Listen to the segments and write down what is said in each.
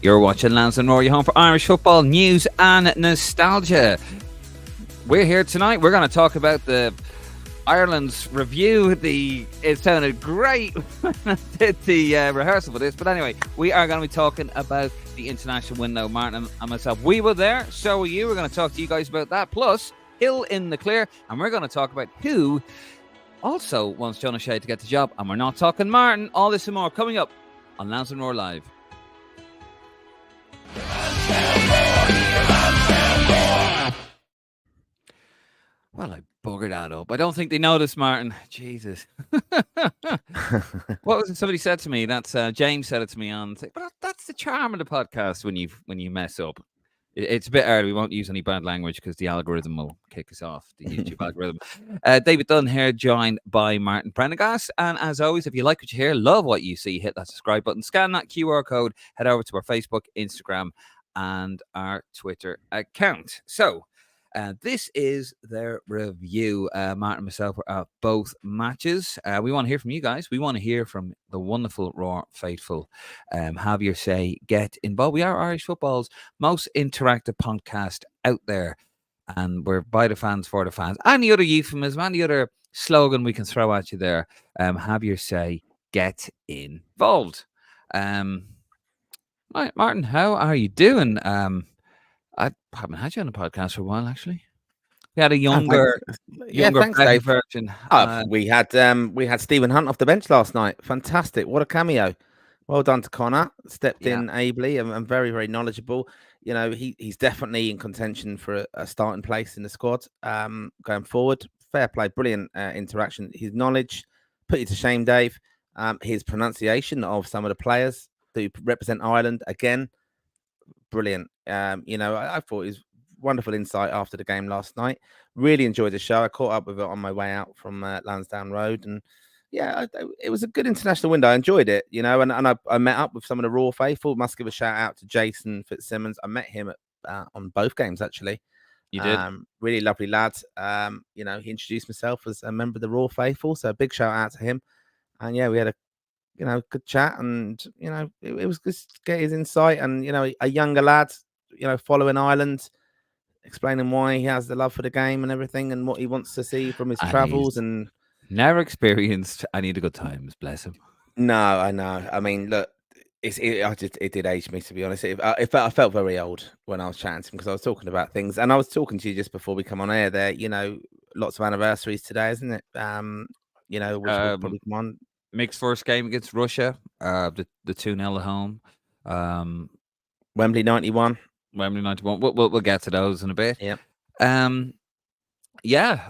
You're watching Lansdowne, your home for Irish football news and nostalgia. We're here tonight. We're going to talk about the Ireland's review. It sounded great when I did the rehearsal for this. But anyway, we are going to be talking about the international window. Martin and myself, we were there. So were you. We're going to talk to you guys about that. Plus, Hill in the clear. And we're going to talk about who also wants John O'Shea to get the job. And we're not talking Martin. All this and more coming up on Lansdowne Live. Well, I buggered that up. I don't think they noticed, Martin. Jesus. What was it somebody said to me? That's James said it to me on. But that's the charm of the podcast when you mess up. It's a bit early. We won't use any bad language because the algorithm will kick us off. The YouTube algorithm. David Dunn here, joined by Martin Prendergast. And as always, if you like what you hear, love what you see, hit that subscribe button, scan that QR code, head over to our Facebook, Instagram, and our Twitter account. So, this is their review. Martin and myself were at both matches. We want to hear from you guys. We want to hear from the wonderful Raw faithful. Have your say, get involved. We are Irish football's most interactive podcast out there. And we're by the fans, for the fans. Any other euphemism, any other slogan we can throw at you there. Have your say, get involved. Right, Martin, how are you doing? I haven't had you on the podcast for a while, actually. We had a younger thanks, version. We had Stephen Hunt off the bench last night. Fantastic! What a cameo. Well done to Connor. Stepped in ably and very, very knowledgeable. You know, he's definitely in contention for a starting place in the squad going forward. Fair play, brilliant interaction. His knowledge put you to shame, Dave. His pronunciation of some of the players who represent Ireland, again, brilliant. I thought it was wonderful insight after the game last night. Really enjoyed the show. I caught up with it on my way out from Lansdowne Road, and it was a good international window. I enjoyed it, and I met up with some of the Raw faithful. Must give a shout out to Jason Fitzsimmons. I met him on both games, actually. You did? Really lovely lad. He introduced himself as a member of the Raw faithful, so a big shout out to him. And we had a good chat, and it was good to get his insight, and a younger lad, following Ireland, explaining why he has the love for the game and everything, and what he wants to see from his travels. And never experienced any of the good times, bless him. No, I know. I mean, look, it did age me, to be honest. I felt very old when I was chatting to him because I was talking about things, and I was talking to you just before we come on air. There, lots of anniversaries today, isn't it? Which will probably come on. Mick's first game against Russia, the 2-0 at home. Wembley 91. Wembley 91. We'll get to those in a bit. Yeah.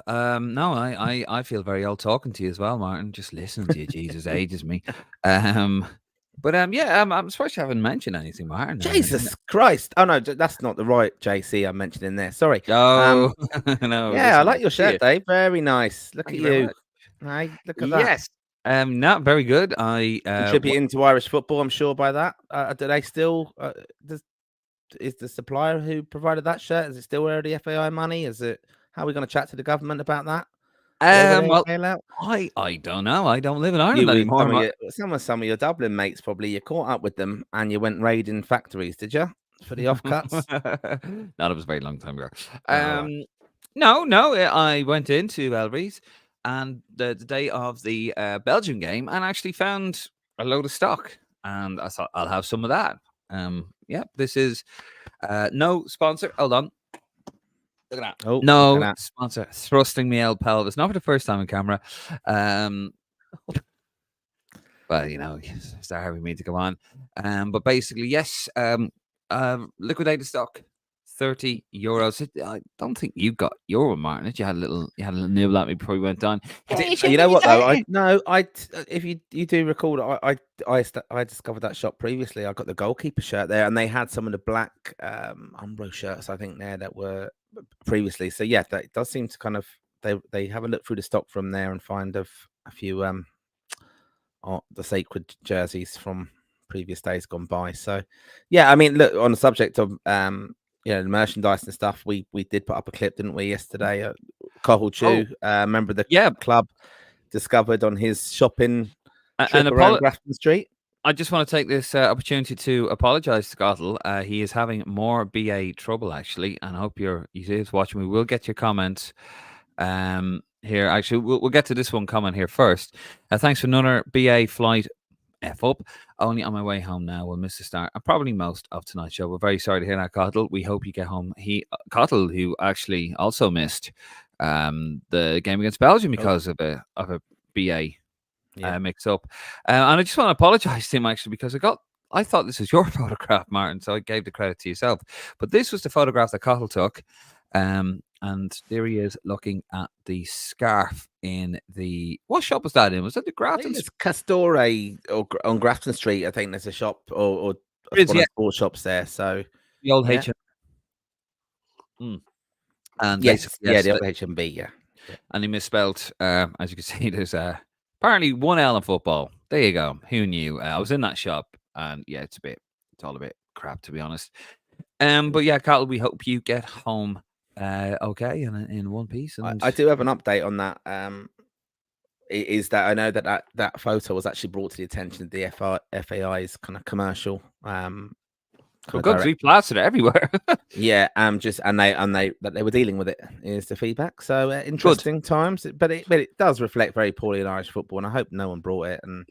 No, I feel very old talking to you as well, Martin. Just listening to you, Jesus, ages me. I'm surprised you haven't mentioned anything, Martin. Jesus Christ! Oh no, that's not the right JC I'm mentioning there. Sorry. Oh, no. Yeah, I like your shirt, Dave. Very nice. Look at you. Hey, look at that. Yes. Not very good. I contributing to Irish football, I'm sure by that. Do they still? Is the supplier who provided that shirt? Is it still where the FAI money? Is it? How are we going to chat to the government about that? I don't know. I don't live in Ireland anymore. Some of your Dublin mates probably. You caught up with them and you went raiding factories, did you? For the offcuts? No, it was a very long time ago. No. I went into Elbrys and the day of the Belgium game and actually found a load of stock, and I thought I'll have some of that. This is no sponsor. Hold on. Look at that. Oh, no sponsor. Thrusting me out pelvis. Not for the first time on camera. Well, it's having me to go on. But basically, yes. Liquidated stock. €30. I don't think you got your one, Martin. You had a little nibble at me before we went on. You know what though? If you do recall, I discovered that shop previously. I got the Goalkeeper shirt there, and they had some of the black Umbro shirts, I think, there that were previously. So yeah, that does seem to kind of they have a look through the stock from there and find a few the sacred jerseys from previous days gone by. So yeah, I mean, look, on the subject of the merchandise and stuff, we did put up a clip, didn't we, yesterday? Cathal Chu, member of the club, discovered on his shopping trip around Grafton Street. I just want to take this opportunity to apologise to Gottel. He is having more BA trouble actually, and I hope you see us watching. We will get your comments here. Actually, we'll get to this one comment here first. Thanks for another BA flight. F up. Only on my way home now. We'll miss the start and probably most of tonight's show. We're very sorry to hear that, Cottle. We hope you get home. Cottle, who actually also missed the game against Belgium because of a BA mix up. And I just want to apologise to him actually because I thought this was your photograph, Martin, so I gave the credit to yourself. But this was the photograph that Cottle took. And there he is looking at the scarf in the... What shop was that in? Was that the Grafton? It's Castore or on Grafton Street. I think there's a shop or one of the sports shops there. So the old H&M. And yes, the old H&B, yeah. And he misspelled, as you can see, there's apparently one L in football. There you go. Who knew? I was in that shop, and yeah, it's all a bit crap, to be honest. But yeah, Carl, we hope you get home okay and in one piece. And I do have an update on that. Is that I know that photo was actually brought to the attention of the FAI's kind of commercial. Good, we plastered it everywhere. Yeah, just and they were dealing with it is the feedback. So interesting times, but it does reflect very poorly in Irish football, and I hope no one brought it. And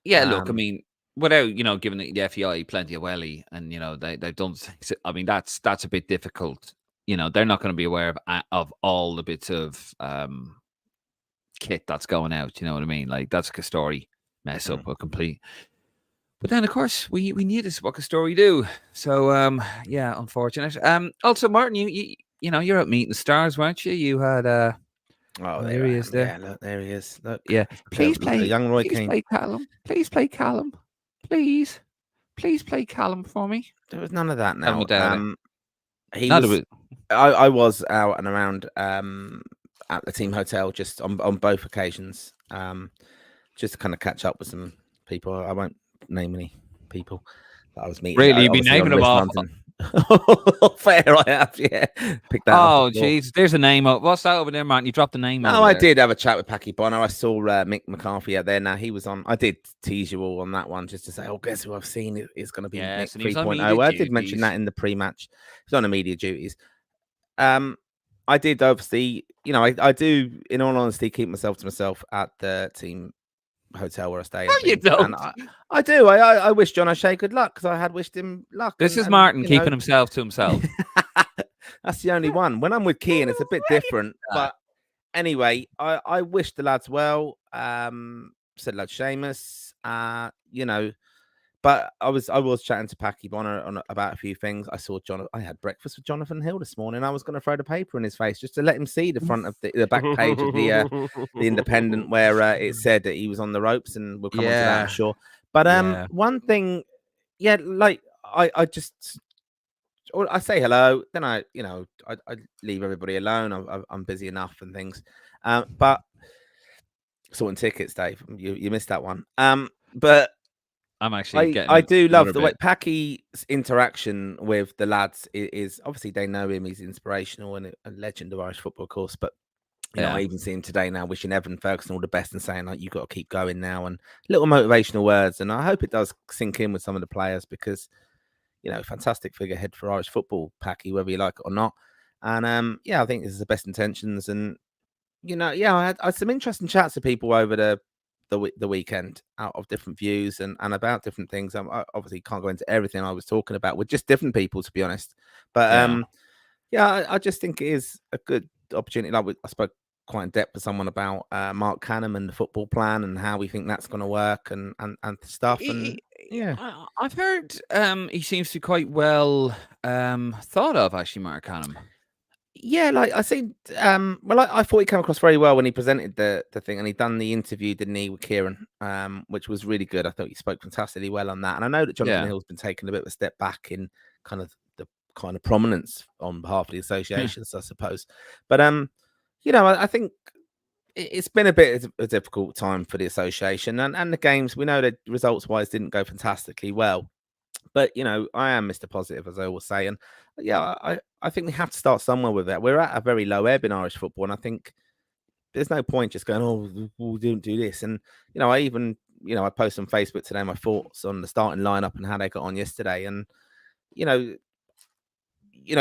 yeah, look, I mean, without giving the FAI plenty of welly, and they've done things. I mean, that's a bit difficult. They're not going to be aware of all the bits of kit that's going out. You know what I mean? Like that's a story mess up, a complete. But then, of course, we knew this is what Castore do. So, yeah, unfortunate. Also, Martin, you're out meeting the stars, weren't you? You had there he is. There, yeah, look, there he is. Look, yeah. Please play young Roy Keane. Play Callum. Please play Callum. Please play Callum for me. There was none of that now. I was out and around at the team hotel just on both occasions, just to kind of catch up with some people. I won't name any people that I was meeting. Really, you've been naming them off. Fair, I have. Yeah, pick that. Oh, jeez, there's a name up. What's that over there, Martin? You dropped the name. Oh, I did have a chat with Packy Bonner. I saw Mick McCarthy out there. Now he was on. I did tease you all on that one just to say, oh, guess who I've seen is going to be Mick 3.0. I did mention that in the pre-match. He's on the media duties. I did obviously, I do, in all honesty, keep myself to myself at the team hotel where I stay. No, you don't. I do. I wish John O'Shea good luck because I had wished him luck. This is Martin keeping himself to himself. That's the only one. When I'm with Keane, it's a bit different. But anyway, I wish the lads well. Said hello to Seamus. But I was chatting to Packy Bonner about a few things. I had breakfast with Johnathan Hill this morning. I was going to throw the paper in his face just to let him see the front of the back page of the Independent where it said that he was on the ropes, and we'll come on to that, I'm sure. But one thing, like I say hello, then I leave everybody alone. I'm busy enough and things. But sorting tickets, Dave, you missed that one. But I'm actually I do love the way Packy's interaction with the lads is obviously they know him. He's inspirational and a legend of Irish football, of course. But I even see him today now wishing Evan Ferguson all the best and saying like, you got to keep going now, and little motivational words. And I hope it does sink in with some of the players because fantastic figurehead for Irish football, Packy, whether you like it or not. And I think this is the best intentions. And I had some interesting chats with people over the weekend out of different views and about different things. I obviously can't go into everything I was talking about with just different people, to be honest. But I just think it is a good opportunity. Like I spoke quite in depth with someone about Mark Canham and the football plan and how we think that's going to work and stuff. And I've heard he seems to be quite well thought of, actually, Mark Canham. Yeah, like I think, I thought he came across very well when he presented the thing, and he'd done the interview, didn't he, with Kieran, which was really good. I thought he spoke fantastically well on that. And I know that Johnathan Hill's been taking a bit of a step back in kind of the kind of prominence on behalf of the associations, I suppose. But I think it's been a bit of a difficult time for the association and the games. We know that results wise didn't go fantastically well. But, I am Mr. Positive, as I always say. And, I think we have to start somewhere with that. We're at a very low ebb in Irish football. And I think there's no point just going, we didn't do this. And, I even I posted on Facebook today my thoughts on the starting lineup and how they got on yesterday, and you know,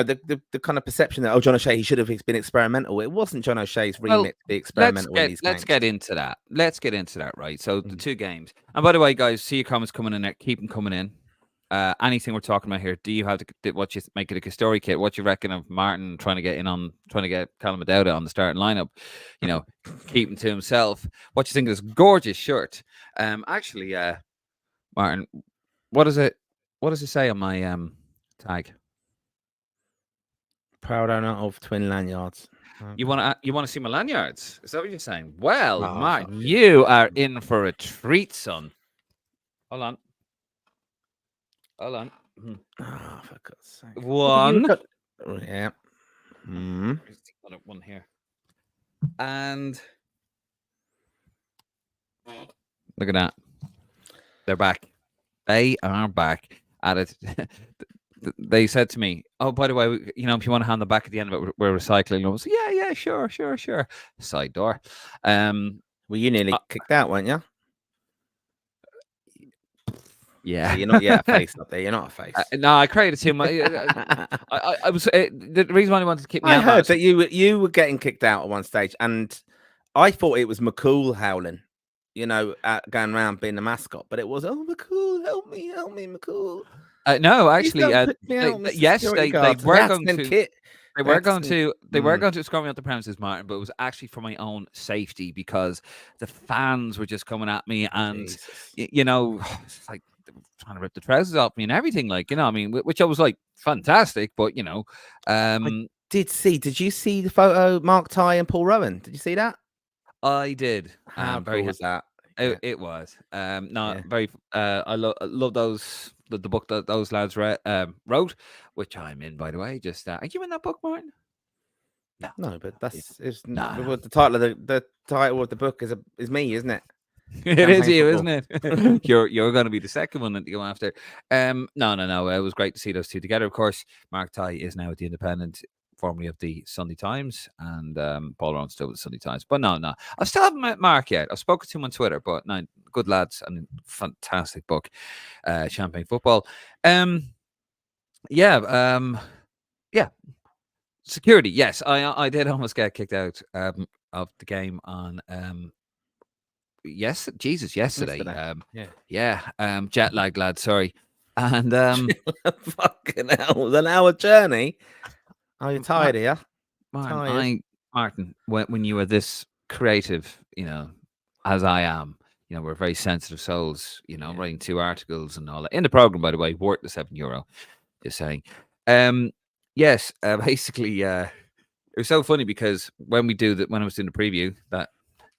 the kind of perception that John O'Shea he should have been experimental. It wasn't John O'Shea's Well, remit to be experimental in these let's games. get into that. Let's get into that, right? So the 2 games. And by the way, guys, see your comments coming in there. Keep them coming in. Anything we're talking about here, do you have what you make it a story kit? What you reckon of Martin trying to get Callum O'Dowda on the starting lineup? Keep him to himself. What you think of this gorgeous shirt? Actually, Martin, what does it say on my tag? Proud owner of twin lanyards. You want to see my lanyards? Is that what you're saying? Well, Oh, Martin, you are in for a treat, son. Hold on. Oh, for God's sake. One. Yeah. One here. And look at that. They're back. They are back at it. They said to me, "Oh, by the way, if you want to hand them back at the end of it, we're recycling." I was like, yeah, sure. Side door. Well, you nearly kicked out, weren't you? Yeah, you're not yet a face up there. You're not a face. No, I created too much. I was the reason why I wanted to keep me. I heard that you were getting kicked out at one stage, and I thought it was McCool howling. Going around being the mascot, but it was McCool, help me, McCool. No, actually, yes, they were going to. They were going to escort me off the premises, Martin, but it was actually for my own safety because the fans were just coming at me, and it's like they were trying to rip the trousers off me and everything, which I was like, fantastic, but I did see. Did you see the photo? Mark Ty and Paul Rowan. Did you see that? I did. How cool was that? It was. Very. I love those. The book that those lads wrote, which I'm in, by the way. Just are you in that book, Martin? No, but the title of the title of the book is me, isn't it? It is you, isn't it? You're going to be the second one that you go after. No. It was great to see those two together. Of course, Mark Ty is now at the Independent, formerly of the Sunday Times, and Paul Rowan still with the Sunday Times. But no, I still haven't met Mark yet. I've spoken to him on Twitter, but no, good lads and fantastic book, Champagne Football. Security. Yes, I did almost get kicked out of the game on yesterday. Jet lag, lad. Sorry, and fucking hell, it was an hour journey. Are you tired here? Martin, when you are this creative, as I am, we're very sensitive souls, writing 2 articles and all that in the program, by the way, worth the €7. Just saying. Yes, basically, it was so funny because when I was doing the preview, that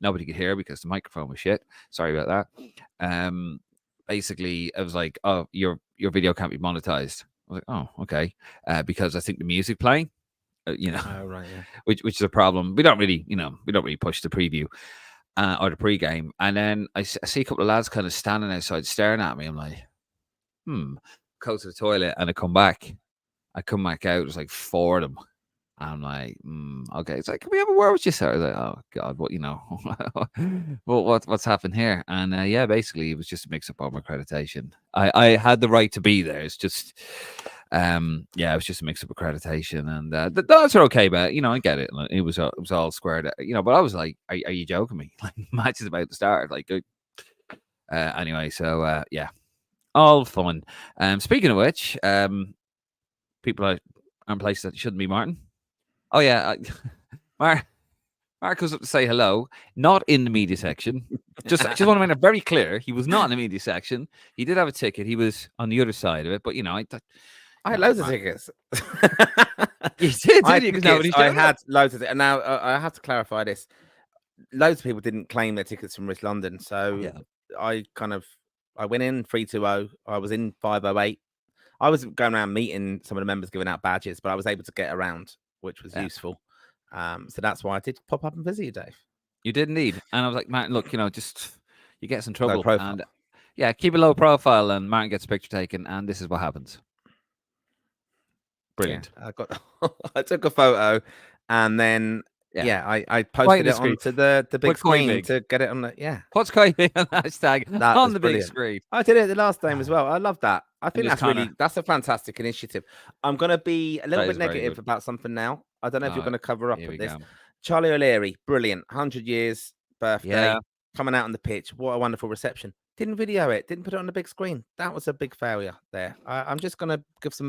nobody could hear because the microphone was shit. Sorry about that. Basically, I was like, "Oh, your video can't be monetized." I was like, "Oh, okay," because I think the music playing, Oh, right, yeah. which is a problem. We don't really push the preview or the pre-game. And then I see a couple of lads kind of standing outside staring at me. I'm like, go to the toilet, and I come back out. There's like 4 of them. And I'm like, okay. It's like, can we have a word with you, sir? I was like, oh God, what's happened here? And basically, it was just a mix-up on accreditation. I had the right to be there. It's just, it was just a mix-up accreditation, and the dogs are okay, but I get it. It was all squared, But I was like, are you joking me? Like, match is about to start. Like, anyway, so all fun. Speaking of which, people are in places that shouldn't be, Martin. Oh yeah, Mark was up to say hello, not in the media section. Just want to make it very clear, he was not in the media section. He did have a ticket. He was on the other side of it, but I had loads of tickets. You did I had loads of tickets. Now I have to clarify this. Loads of people didn't claim their tickets from West London, so I went in 320. I was in 508. I was going around meeting some of the members, giving out badges, but I was able to get around, which was useful. So that's why I did pop up and visit you, Dave. You did indeed. And I was like, Martin, look, just you get some trouble. And keep a low profile, and Martin gets a picture taken, and this is what happens. Brilliant. Yeah, I took a photo, and then Yeah. Yeah, I Quite posted in the it screen. onto the big But quite screen big. to get it on the What's quite big on the hashtag That on was the big brilliant. screen? I did it the last time as well. I love that. I And think just Connor. that's a fantastic initiative. I'm going to be a little That bit is very negative good. about something now. I don't know if you're Uh, going to cover up here at we this. go. Charlie O'Leary, brilliant. 100 years birthday, Yeah. coming out on the pitch. What a wonderful reception. Didn't video it, didn't put it on the big screen. That was a big failure there. I'm just going to give some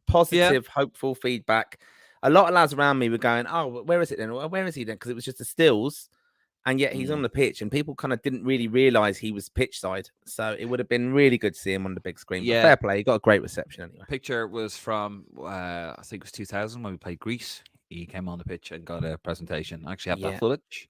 Yeah. positive, hopeful feedback. A lot of lads around me were going, "Oh, where is it then? Where is he then?" Because it was just the stills, and yet he's on the pitch, and people kind of didn't really realize he was pitch side. So it would have been really good to see him on the big screen. But Yeah. fair play, he got a great reception anyway. Picture was from I think it was 2000 when we played Greece. He came on the pitch and got a presentation. I actually have that footage.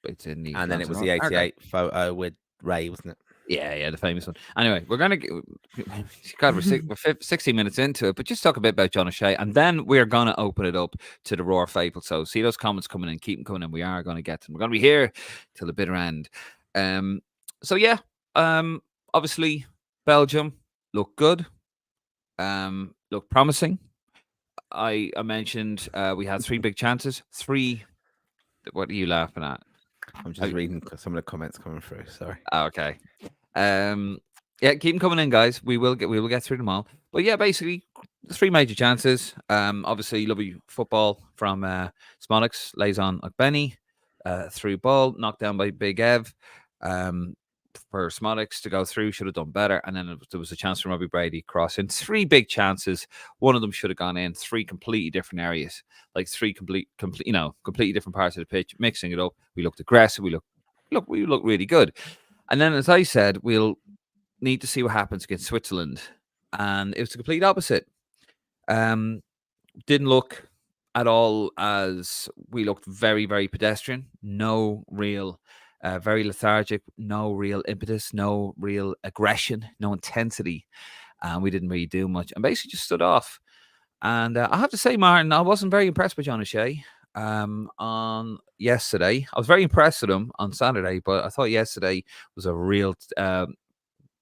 It's in the And then it was the Lansdowne archive. 88 photo with Ray, wasn't it? Yeah, the famous one. Anyway, we're gonna God, we're 16 minutes into it, but just talk a bit about John O'Shea, and then we're gonna open it up to the Roar faithful. So see those comments coming in, keep them coming in. We are gonna get them. We're gonna be here till the bitter end. So yeah, obviously Belgium look good, look promising. I mentioned we had 3 big chances. 3. What are you laughing at? I'm just reading some of the comments coming through. Sorry. Okay. Yeah, keep them coming in, guys. We will get through them all. But yeah, basically 3 major chances. Obviously lovely football from Smolix, lays on Benny, through ball, knocked down by Big Ev. For Smolix to go through, should have done better. And then there was a chance from Robbie Brady crossing. 3 big chances. One of them should have gone in. 3 completely different areas, like 3 completely different parts of the pitch. Mixing it up, we looked aggressive. We look really good. And then, as I said, we'll need to see what happens against Switzerland. And it was the complete opposite. Didn't look at all as we looked very, very pedestrian. No real, very lethargic, no real impetus, no real aggression, no intensity. And we didn't really do much and basically just stood off. And I have to say, Martin, I wasn't very impressed with John O'Shea on yesterday. I was very impressed with him on Saturday, but I thought yesterday was a real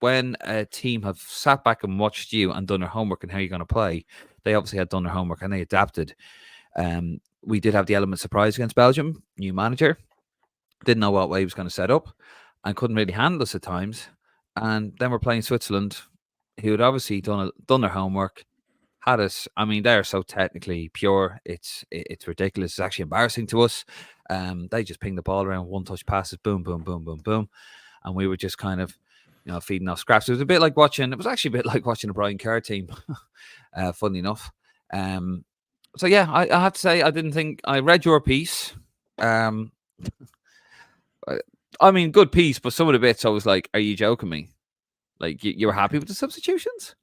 when a team have sat back and watched you and done their homework and how you're going to play, they obviously had done their homework and they adapted. We did have the element of surprise against Belgium, new manager, didn't know what way he was going to set up and couldn't really handle us at times. And then we're playing Switzerland, who had obviously done their homework, had us. I mean, they're so technically pure. It's ridiculous. It's actually embarrassing to us. They just ping the ball around, one touch passes, boom, boom, boom, boom, boom, and we were just kind of, feeding off scraps. It was a bit like watching. It was actually a bit like watching a Brian Kerr team. Funnily enough. So yeah, I have to say I didn't think I read your piece. I mean, good piece, but some of the bits I was like, "Are you joking me?" Like you were happy with the substitutions?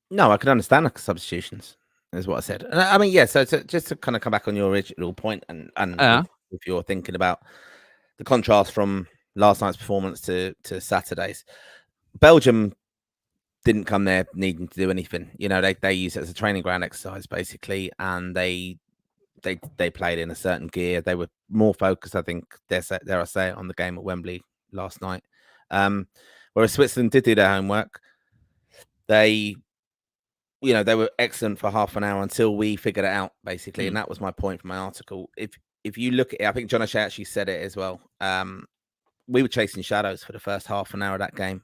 No, I can understand the substitutions, is what I said. And I mean, yeah. So just to kind of come back on your original point, and if you're thinking about the contrast from last night's performance to Saturday's, Belgium didn't come there needing to do anything. They use it as a training ground exercise basically, and they played in a certain gear. They were more focused, I think, dare I say it, on the game at Wembley last night. Whereas Switzerland did do their homework. They were excellent for half an hour until we figured it out, basically. And that was my point from my article. If you look at it, I think John O'Shea actually said it as well. We were chasing shadows for the first half an hour of that game.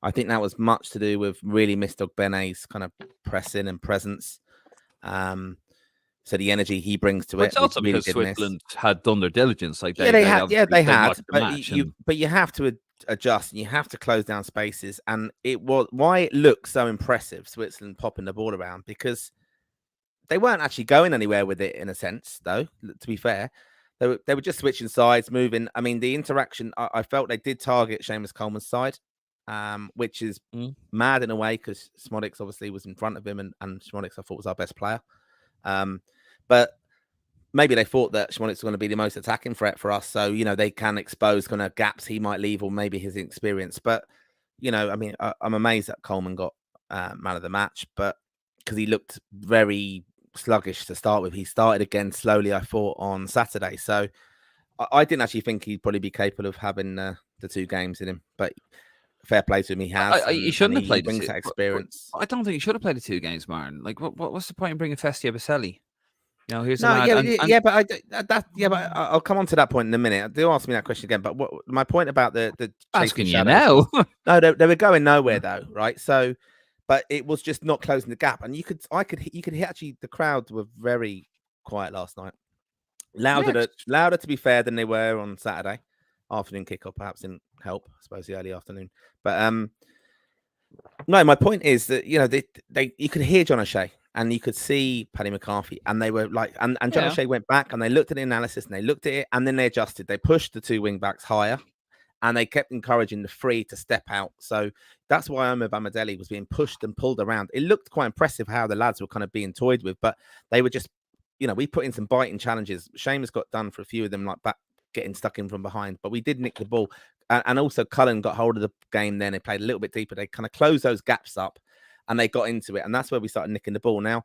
I think that was much to do with really Mr. Ogbene's kind of pressing and presence. So the energy he brings to it, it's also really because Switzerland had done their diligence. Like they had. But you have to adjust and you have to close down spaces. And it was why it looked so impressive, Switzerland popping the ball around, because they weren't actually going anywhere with it in a sense, though. To be fair, they were just switching sides, moving. I mean, the interaction. I felt they did target Seamus Coleman's side, which is mad in a way because Smolix obviously was in front of him, and Smolix I thought was our best player. But maybe they thought that Schmolix was going to be the most attacking threat for us. So, they can expose kind of gaps he might leave or maybe his experience. But, I mean, I'm amazed that Coleman got man of the match, but because he looked very sluggish to start with. He started again slowly, I thought, on Saturday. So I didn't actually think he'd probably be capable of having the 2 games in him. But fair play to him, he has. He shouldn't have played. He brings that experience. I don't think he should have played the 2 games, Martin. Like, what's the point in bringing Festia Baselli? You know, here's a No, lad, yeah, and yeah, but yeah, but I'll come on to that point in a minute. Do ask me that question again. But what my point about the chasing asking you shadows now. was no, they were going nowhere though, right? So, but it was just not closing the gap, and you could hear actually the crowd were very quiet last night, Yeah, louder to be fair than they were on Saturday afternoon kickoff. Perhaps didn't help, I suppose, the early afternoon, but no, my point is that they you could hear John O'Shea and you could see Paddy McCarthy, and they were like, and John yeah. O'Shea went back and they looked at the analysis and they looked at it and then they adjusted. They pushed the two wing backs higher and they kept encouraging the three to step out. So that's why Omar Bamadeli was being pushed and pulled around. It looked quite impressive how the lads were kind of being toyed with, but they were just, we put in some biting challenges. Seamus got done for a few of them, like back getting stuck in from behind, but we did nick the ball. And also Cullen got hold of the game then. They played a little bit deeper. They kind of closed those gaps up and they got into it. And that's where we started nicking the ball. Now,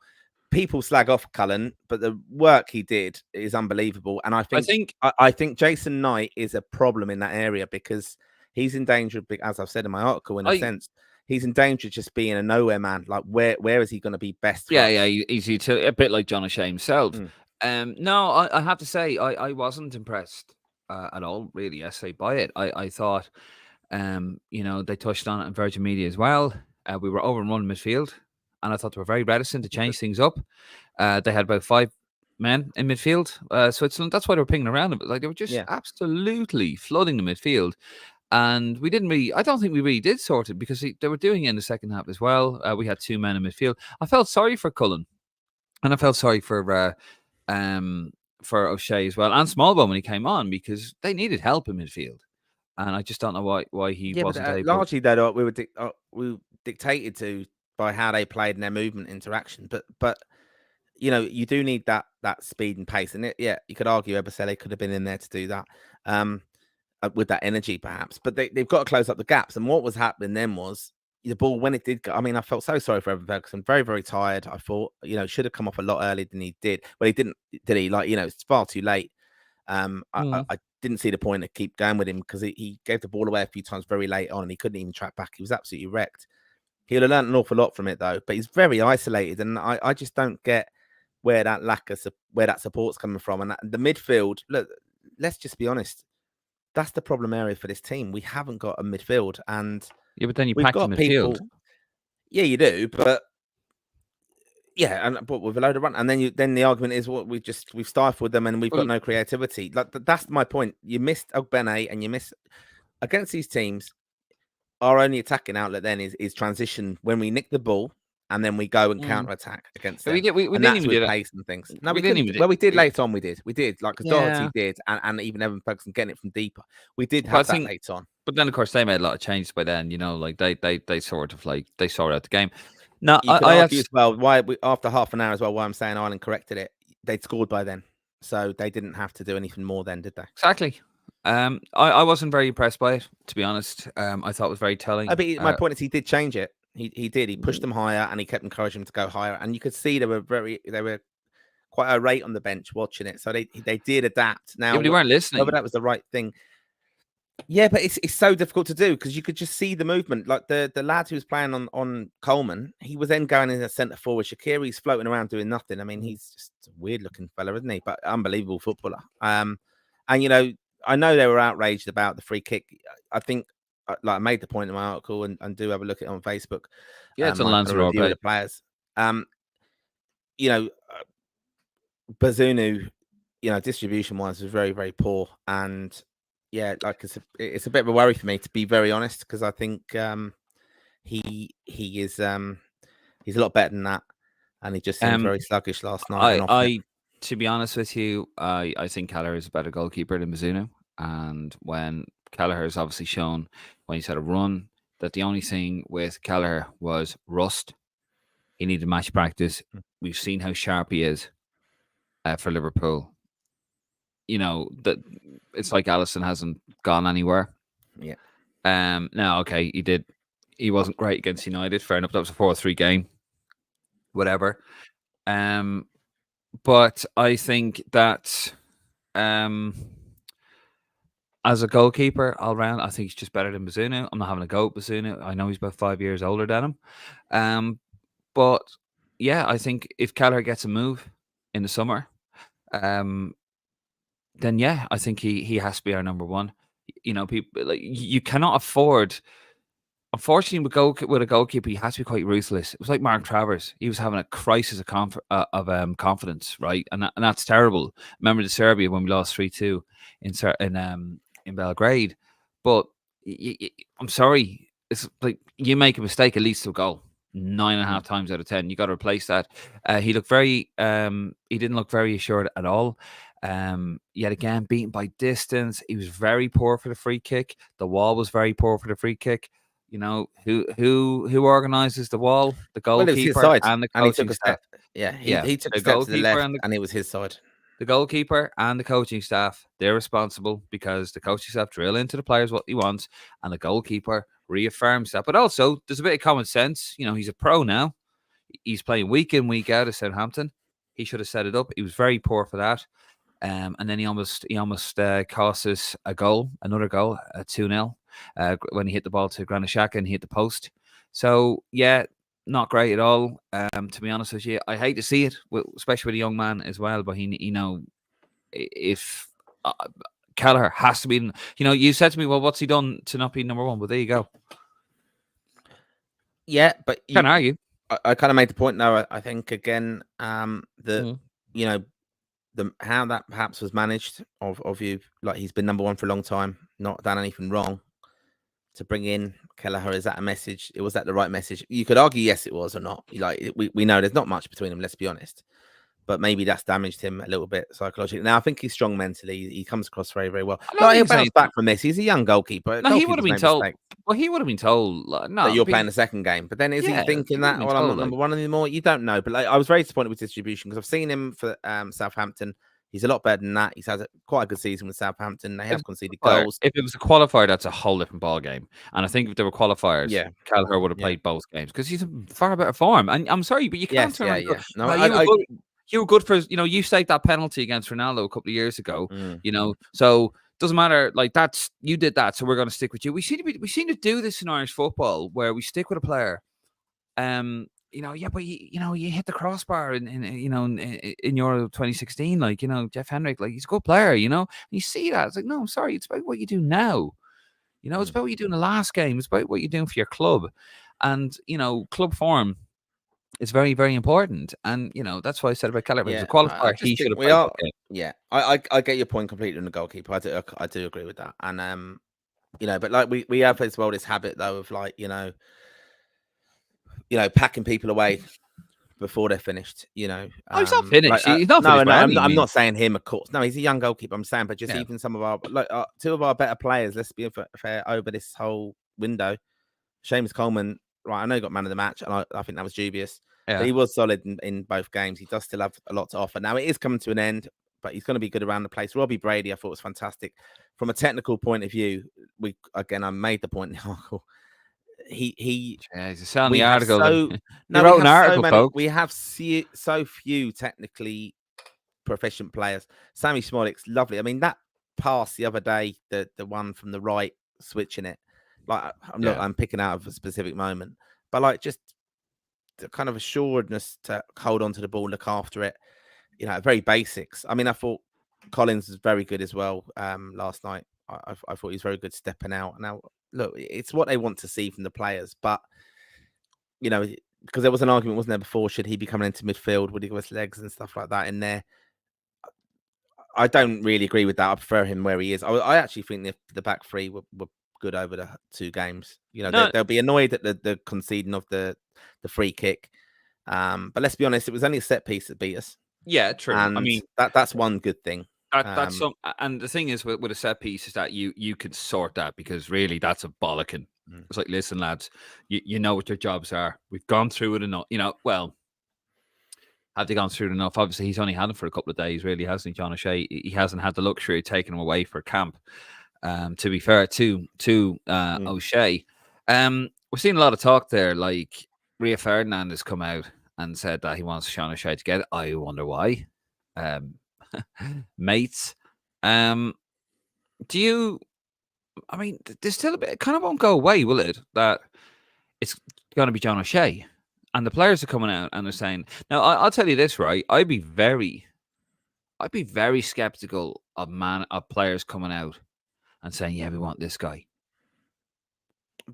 people slag off Cullen, but the work he did is unbelievable. And I I think think I think Jason Knight is a problem in that area because he's in danger of, as I've said in my article, in a I sense, he's in danger of just being a nowhere man. Like where is he going to be best for yeah, us? yeah, he's a bit like John O'Shea himself. Mm. No, I have to say I wasn't impressed at all, really. I say by it. I thought, they touched on it in Virgin Media as well. We were overrun midfield, and I thought they were very reticent to change things up. They had about 5 men in midfield. Switzerland. That's why they were pinging around. Like they were just Yeah. absolutely flooding the midfield. And we didn't really, I don't think we really did sort it because they were doing it in the second half as well. We had 2 men in midfield. I felt sorry for Cullen and I felt sorry for O'Shea as well and Smallbone when he came on because they needed help in midfield. And I just don't know why he Yeah, but wasn't able. largely though we were dictated to by how they played and their movement interaction. But you do need that speed and pace, and yeah, you could argue Ebasele could have been in there to do that, with that energy perhaps. But they've got to close up the gaps. And what was happening then was the ball when it did go. I mean, I felt so sorry for Evan Ferguson. Very very tired. I thought should have come off a lot earlier than he did. Well, he didn't, did he? Like it's far too late. I didn't see the point to keep going with him because he gave the ball away a few times very late on and he couldn't even track back. He was absolutely wrecked. He'll have learned an awful lot from it though, but he's very isolated, and I just don't get where that where that support's coming from. And the midfield, look, let's just be honest, that's the problem area for this team. We haven't got a midfield, and Yeah, but then you we've packed the got midfield. people. Yeah, you do, but yeah, but with a load of run, and then the argument is what we've stifled them, and we've Well, got no creativity. Like that's my point. You missed Ogbene, and you miss against these teams. Our only attacking outlet then is transition when we nick the ball, and then we go and counter attack against but we them, did. We and didn't that's even do with that. pace and things. No, We we didn't couldn't. even do. Well, we did later on. We did like because Yeah, Doherty did, and even Evan Ferguson getting it from deeper. We did but I have that think. later on. But then, of course, they made a lot of changes by then. Like they sort of like they sorted out the game. No, You could I argue have as well why after half an hour as well why I'm saying Ireland corrected it. They'd scored by then, so they didn't have to do anything more then, did they? exactly. I wasn't very impressed by it, to be honest. I thought it was very telling. But my point is he did change it. He did. He pushed them higher and he kept encouraging them to go higher. And you could see they were quite irate on the bench watching it. So they did adapt. Yeah, Now but they weren't whether listening. that was the right thing. Yeah, but it's so difficult to do because you could just see the movement. Like the lad who was playing on Coleman, he was then going in a centre forward. Shaqiri's floating around doing nothing. I mean, he's just a weird looking fella, isn't he? But unbelievable footballer. And I know they were outraged about the free kick. I think like I made the point in my article and do have a look at it on Facebook. Yeah, it's on My kind of Lansdowne review of page. the players. You know, Bazunu, distribution wise was very, very poor. And yeah, like it's a bit of a worry for me to be very honest, because I think he is he's a lot better than that. And he just seemed very sluggish last night and off it. To be honest with you, I think Kelleher is a better goalkeeper than Mizuno. And when Kelleher has obviously shown when he's had a run that the only thing with Kelleher was rust. He needed match practice. We've seen how sharp he is for Liverpool. That it's like Alisson hasn't gone anywhere. Yeah. No, okay, he did. He wasn't great against United. Fair enough. That was a 4-3 game. Whatever. But I think that as a goalkeeper all round, I think he's just better than Bazunu. I'm not having a go at Bazunu. I know he's about 5 years older than him. But yeah, I think if Kelleher gets a move in the summer, um, then yeah, I think he has to be our number one. You know, people like you cannot afford. Unfortunately, with a goalkeeper, he has to be quite ruthless. It was like Mark Travers; he was having a crisis of confidence, right? And that's terrible. Remember the Serbia when we lost 3-2 in Belgrade, but I'm sorry, it's like you make a mistake, it leads to a goal. Nine and a half times out of 10, you got to replace that. He looked he didn't look very assured at all. Yet again, beaten by distance. He was very poor for the free kick. The wall was very poor for the free kick. You know, who organizes the wall? The Well, it was his goalkeeper side, and the and he took coaching a staff. step. Yeah, Yeah, he took a the step to the goalkeeper left, and and it was his side. the goalkeeper and the coaching staff, they're responsible because the coaching staff drill into the players what he wants, and the goalkeeper reaffirms that. But also, there's a bit of common sense. You know, he's a pro now. He's playing week in, week out at Southampton. He should have set it up. He was very poor for that. And then he almost cost us another goal, 2-0, when he hit the ball to Granit Xhaka and he hit the post. So yeah, not great at all. To be honest with you, I hate to see it, especially with a young man as well. But if Kelleher has to be, you said to me, well, what's he done to not be number one? Well, there you go. Yeah, but Can't argue. I kind of made the point now. I think again, that you know how that perhaps was managed of you, like he's been number one for a long time, not done anything wrong. To bring in Kelleher, is that a message? Was that the right message? You could argue yes, it was or not. Like we know there's not much between them. Let's be honest. But maybe that's damaged him a little bit psychologically. Now I think he's strong mentally. He comes across very, very well. I don't Like, he'll think bounce back from this. He's a young goalkeeper. No, he would have Goalkeepers been make told. mistakes. Well, he would have been told That you're playing the second game. But then is he thinking that? Well, I'm not number one anymore. You don't know. But like, I was very disappointed with distribution because I've seen him for Southampton. He's a lot better than that. He's had quite a good season with Southampton. They have conceded goals. If it was a qualifier, that's a whole different ball game. And I think if there were qualifiers, Kelleher would have played both games because he's in far better form. And I'm sorry, but you can't turn around. No, you were good for, you saved that penalty against Ronaldo a couple of years ago, so doesn't matter. Like you did that, so we're going to stick with you. We seem to do this in Irish football where we stick with a player. But you hit the crossbar in Euro 2016, like, Jeff Hendrick, like he's a good player, and you see that. It's like, no, I'm sorry, it's about what you do now. It's about what you do in the last game. It's about what you're doing for your club, and club form is very, very important. And that's why I said about Kelleher. As a qualifier, he should have played. Yeah, I get your point completely on the goalkeeper. I do agree with that. And but like we have as well this habit though of like packing people away before they're finished. He's not finished. He's not finished. I'm not saying him, of course. No, he's a young goalkeeper. I'm saying, but just even some of our two of our better players. Let's be fair over this whole window. Seamus Coleman, right? I know he got man of the match, and I think that was dubious. Yeah. But he was solid in both games. He does still have a lot to offer. Now it is coming to an end, but he's going to be good around the place. Robbie Brady, I thought was fantastic from a technical point of view. I made the point in the article. He's selling the article. Wrote an article, folks. We have so few technically proficient players. Sammy Smolek's lovely. I mean, that pass the other day, the one from the right, switching it. Like I'm picking out of a specific moment, but like just the kind of assuredness to hold on to the ball, look after it. Very basics. I mean, I thought Collins was very good as well last night. I thought he was very good stepping out. Now, look, it's what they want to see from the players, but because there was an argument, wasn't there, before? Should he be coming into midfield? Would he go his legs and stuff like that in there? I don't really agree with that. I prefer him where he is. I actually think the back three were good over the two games. They'll be annoyed at the conceding of the free kick. But let's be honest, it was only a set piece that beat us. Yeah, true. And I mean, that's one good thing. That's and the thing is with a set piece is that you can sort that, because really that's a bollocking. It's like, listen, lads, you know what your jobs are. We've gone through it enough. Well, have they gone through it enough? Obviously, he's only had it for a couple of days, really, hasn't he, John O'Shea? He hasn't had the luxury of taking him away for camp. To be fair to O'Shea, we're seeing a lot of talk there. Like Rio Ferdinand has come out and said that he wants Sean O'Shea to get it. I wonder why. Mates, do you? I mean, there's still a bit. It kind of won't go away, will it? That it's going to be John O'Shea, and the players are coming out and they're saying. Now, I'll tell you this, right? I'd be very I'd be very skeptical of players coming out and saying, "Yeah, we want this guy,"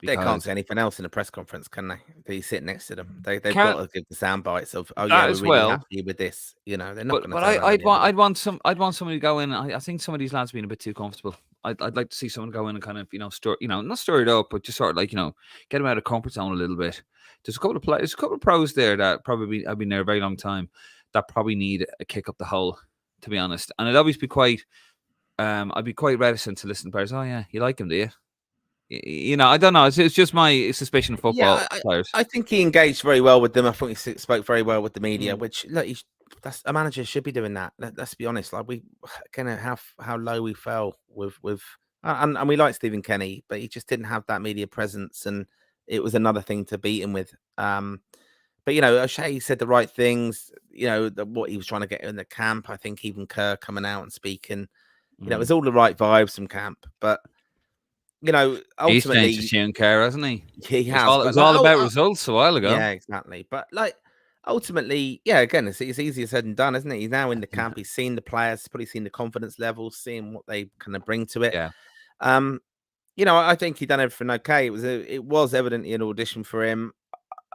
They can't because say anything else in a press conference, can they? They sit next to them. They've got can't to give the sound bites of, oh yeah, that we're as really well. happy with this. They're not But going to turn around at I'd the end want of it. I'd want somebody to go in. I think some of these lads being a bit too comfortable. I'd like to see someone go in and kind of not stir it up, but just sort of like get them out of comfort zone a little bit. There's a couple of pros there that probably have been there a very long time that probably need a kick up the hole, to be honest. And I'd be quite reticent to listen to players. Oh yeah, you like him, do you? I don't know. It's just my suspicion of football Yeah, players. I think he engaged very well with them. I think he spoke very well with the media, Mm, which look, that's a manager should be doing that. Let's be honest. Like we, kind of how low we fell with, and we like Stephen Kenny, but he just didn't have that media presence, and it was another thing to beat him with. But O'Shea said the right things. What he was trying to get in the camp. I think even Kerr coming out and speaking, it was all the right vibes from camp. But He's changed his ultimately tune, care, hasn't he? he It was has. all it But was like, all about results a while ago. yeah, exactly. But like ultimately, yeah, again, it's easier said than done, isn't it? He's now in the Yeah. camp. He's seen the players, probably seen the confidence levels, seeing what they kind of bring to it. Yeah. Um, I think he done everything okay. It was evidently an audition for him.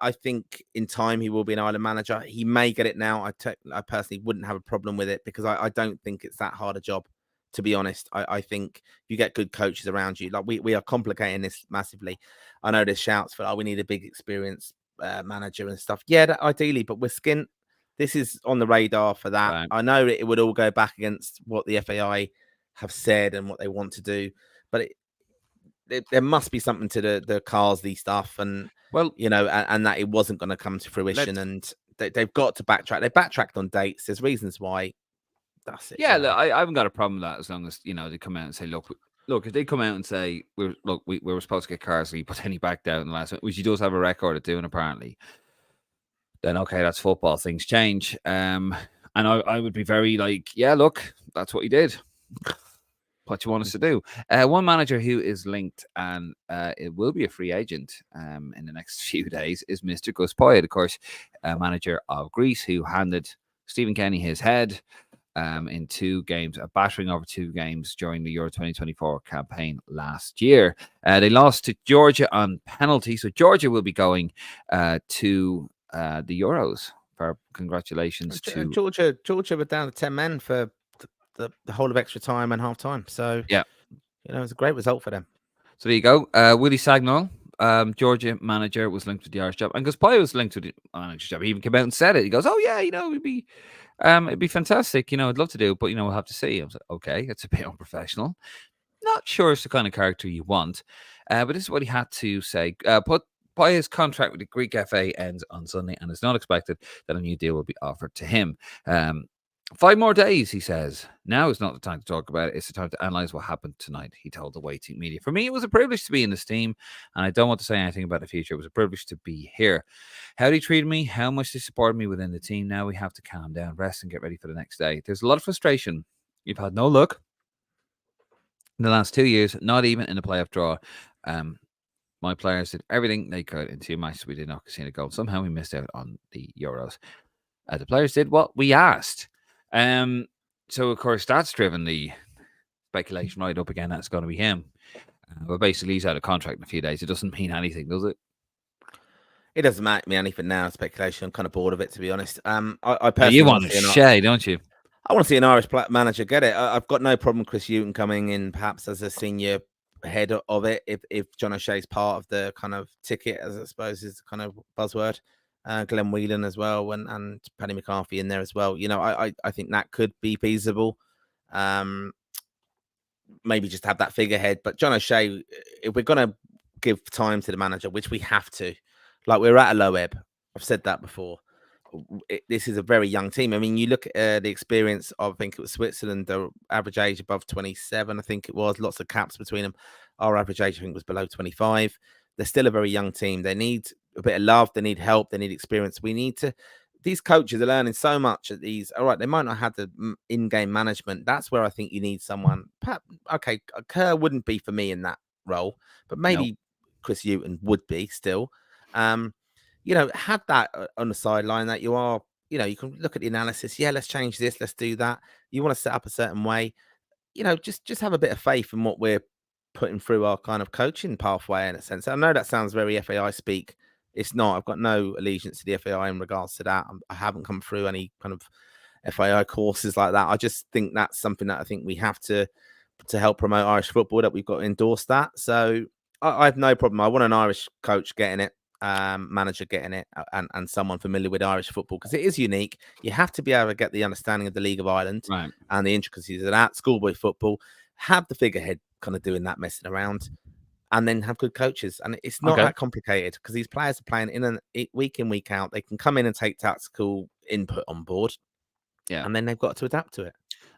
I think in time he will be an Ireland manager. He may get it now. I personally wouldn't have a problem with it because I don't think it's that hard a job. To be honest, I think you get good coaches around you. Like we are complicating this massively. I know there's shouts for, we need a big experience manager and stuff. Yeah, ideally, but we're skint. This is on the radar for that. Right. I know it would all go back against what the FAI have said and what they want to do, but there must be something to the Carsley stuff, and Well, and that it wasn't going to come to fruition, let's and they've got to backtrack. They backtracked on dates. There's reasons why. That's it. yeah, look, I haven't got a problem with that as long as they come out and say, look, if they come out and say we were supposed to get Carsley, but then he backed out in the last one, which he does have a record of doing apparently, then okay, that's football. Things change. And I would be very like, yeah, look, that's what he did. What you want us to do? One manager who is linked and it will be a free agent in the next few days is Mr. Gus Poyet, of course, manager of Greece, who handed Stephen Kenny his head in 2 games, a battering over 2 games during the Euro 2024 campaign last year. They lost to Georgia on penalty, so Georgia will be going to the Euros. For congratulations to Georgia were down to 10 men for the whole of extra time and half time. So yeah. it was a great result for them. So there you go. Willie Sagnol, Georgia manager, was linked with the Irish job, and Gus Poyet was linked with the manager job. He even came out and said it. He goes, "Oh yeah, it'd be fantastic. I'd love to do, but we'll have to see." I was like, "Okay, it's a bit unprofessional. Not sure it's the kind of character you want." But this is what he had to say. Poyet's contract with the Greek FA ends on Sunday, and it's not expected that a new deal will be offered to him. 5 more days, he says. Now is not the time to talk about it. It's the time to analyze what happened tonight, he told the waiting media. For me, it was a privilege to be in this team, and I don't want to say anything about the future. It was a privilege to be here. How they treated me, how much they supported me within the team. Now we have to calm down, rest, and get ready for the next day. There's a lot of frustration. You've had no luck in the last 2 years, not even in the playoff draw. My players did everything they could in 2 matches. We did not concede a goal. Somehow we missed out on the Euros. The players did what we asked. So of course that's driven the speculation right up again. That's going to be him. But basically, he's out of contract in a few days. It doesn't mean anything, does it? It doesn't matter to me anything now. Speculation. I'm kind of bored of it, to be honest. I personally You want want to a see Shea, don't you? I want to see an Irish manager get it. I've got no problem Chris Hughton coming in, perhaps as a senior head of it. If John O'Shea's part of the kind of ticket, as I suppose is the kind of buzzword. Glenn Whelan as well, and Paddy McCarthy in there as well. I think that could be feasible. Maybe just have that figurehead. But John O'Shea, if we're going to give time to the manager, which we have to, like we're at a low ebb. I've said that before. This is a very young team. I mean, you look at the experience of, I think it was Switzerland, the average age above 27, I think it was, lots of caps between them. Our average age, I think, was below 25. They're still a very young team. They need a bit of love. They need help. They need experience. These coaches are learning so much at these. All right, they might not have the in-game management. That's where I think you need someone. Perhaps, okay, Kerr wouldn't be for me in that role, but maybe Chris Hughton would be still. Had that on the sideline that you are, you can look at the analysis. Yeah, let's change this. Let's do that. You want to set up a certain way. Just have a bit of faith in what we're putting through our kind of coaching pathway in a sense. I know that sounds very FAI speak. It's not. I've got no allegiance to the FAI in regards to that. I haven't come through any kind of FAI courses like that. I just think that's something that I think we have to help promote Irish football, that we've got to endorse that. So I have no problem. I want an Irish coach getting it, manager getting it, and someone familiar with Irish football, because it is unique. You have to be able to get the understanding of the League of Ireland and the intricacies of that. Schoolboy football, have the figurehead kind of doing that messing around, and then have good coaches. And it's not that complicated, because these players are playing week in, week out. They can come in and take tactical input on board. Yeah. And then they've got to adapt to it.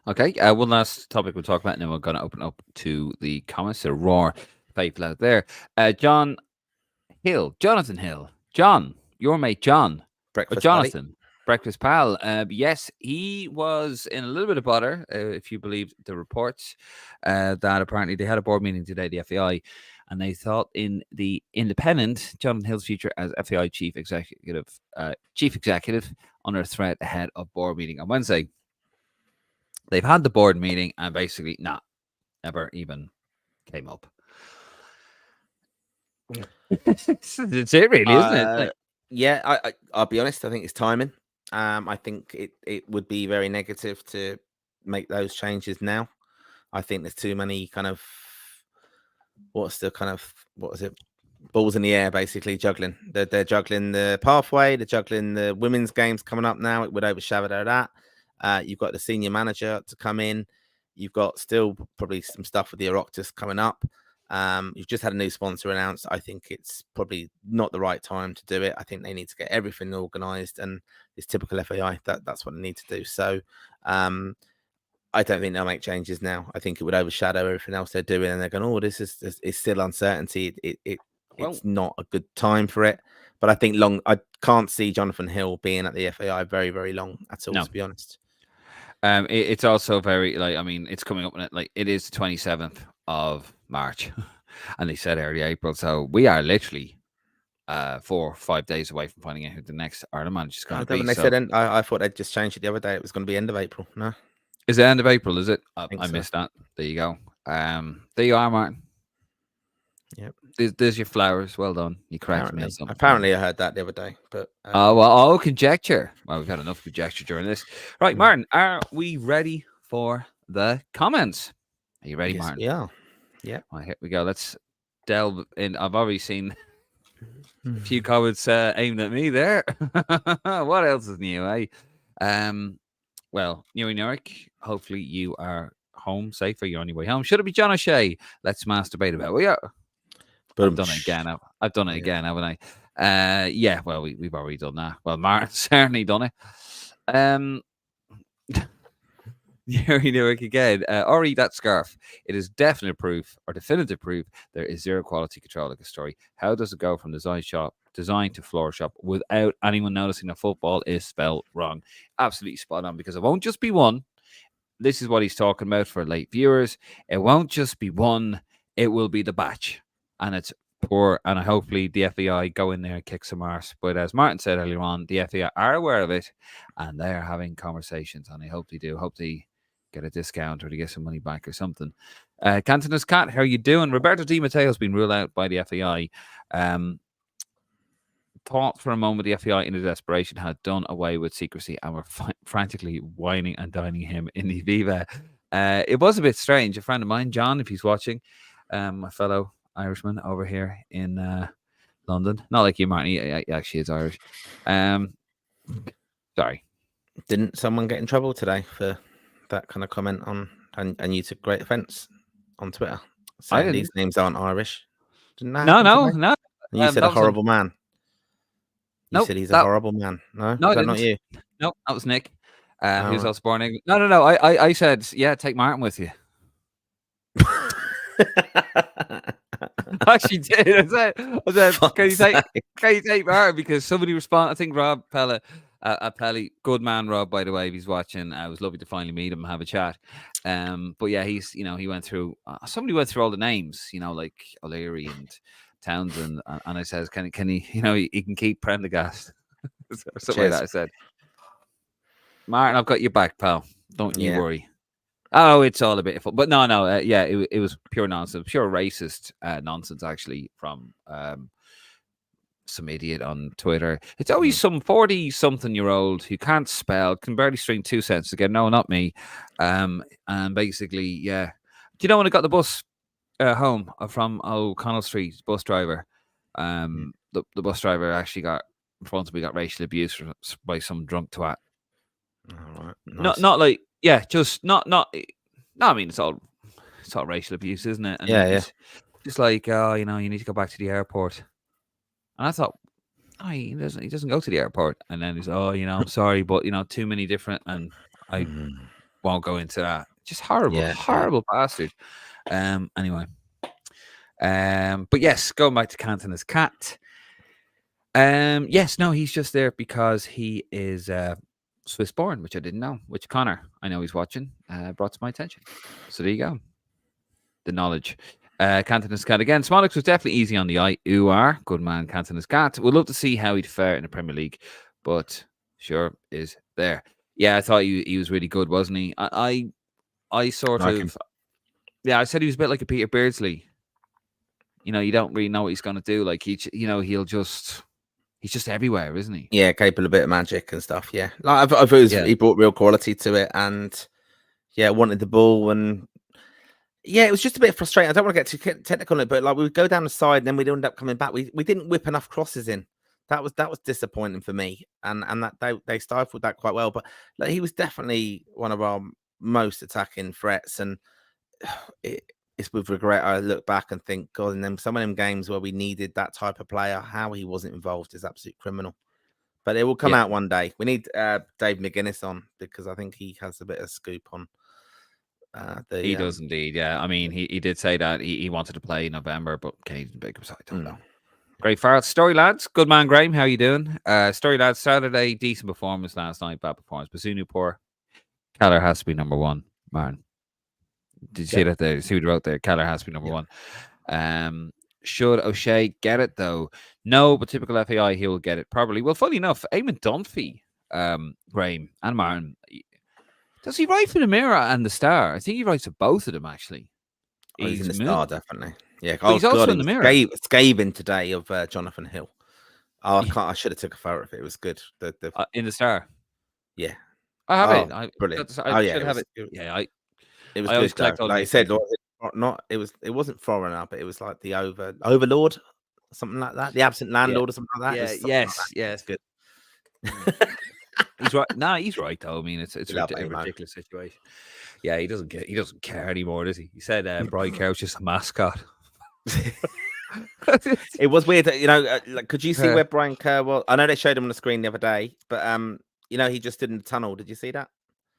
Okay. One last topic we'll talk about, and then we're going to open up to the comments. So raw people out there. Johnathan Hill. John, your mate John. Breakfast Johnathan. buddy. Breakfast pal. Yes, he was in a little bit of bother, if you believe the reports, that apparently they had a board meeting today, the FAI, and they thought in the Independent, Johnathan Hill's future as FAI chief executive under threat ahead of board meeting on Wednesday. They've had the board meeting and basically never even came up. It's it really, isn't it? Yeah, I'll be honest. I think it's timing. I think it would be very negative to make those changes now. I think there's too many kind of what is it? Balls in the air, basically juggling. They're juggling the pathway. They're juggling the women's games coming up now. It would overshadow that. You've got the senior manager to come in. You've got still probably some stuff with the Oireachtas coming up. You've just had a new sponsor announced. I think it's probably not the right time to do it. I think they need to get everything organised, and it's typical FAI. That's what they need to do. So I don't think they'll make changes now. I think it would overshadow everything else they're doing, and they're going, "Oh, this is still uncertainty." It's not a good time for it. But I think I can't see Johnathan Hill being at the FAI very, very long at all, to be honest. It's also very, it's coming up on it. It is the 27th of March, and they said early April. So we are literally 4 or 5 days away from finding out who the next Ireland manager is going to be. When they said, I thought they'd just changed it the other day. It was going to be end of April. No, is it end of April? Is it? I so. missed that. There you go. There you are, Martin. Yep. There's your flowers. Well done. You corrected me on something. Apparently, I heard that the other day. But conjecture. Well, we've had enough conjecture during this. Right, Martin, are we ready for the comments? Are you ready, Martin? We are. Yeah. Well, here we go. Let's delve in. I've already seen a few comments aimed at me there. What else is new, eh? Well, New York, hopefully you are home safe, or you're on your way home. Should it be John O'Shea? Let's masturbate about it. We are. I've done it again. I've done it again, haven't I? Yeah. Well, we've already done that. Well, Martin's certainly done it. New York again. Ori, that scarf. It is definitive proof there is zero quality control of the story. How does it go from design to floor shop without anyone noticing that football is spelled wrong? Absolutely spot on, because it won't just be one. This is what he's talking about for late viewers. It won't just be one. It will be the batch. And it's poor. And hopefully the FAI go in there and kick some arse. But as Martin said earlier on, the FAI are aware of it, and they are having conversations. And I hope they do. Hope they get a discount or to get some money back or something. Cantonus Cat, how are you doing? Roberto Di Matteo has been ruled out by the FAI. Thought for a moment the FAI, in their desperation, had done away with secrecy and were frantically whining and dining him in the Viva. It was a bit strange. A friend of mine, John, if he's watching, my fellow Irishman over here in London, not like you, Martin, he actually is Irish. Sorry. Didn't someone get in trouble today for that kind of comment on, and you took great offence on Twitter saying these names aren't Irish? Didn't that no. And you said a horrible man. You said he's a horrible man. No, not you. No, that was Nick. He was also born in England. No. I said, yeah, take Martin with you. I actually did. I said, can you take Martin? Because somebody responded. I think Rob Pella, Pelly, good man, Rob, by the way, if he's watching. It was lovely to finally meet him and have a chat. But yeah, he's, he went through, somebody went through all the names, like O'Leary and Townsend, and I says, can he, he can keep Prendergast. Something like that, I said. Martin, I've got your back, pal. Don't you Yeah. worry. Oh, it's all a bit of fun. But no. Yeah, it was pure nonsense, pure racist nonsense, actually, from some idiot on Twitter. It's always some 40-something-year-old who can't spell, can barely string two sentences together. No, not me. And basically, yeah. Do you know when I got the bus home from O'Connell Street, bus driver? The bus driver actually got in front of me, got racial abuse by some drunk twat. All right. Not Nice. like, yeah, just not. No, I mean, it's all racial abuse, isn't it? And Yeah, yeah. he's just like, oh, you need to go back to the airport. And I thought, oh, he doesn't go to the airport. And then he's, oh, I'm sorry, but too many different, and I won't go into that. Just horrible, Yeah, horrible bastard. Anyway. But yes, going back to Cantina's cat. Yes, no, he's just there because he is Swiss born, which I didn't know. Which Connor, I know he's watching, brought to my attention. So there you go. The knowledge. Cantina's cat again. Smollett was definitely easy on the eye. Good man, Cantina's cat. We'd love to see how he'd fare in the Premier League, but sure is there. Yeah, I thought he was really good, wasn't he? I sort like of him. Yeah, I said he was a bit like a Peter Beardsley. You don't really know what he's gonna do. Like he's just everywhere, isn't he? Yeah, capable of a bit of magic and stuff. Yeah, like I thought he brought real quality to it, and yeah, wanted the ball, and yeah, it was just a bit frustrating. I don't want to get too technical on it, but like we would go down the side, and then we'd end up coming back. We didn't whip enough crosses in. That was disappointing for me, and that they stifled that quite well. But like, he was definitely one of our most attacking threats, and it's with regret I look back and think, God, in some of them games where we needed that type of player, how he wasn't involved is absolute criminal. But it will come out one day. We need Dave McGuinness on because I think he has a bit of scoop on he does indeed. Yeah, I mean, he did say that he wanted to play in November, but Canadian big, so I don't know. Great fire. Story lads, good man, Graham. How you doing? Story lads, Saturday, decent performance last night, bad performance. Basunu poor. Keller has to be number one, man. Did you see that there? See what he wrote there? Keller has to be number one. Should O'Shea get it though? No, but typical FAI, he will get it probably. Well, funny enough, Eamon Dunphy, Graham and Martin, does he write for the Mirror and the Star? I think he writes for both of them actually. Oh, he's in the Star, definitely. Yeah, but he's also in the Mirror. Scathing today of Johnathan Hill. Oh, I should have took a photo of it. It was good. In the Star. Yeah, I have it. Brilliant. I should have it. Yeah, it was good. Though. Like you said, it wasn't foreigner, but it was like the overlord, something like that. The absent landlord or something like that. Yeah, yes, good. He's right. No, he's right though. I mean, it's a ridiculous situation. Yeah, he doesn't care anymore, does he? He said Brian Kerr's just a mascot. It was weird, like, could you see where Brian Kerr was? I know they showed him on the screen the other day, but he just did in the tunnel. Did you see that?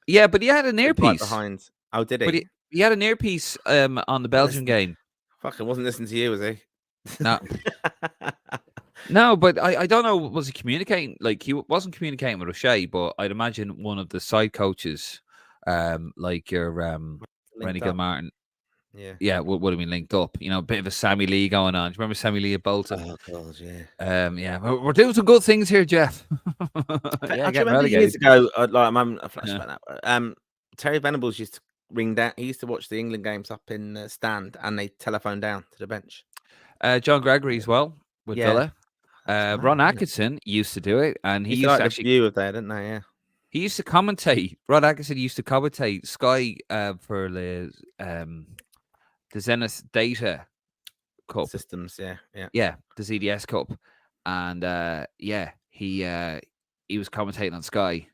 Yeah, but he had an earpiece right behind. Oh, did he? But he had an earpiece on the Belgian game. Fucking wasn't listening to you, was he? No. No, but I don't know. Was he communicating? Like, he wasn't communicating with O'Shea, but I'd imagine one of the side coaches, like your Rennie Gilmartin, yeah, would have been linked up. A bit of a Sammy Lee going on. Do you remember Sammy Lee at Bolton? Oh God, yeah. Yeah, we're doing some good things here, Jeff. I remember years ago, I'm a flash about that. Terry Venables used to ring down. He used to watch the England games up in the stand, and they telephone down to the bench. John Gregory as well with Villa. Ron Atkinson used to do it, and he used to actually view of there, didn't they? Yeah. He used to commentate. Ron Atkinson used to commentate Sky for the Zenith Data Cup systems. Yeah, the ZDS Cup, and he was commentating on Sky,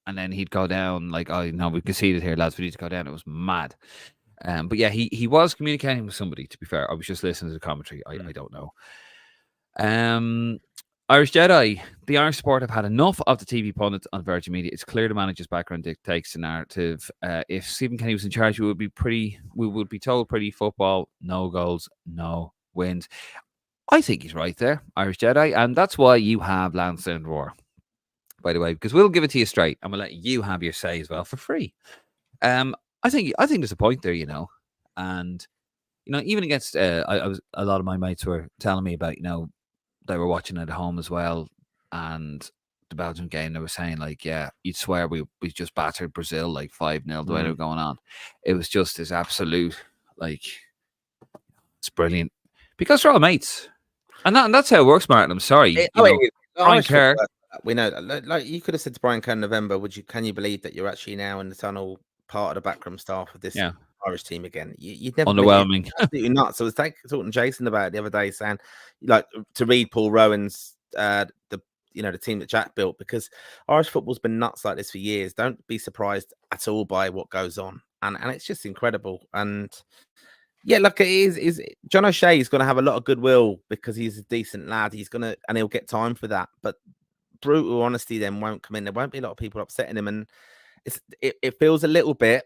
and then he'd go down like, oh no, we conceded here, lads. We need to go down. It was mad. But yeah, he was communicating with somebody. To be fair, I was just listening to the commentary. I don't know. Irish Jedi, the Irish sport have had enough of the TV pundits on Virgin Media. It's clear the manager's background dictates the narrative. If Stephen Kenny was in charge, we would be told pretty football, no goals, no wins. I think he's right there, Irish Jedi, and that's why you have Lansdowne Roar, by the way, because we'll give it to you straight, and we'll let you have your say as well for free. I think there's a point there, and even against I was a lot of my mates were telling me about they were watching at home as well, and the Belgium game, they were saying like, yeah, you'd swear we just battered Brazil like 5-0 the way they were going on. It was just this absolute like, it's brilliant because they're all mates, and that's how it works, Martin. I'm sorry, Brian Kerr. We know that. Like you could have said to Brian Kerr in November, can you believe that you're actually now in the tunnel, part of the backroom staff of this Irish team again? You'd never underwhelming, absolutely not. So I was talking to Jason about it the other day, saying like to read Paul Rowan's the team that Jack built, because Irish football's been nuts like this for years. Don't be surprised at all by what goes on, and it's just incredible. And yeah, look, it is John O'Shea is going to have a lot of goodwill because he's a decent lad. And he'll get time for that. But brutal honesty then won't come in. There won't be a lot of people upsetting him, and it feels a little bit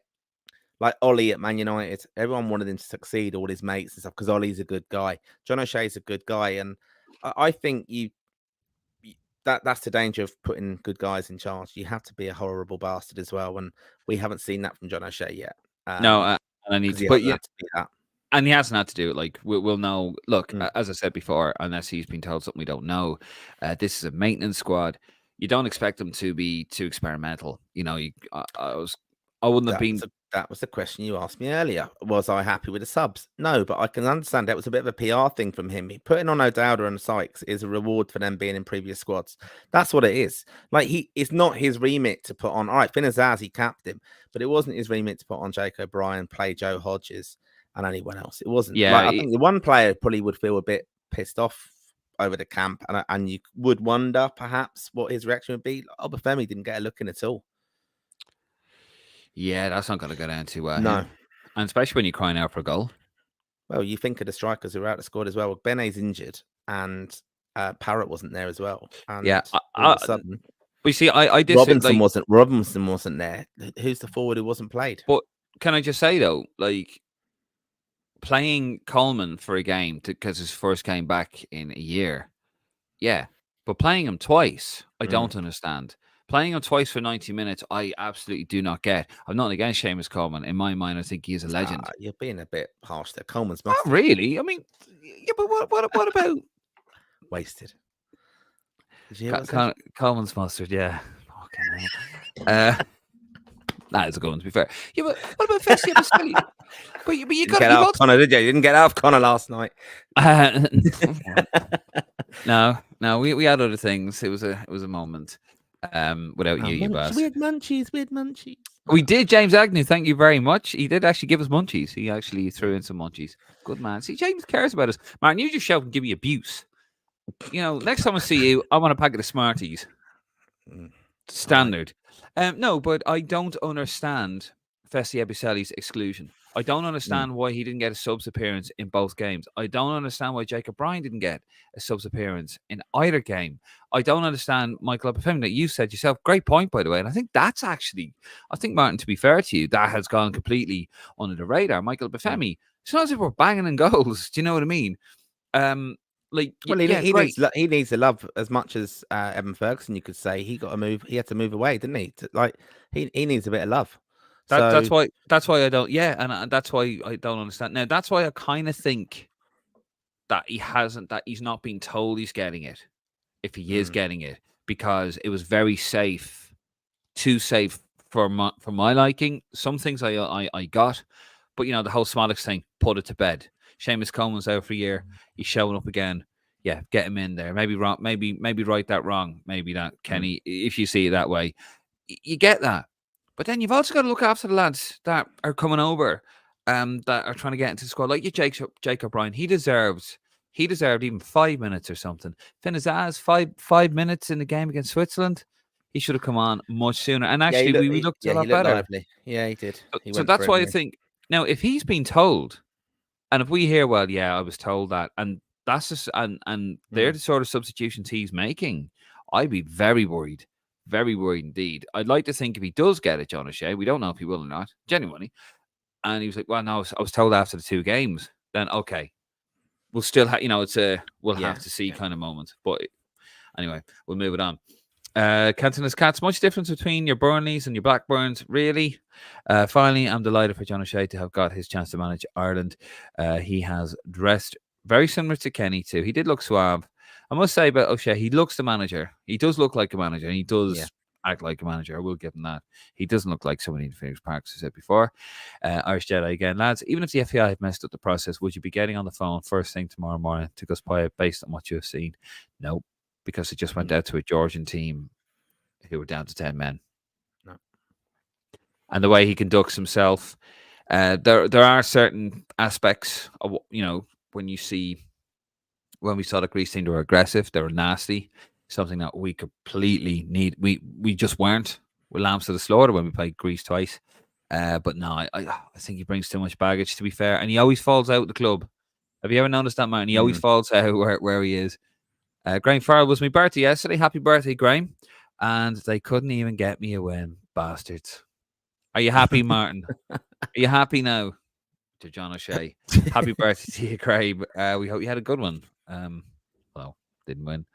like Ollie at Man United. Everyone wanted him to succeed, all his mates and stuff, because Ollie's a good guy. John O'Shea's a good guy, and I think that's the danger of putting good guys in charge. You have to be a horrible bastard as well, and we haven't seen that from John O'Shea yet. No, and I need to, but yeah. That. And he hasn't had to do it. Like we'll know. Look, as I said before, unless he's been told something we don't know, this is a maintenance squad. You don't expect them to be too experimental. I wouldn't have been. That was the question you asked me earlier. Was I happy with the subs? No, but I can understand that was a bit of a PR thing from him. Putting on O'Dowda and Sykes is a reward for them being in previous squads. That's what it is. Like it's not his remit to put on. All right, Finn Azaz, he capped him, but it wasn't his remit to put on Jake O'Brien, play Joe Hodges, and anyone else. It wasn't. Yeah, I think the one player probably would feel a bit pissed off over the camp, and you would wonder perhaps what his reaction would be. Obafemi didn't get a look in at all. Yeah, that's not going to go down too well. No, and especially when you're crying out for a goal. Well, you think of the strikers who were out of the squad as well. Bene's injured, and Parrott wasn't there as well. And all of a sudden, we see. I disagree. Robinson wasn't there. Who's the forward who wasn't played? But can I just say though, like playing Coleman for a game because his first game back in a year, yeah. But playing him twice, I don't understand. Playing him twice for 90 minutes, I absolutely do not get. I'm not against Seamus Coleman. In my mind, I think he is a legend. You're being a bit harsh there. Coleman's mustard. Not really. I mean, yeah, but what about wasted? Coleman's mustard, yeah. Okay. That is a good one, to be fair. Yeah, but what about Festy Abasselli? But you got get out of Connor, did you? You didn't get out of Connor last night. No, we had other things. It was a moment. Without you bastard. We had munchies. We did, James Agnew. Thank you very much. He did actually give us munchies. He actually threw in some munchies. Good man. See, James cares about us. Martin, you just shout and give me abuse. Next time I see you, I want a packet of Smarties. Standard. No, but I don't understand Festy Abasselli's exclusion. I don't understand why he didn't get a subs appearance in both games. I don't understand why Jacob Bryan didn't get a subs appearance in either game. I don't understand Michael Obafemi that you said yourself. Great point, by the way. And I think that's actually, Martin, to be fair to you, that has gone completely under the radar. Michael Obafemi, it's not as if we're banging in goals. Do you know what I mean? He needs the love as much as Evan Ferguson. You could say he had to move away, didn't he? He needs a bit of love. That's why I don't. Yeah, and that's why I don't understand. Now that's why I kind of think that he's not being told he's getting it, if he is getting it, because it was very safe, too safe for my liking. Some things I got, but the whole Smolix thing, put it to bed. Seamus Coleman's out for a year. He's showing up again. Yeah, get him in there. Maybe wrong. Maybe write that wrong. Maybe that Kenny. If you see it that way, you get that. But then you've also got to look after the lads that are coming over, that are trying to get into the squad. Like Jake O'Brien, he deserved even 5 minutes or something. Finn Azaz, five minutes in the game against Switzerland. He should have come on much sooner. And actually, we looked a lot better. Lively. Yeah, he did. So that's why I think now, if he's been told, and if we hear, well, yeah, I was told that, and that's just and they're the sort of substitutions he's making, I'd be very worried. Very worried indeed. I'd like to think if he does get it, John O'Shea, we don't know if he will or not, genuinely. And he was like, well, no, I was told after the 2 games. Then, okay, we'll still have, we'll have to see kind of moment. But anyway, we'll move it on. Cantona's Cats, much difference between your Burnleys and your Blackburns, really? Finally, I'm delighted for John O'Shea to have got his chance to manage Ireland. He has dressed very similar to Kenny too. He did look suave. But, the whole Smolix thing, put it to bed. Seamus Coleman's out for a year. He's showing up again. Yeah, get him in there. Maybe wrong. Maybe write that wrong. Maybe that Kenny. If you see it that way, I must say about O'Shea, he looks the manager. He does look like a manager, and he Yeah. does act like a manager. I will give him that. He doesn't look like somebody in Phoenix Park, as I said before. Irish Jedi again, lads. Even if the FAI have messed up the process, would you be getting on the phone first thing tomorrow morning to Gus Poyet based on what you have seen? No, because it just went out to a Georgian team who were down to 10 men. No. And the way he conducts himself, there are certain aspects of, when we saw the Greece team, they were aggressive, they were nasty, something that we completely need. We just weren't with Lambs to the slaughter when we played Greece twice. But no, I think he brings too much baggage, to be fair, and he always falls out the club. Have you ever noticed that, man? He always falls out where he is. Graham Farrell was my birthday yesterday. Happy birthday, Graham. And they couldn't even get me a win, bastards. Are you happy, Martin? Are you happy now? To John O'Shea. Happy birthday to you, Craig. We hope you had a good one. Well, didn't win.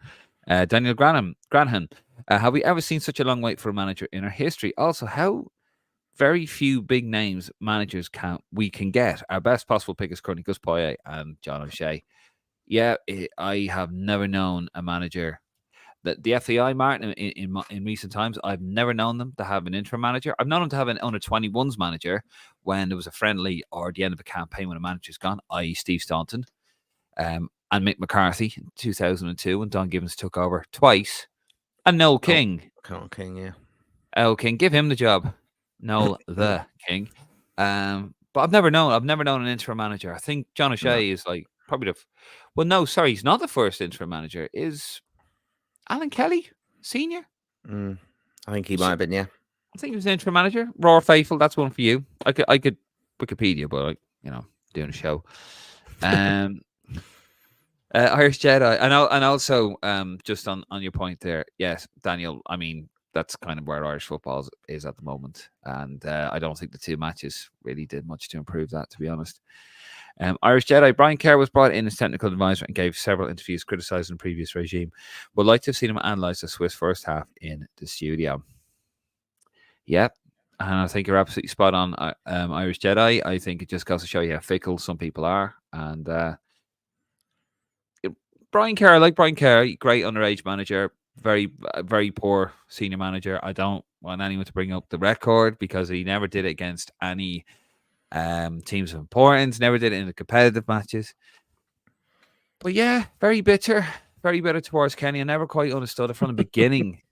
Daniel Granhan. Have we ever seen such a long wait for a manager in our history? Also, how very few big names managers we can get. Our best possible pick is currently Gus Poyet and John O'Shea. Yeah, I have never known a manager that the FAI, Martin, in recent times, I've never known them to have an interim manager. I've known them to have an under 21s manager when there was a friendly or the end of a campaign when a manager's gone, i.e. Steve Staunton, and Mick McCarthy in 2002 when Don Gibbons took over twice, and Noel King. Noel King, yeah. Noel King, give him the job. Noel the King. But I've never known an interim manager. I think John O'Shea is like probably he's not the first interim manager. Is Alan Kelly senior? I think he might have been, yeah. I think he was an interim manager. Roar Faithful, that's one for you. I could Wikipedia, but doing a show. Irish Jedi, and also just on your point there, yes, Daniel. I mean, that's kind of where Irish football is at the moment, and I don't think the two matches really did much to improve that, to be honest. Irish Jedi, Brian Kerr was brought in as technical advisor and gave several interviews criticising the previous regime. Would like to have seen him analyse the Swiss first half in the studio. Yep, and I think you're absolutely spot on, Irish Jedi. I think it just goes to show you how fickle some people are. And Brian Kerr, I like Brian Kerr, great underage manager, very, very poor senior manager. I don't want anyone to bring up the record because he never did it against any teams of importance, never did it in the competitive matches. But yeah, very bitter towards Kenny. I never quite understood it from the beginning.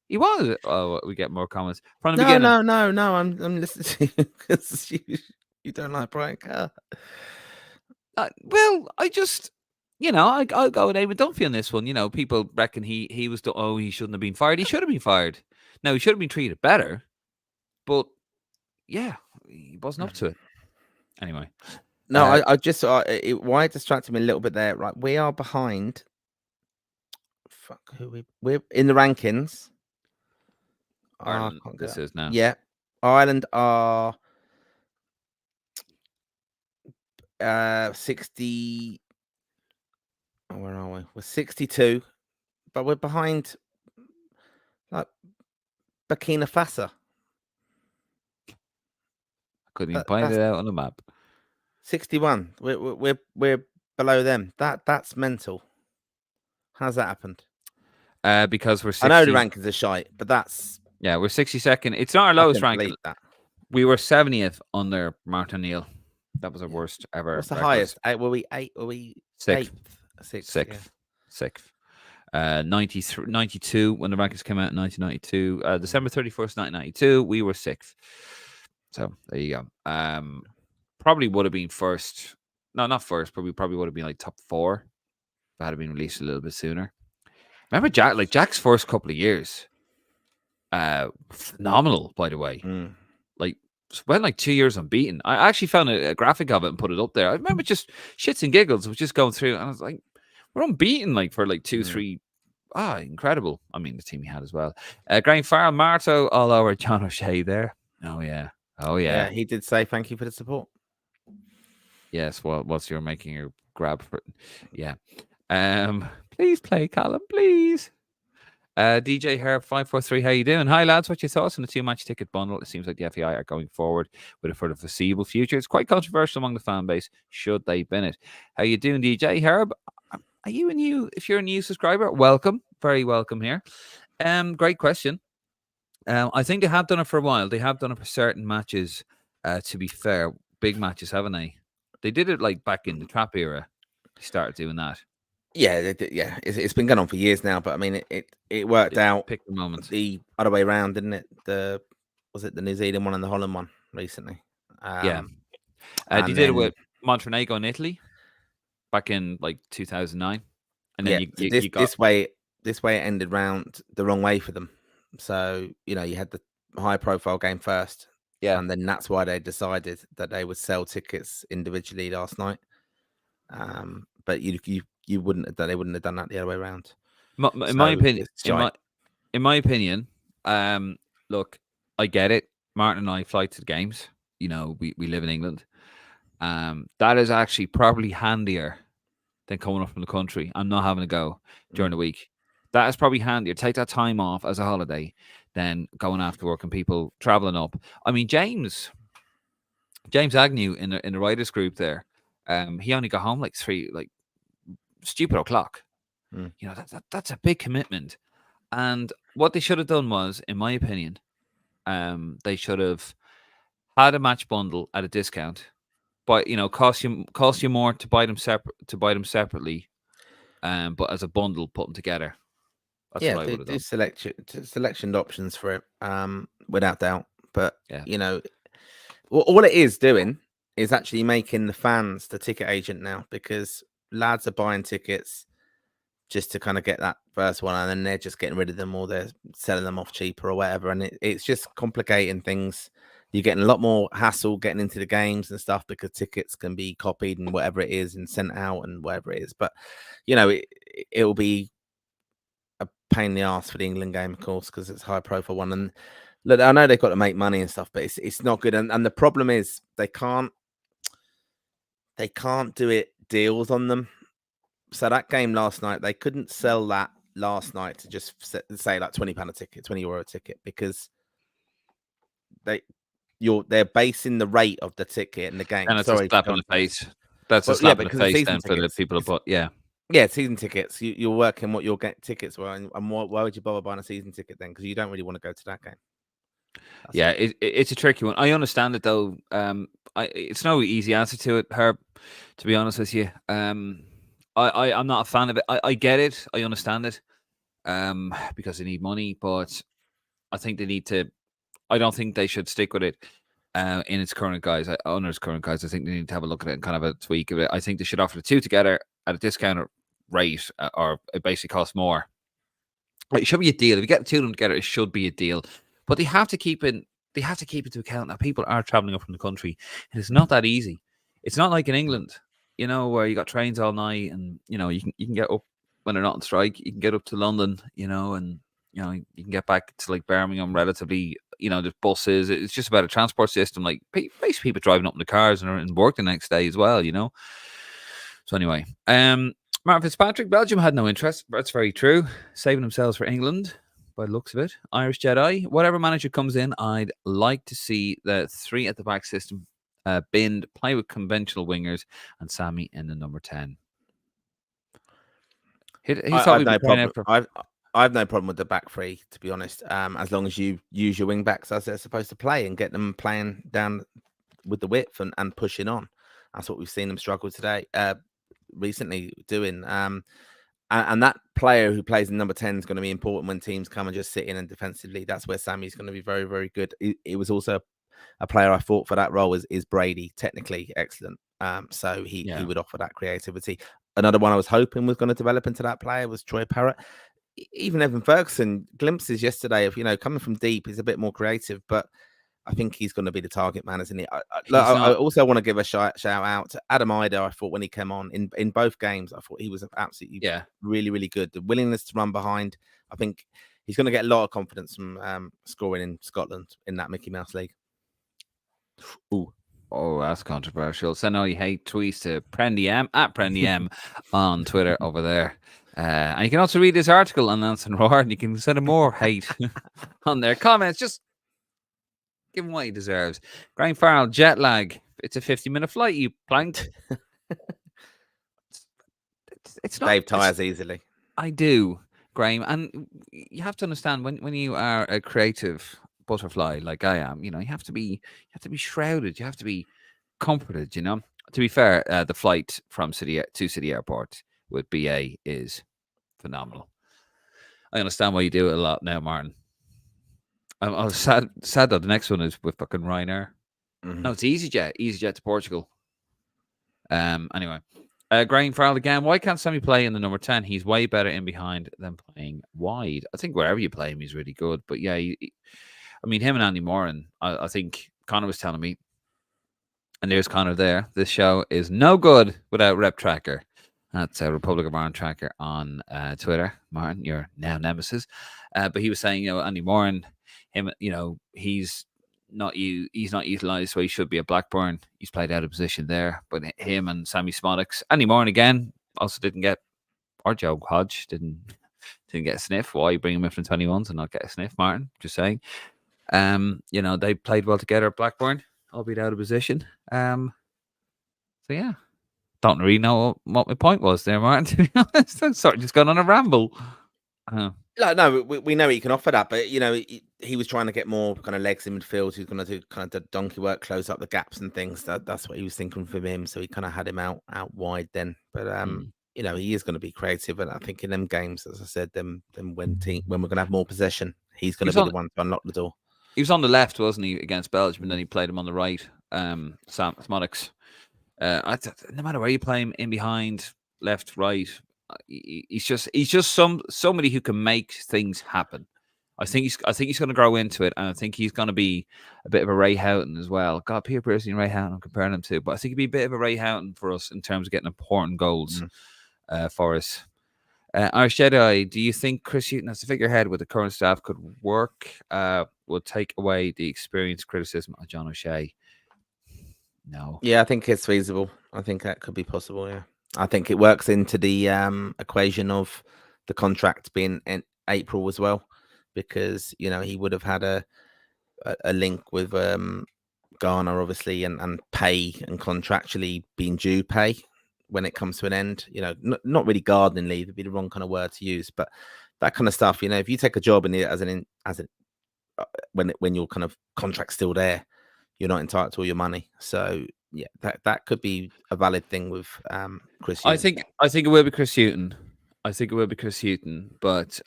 He was. Oh, we get more comments from the beginning. No. I'm listening to you because you don't like Brian Kerr. Well, I just, I'll go with David Dunphy on this one. People reckon he shouldn't have been fired. He should have been fired. Now he should have been treated better, but yeah, he wasn't up to it. Anyway, no, I just why it distracted me a little bit there. Right, we are behind. We're in the rankings. Ireland, this is now. Yeah, Ireland are 60. Oh, where are we? We're 62, but we're behind like Burkina Faso. I couldn't even point it out on the map. 61. We're below them. That's mental. How's that happened? Because we're 60... I know the rankings are shite, but that's... Yeah, we're 62nd. It's not our lowest ranking. We were 70th under Martin O'Neill. That was our worst ever. What's the highest? Were we 8? Were we sixth? Sixth. 92 when the rankings came out in 1992. December 31st, 1992, we were 6th. So there you go. Probably would have been first. No, not first, but we probably would have been like top 4 if it had been released a little bit sooner. Remember Jack's first couple of years. Phenomenal, by the way. Went like 2 years unbeaten. I actually found a graphic of it and put it up there. I remember just shits and giggles. I was just going through, and I was like, we're unbeaten for 2, 3. Incredible. I mean, the team he had as well. Graham Farrell, Marto, all over John O'Shea there. Oh yeah. Yeah, he did say thank you for the support. Yes, well, whilst you're making your grab for it. Yeah. Please play, Callum, please. DJ Herb 543, how you doing? Hi lads, what's your thoughts on the 2-match ticket bundle? It seems like the FAI are going forward with it for the foreseeable future. It's quite controversial among the fan base. Should they bin it? How you doing, DJ Herb? Are you a new? If you're a new subscriber, welcome, very welcome here. Great question. I think they have done it for a while. They have done it for certain matches. To be fair, big matches, haven't they? They did it like back in the trap era. They started doing that. Yeah, yeah. It's been going on for years now, but I mean, it worked out Pick the moment. the other way around, didn't it? Was it the New Zealand one and the Holland one recently? Yeah. They And did it then with Montenegro in Italy back in like 2009, and then yeah, you got this way it ended round the wrong way for them. So you had the high profile game first, yeah. and then that's why they decided that they would sell tickets individually last night. But you wouldn't have done, they wouldn't have done that the other way around. In my So opinion, it's shite. in my opinion, look, I get it. Martin and I fly to the games. We live in England. That is actually probably handier than coming up from the country. I'm not having to go during the week. That is probably handier. Take that time off as a holiday than going after work and people traveling up. I mean, James Agnew in the writers group there, he only got home like stupid o'clock. That's a big commitment. And what they should have done was, in my opinion, they should have had a match bundle at a discount, but cost you more to buy them separately, but as a bundle, put them together. That's what I would have done. Selectioned options for it, without doubt. But Yeah. all it is doing is actually making the fans the ticket agent now, because lads are buying tickets just to kind of get that first one, and then they're just getting rid of them, or they're selling them off cheaper or whatever, and it's just complicating things. You're getting a lot more hassle getting into the games and stuff, because tickets can be copied and whatever it is and sent out and whatever it is. But it'll be a pain in the ass for the England game, of course, because it's a high profile one. And look, I know they've got to make money and stuff, but it's not good. And the problem is they can't do it deals on them. So that game last night, they couldn't sell that last night to just say like £20 a ticket, €20 a ticket, because they're basing the rate of the ticket and the game. And it's a slap in the face. That's a Well, slap in the because face then for the people who yeah, season tickets. You're working what you'll get tickets were, and why would you bother buying a season ticket then? Because you don't really want to go to that game. It's a tricky one. I understand it though. It's no easy answer to it, Herb. To be honest with you, I'm not a fan of it. I get it. I understand it. Because they need money, but I think they need to. I don't think they should stick with it. In its current guise, under its current guise, I think they need to have a look at it and kind of a tweak of it. I think they should offer the two together at a discounted rate, or it basically costs more. It should be a deal. If you get the two of them together, it should be a deal. But they have to keep in. They have to keep into account that people are traveling up from the country, and it's not that easy. It's not like in England, where you got trains all night, and you can get up when they're not on strike. You can get up to London, and you can get back to like Birmingham relatively. There's buses. It's just about a transport system. Like basically, people driving up in the cars and are in work the next day as well. So anyway, Martin Fitzpatrick, Belgium had no interest. That's very true. Saving themselves for England by the looks of it. Irish Jedi. Whatever manager comes in, I'd like to see the three at the back system binned, play with conventional wingers, and Sammy in the number 10. I've no problem. I've no problem with the back three, to be honest. As long as you use your wing backs as they're supposed to play and get them playing down with the width and pushing on. That's what we've seen them struggle today, recently doing. And that player who plays in number 10 is going to be important when teams come and just sit in and defensively. That's where Sammy's going to be very, very good. It was also a player I thought for that role is Brady, technically excellent. So he would offer that creativity. Another one I was hoping was going to develop into that player was Troy Parrott. Even Evan Ferguson, glimpses yesterday of, coming from deep, is a bit more creative, but I think he's going to be the target man, isn't he? I also want to give a shout out to Adam Ida. I thought when he came on in both games, I thought he was absolutely really, really good. The willingness to run behind. I think he's going to get a lot of confidence from scoring in Scotland in that Mickey Mouse League. Ooh. Oh, that's controversial. Send all you hate tweets to Prendy M at Prendy M on Twitter over there. And you can also read this article on Lance and Roar, and you can send him more hate on their comments. Just give him what he deserves. Graham Farrell, jet lag. It's a 50-minute flight, you planked. It's It's not. Dave tires easily. I do, Graham, and you have to understand when you are a creative butterfly like I am. You know, you have to be shrouded. You have to be comforted. You know. To be fair, the flight from City Airport with BA is phenomenal. I understand why you do it a lot now, Martin. I was sad that the next one is with fucking Ryanair. No, it's EasyJet to Portugal. Anyway, Graham Farrell again. Why can't Sammy play in the number 10? He's way better in behind than playing wide. I think wherever you play him, he's really good. But yeah, I mean, him and Andy Moran. I think Connor was telling me, and there's Connor there. This show is no good without Rep Tracker. That's Republic of Ireland Tracker on Twitter. Martin, your now nemesis. But he was saying, Andy Moran, him, he's not utilised where he should be at Blackburn. He's played out of position there. But him and Sammy Smodics, Andy Moran again, also didn't get, or Joe Hodge didn't get a sniff. Why bring him in from 21s and not get a sniff, Martin? Just saying. They played well together at Blackburn, albeit out of position. So yeah. Don't really know what my point was there, Martin, to be honest. I'm sort of just going on a ramble. No, we know he can offer that, but he was trying to get more kind of legs in midfield. He was going to do kind of the donkey work, close up the gaps and things. That's what he was thinking from him. So he kind of had him out wide then. But he is going to be creative, and I think in them games, as I said, then when we're going to have more possession, he's going to be the one to unlock the door. He was on the left, wasn't he, against Belgium, and then he played him on the right. Sam Smodics. No matter where you play him, in behind, left, right, he's just somebody who can make things happen. I think he's going to grow into it, and I think he's going to be a bit of a Ray Houghton as well. God, Peter Pearson and Ray Houghton, I'm comparing them to, but I think he'd be a bit of a Ray Houghton for us in terms of getting important goals for us. Irish Jedi, do you think Chris Hughton as the figurehead with the current staff could work? Will take away the experience criticism of John O'Shea? No. Yeah, I think it's feasible. I think that could be possible. Yeah, I think it works into the equation of the contract being in April as well, because he would have had a link with Ghana, obviously, and pay and contractually being due pay when it comes to an end. Not really gardening leave would be the wrong kind of word to use, but that kind of stuff. If you take a job when your kind of contract's still there, you're not entitled to all your money. So yeah, that could be a valid thing with Chris Hughton. I think it will be Chris Hughton. But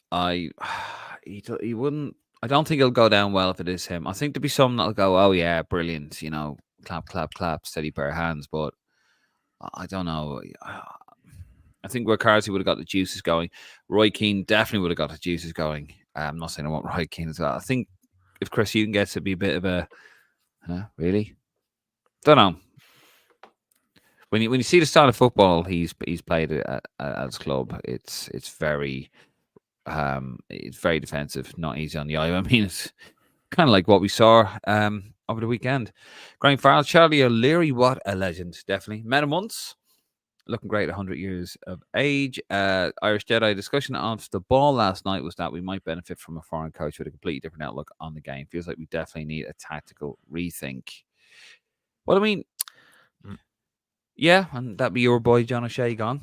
he wouldn't. I don't think it'll go down well if it is him. I think there'll be some that'll go, oh yeah, brilliant, clap, clap, clap, steady pair of hands. But I don't know. I think McCarthy would have got the juices going. Roy Keane definitely would have got the juices going. I'm not saying I want Roy Keane as well. I think if Chris Hughton gets to be a bit of a really? Don't know. When you see the style of football he's played at his club, it's very defensive, not easy on the eye. I mean, it's kind of like what we saw over the weekend. Graham Farrell, Charlie O'Leary, what a legend! Definitely met him once. Looking great at 100 years of age. Irish Jedi discussion of the ball last night was that we might benefit from a foreign coach with a completely different outlook on the game. Feels like we definitely need a tactical rethink. Well, I mean, yeah, and that'd be your boy John O'Shea gone.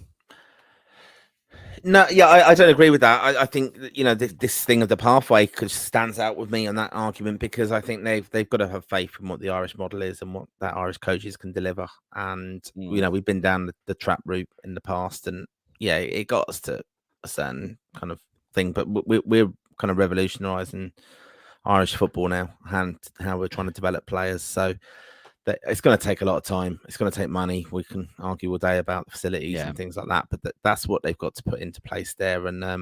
No, yeah, I don't agree with that. I think this thing of the pathway stands out with me on that argument, because I think they've got to have faith in what the Irish model is and what that Irish coaches can deliver. And we've been down the trap route in the past, and yeah, it got us to a certain kind of thing. But we're kind of revolutionising Irish football now, and how we're trying to develop players. So it's going to take a lot of time. It's going to take money. We can argue all day about the facilities and things like that, but that's what they've got to put into place there. And I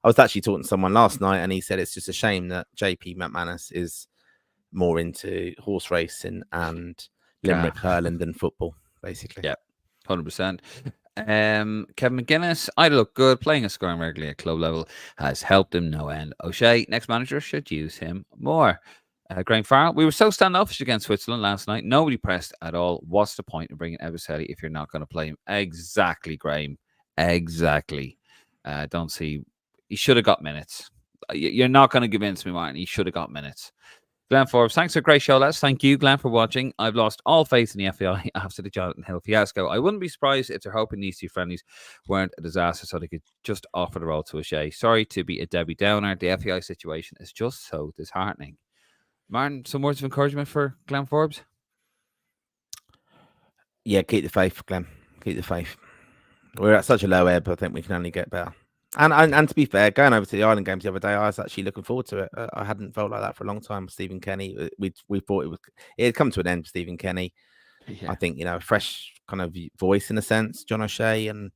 was actually talking to someone last night, and he said it's just a shame that JP McManus is more into horse racing and Limerick hurling than football, basically. Yeah, 100%. Kevin McGuinness, I look good. Playing a scoring regularly at club level has helped him no end. O'Shea, next manager, should use him more. Graham Farrell, we were so standoffish against Switzerland last night. Nobody pressed at all. What's the point of bringing Eberseli if you're not going to play him? Exactly, Graham. Exactly. Don't see. He should have got minutes. You're not going to convince me, Martin. He should have got minutes. Glenn Forbes, thanks for a great show, lads. Thank you, Glenn, for watching. I've lost all faith in the FAI after the Johnathan Hill fiasco. I wouldn't be surprised if they're hoping these two friendlies weren't a disaster so they could just offer the role to O'Shea. Sorry to be a Debbie Downer. The FAI situation is just so disheartening. Martin, some words of encouragement for Glenn Forbes? Yeah, keep the faith, Glenn. Keep the faith. We're at such a low ebb. I think we can only get better. And to be fair, going over to the Ireland games the other day, I was actually looking forward to it. I hadn't felt like that for a long time with Stephen Kenny. We thought it had come to an end with Stephen Kenny. Yeah. I think, a fresh kind of voice in a sense, John O'Shea, and